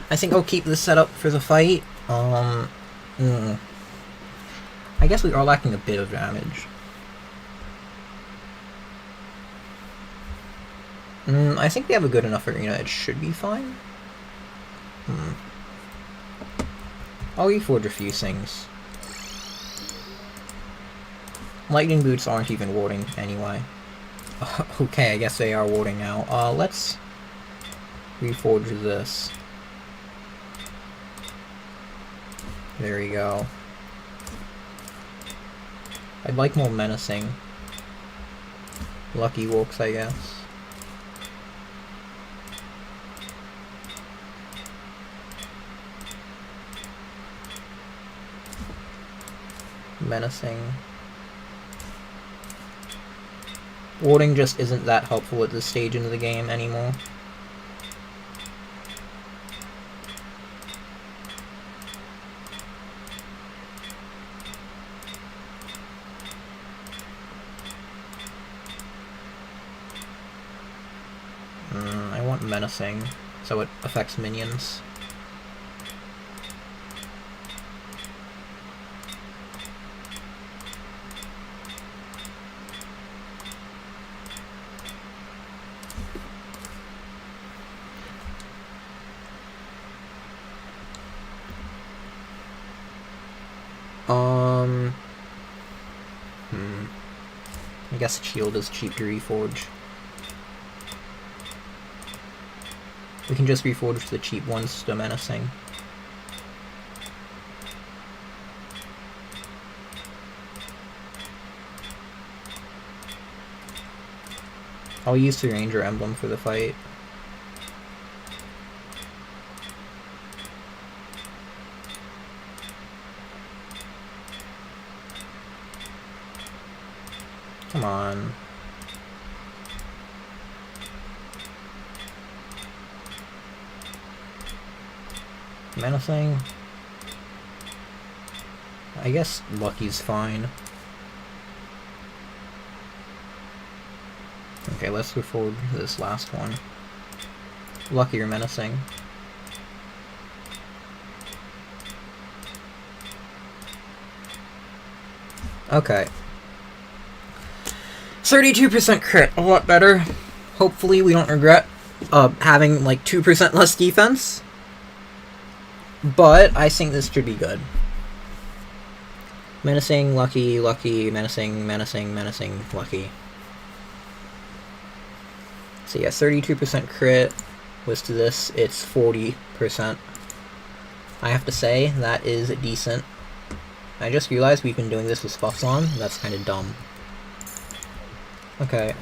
I think I'll keep this set up for the fight. I guess we are lacking a bit of damage. I think we have a good enough arena. It should be fine. I'll reforge a few things. Lightning boots aren't even warding anyway. Okay, I guess they are warding now. Let's reforge this. There we go. I'd like more menacing. Lucky walks, I guess. Menacing. Warding just isn't that helpful at this stage into the game anymore. I want menacing, so it affects minions. I guess shield is cheap to reforge. We can just reforge the cheap ones to menacing. I'll use the Ranger emblem for the fight. Come on. Menacing. I guess Lucky's fine. Okay, let's go forward to this last one. Lucky or menacing. Okay. 32% crit, a lot better. Hopefully we don't regret having like 2% less defense. But I think this should be good. Menacing, lucky, lucky, menacing, menacing, menacing, lucky. So yeah, 32% crit. Was to this, it's 40%. I have to say, that is decent. I just realized we've been doing this with buffs on. That's kind of dumb. Okay.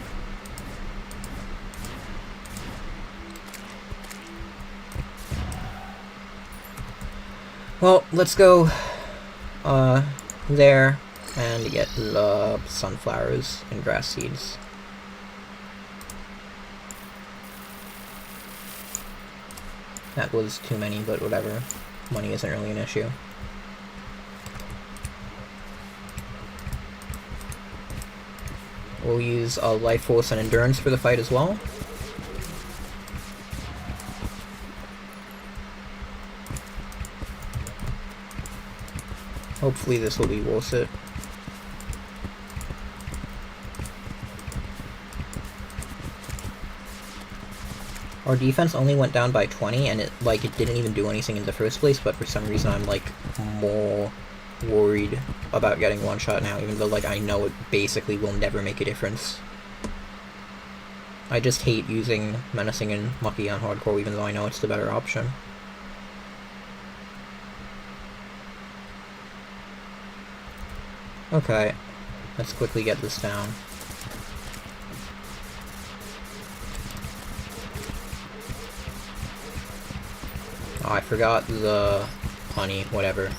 Well, let's go there and get the sunflowers and grass seeds. That was too many, but whatever. Money isn't really an issue. We'll use Life Force and Endurance for the fight as well. Hopefully this will be worth it. Our defense only went down by 20, and it didn't even do anything in the first place, but for some reason I'm like more worried about getting one shot now, even though like I know it basically will never make a difference. I just hate using menacing and lucky on hardcore, even though I know it's the better option. Okay, let's quickly get this down. Oh, I forgot the honey, whatever.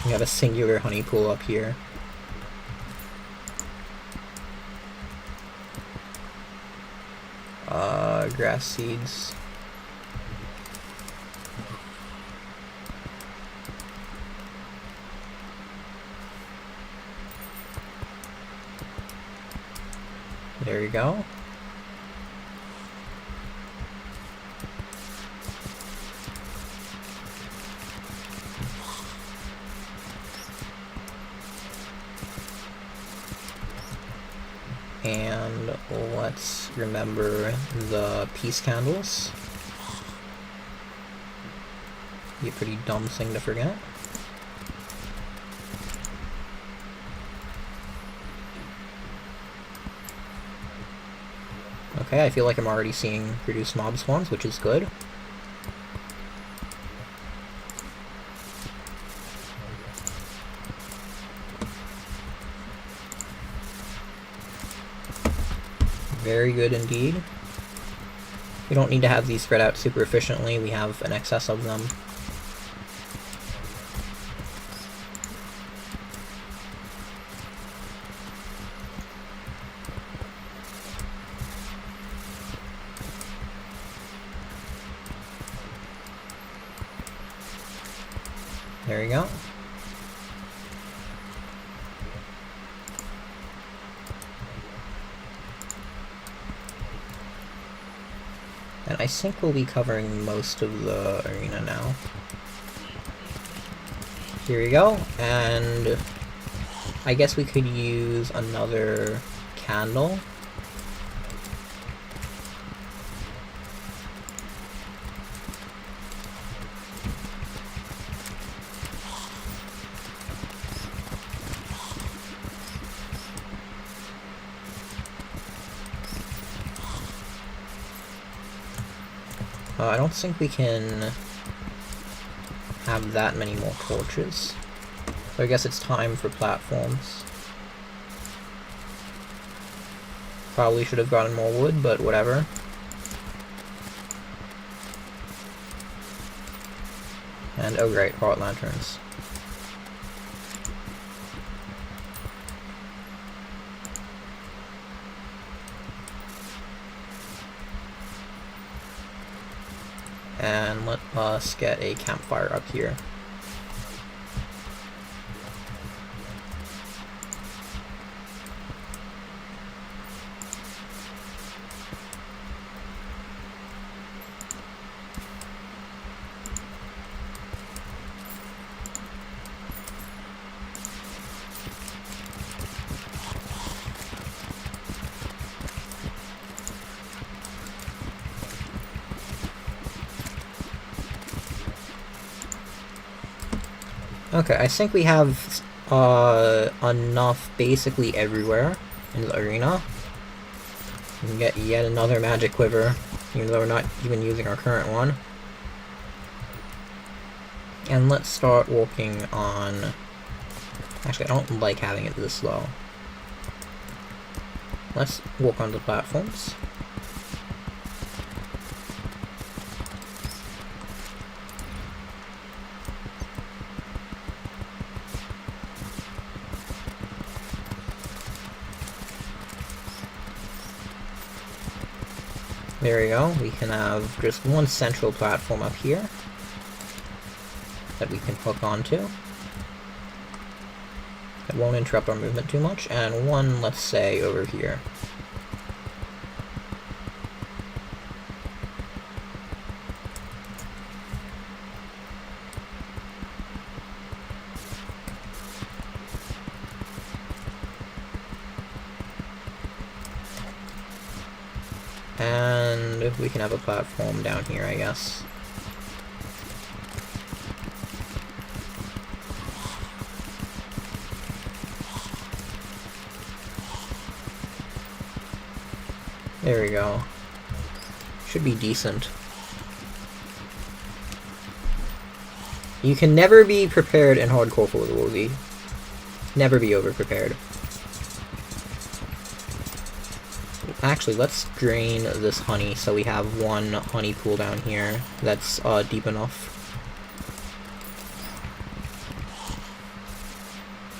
We have a singular honey pool up here. Grass seeds. There you go. And let's remember the peace candles. Be a pretty dumb thing to forget. Okay, I feel like I'm already seeing reduced mob spawns, which is good. Very good indeed. We don't need to have these spread out super efficiently, we have an excess of them. There we go. And I think we'll be covering most of the arena now. Here we go, and I guess we could use another candle. I don't think we can have that many more torches. So I guess it's time for platforms. Probably should have gotten more wood, but whatever. And oh great, heart lanterns. And let us get a campfire up here. Okay, I think we have enough basically everywhere in the arena. We can get yet another magic quiver, even though we're not even using our current one. And let's start working on... Actually, I don't like having it this low. Let's work on the platforms. There we go. We can have just one central platform up here that we can hook onto. It won't interrupt our movement too much, and one, let's say, over here. And we can have a platform down here, I guess. There we go. Should be decent. You can never be prepared in hardcore difficulty. Never be over-prepared. Actually, let's drain this honey so we have one honey pool down here that's deep enough.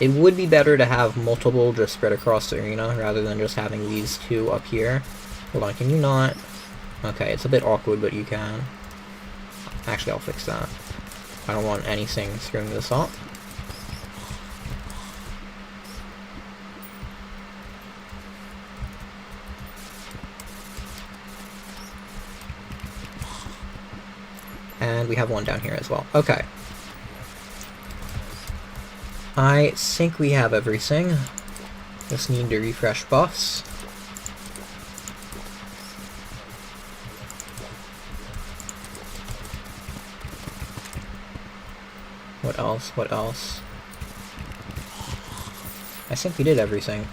It would be better to have multiple just spread across the arena rather than just having these two up here. Hold on, can you not? Okay, it's a bit awkward, but you can. Actually, I'll fix that. I don't want anything screwing this up. And we have one down here as well. Okay. I think we have everything. Just need to refresh buffs. What else? What else? I think we did everything.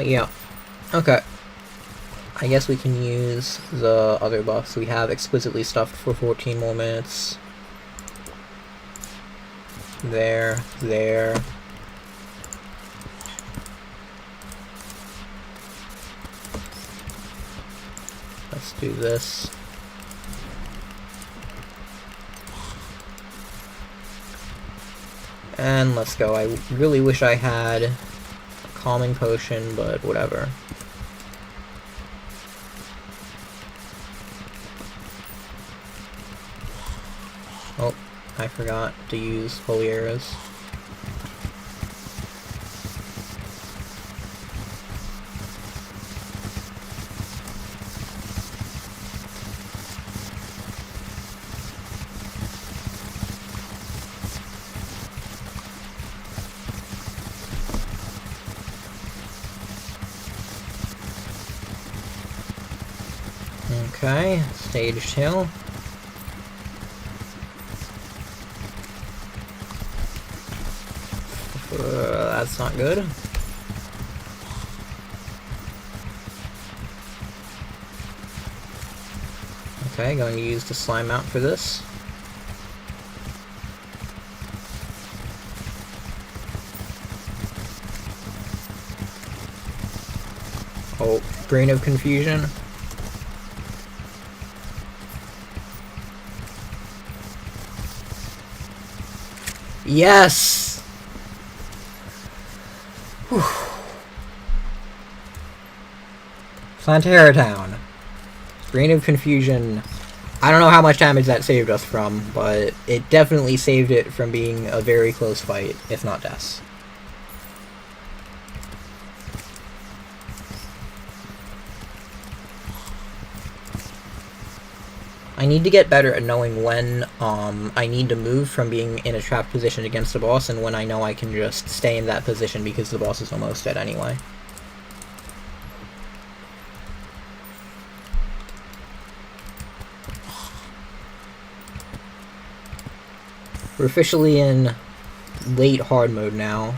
Yeah. Okay. I guess we can use the other buffs. We have exquisitely stuffed for 14 more minutes. There. Let's do this. And let's go. I really wish I had a calming potion, but whatever. Oh, I forgot to use holy arrows. Okay, stage 2. That's not good. Okay, going to use the slime mount for this. Oh, Brain of Confusion. Yes! Whew. Plantera Town. Brain of Confusion. I don't know how much damage that saved us from, but it definitely saved it from being a very close fight, if not deaths. I need to get better at knowing when I need to move from being in a trapped position against the boss and when I know I can just stay in that position because the boss is almost dead anyway. We're officially in late hard mode now.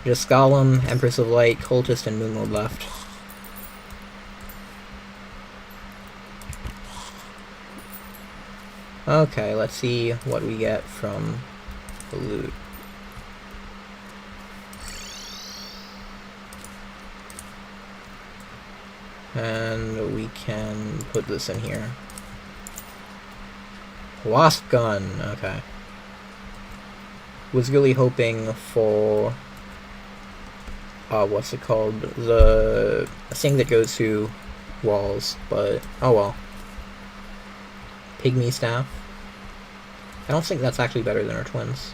Just Golem, Empress of Light, Cultist, and Moon Lord left. Okay, let's see what we get from the loot. And we can put this in here. Wasp gun, okay. Was really hoping for what's it called? The thing that goes through walls, but oh well. Pygmy staff. I don't think that's actually better than our twins.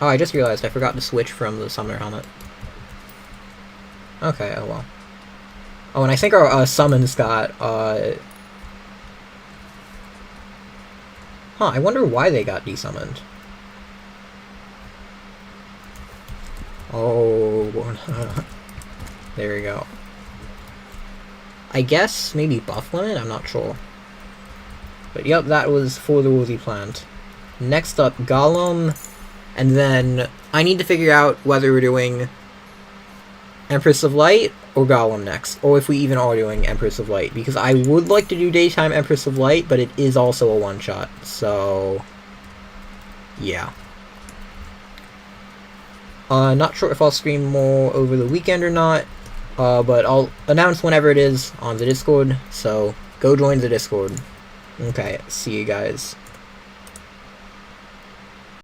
Oh, I just realized I forgot to switch from the summoner helmet. Okay, oh well. Oh, and I think our summons got Huh, I wonder why they got desummoned. Oh, there we go. I guess maybe buff limit? I'm not sure. But yep, that was for the rules he planned. Next up, Golem, and then I need to figure out whether we're doing Empress of Light or Golem next, or if we even are doing Empress of Light, because I would like to do daytime Empress of Light, but it is also a one-shot, so yeah. Not sure if I'll stream more over the weekend or not, but I'll announce whenever it is on the Discord, so go join the Discord. Okay, see you guys.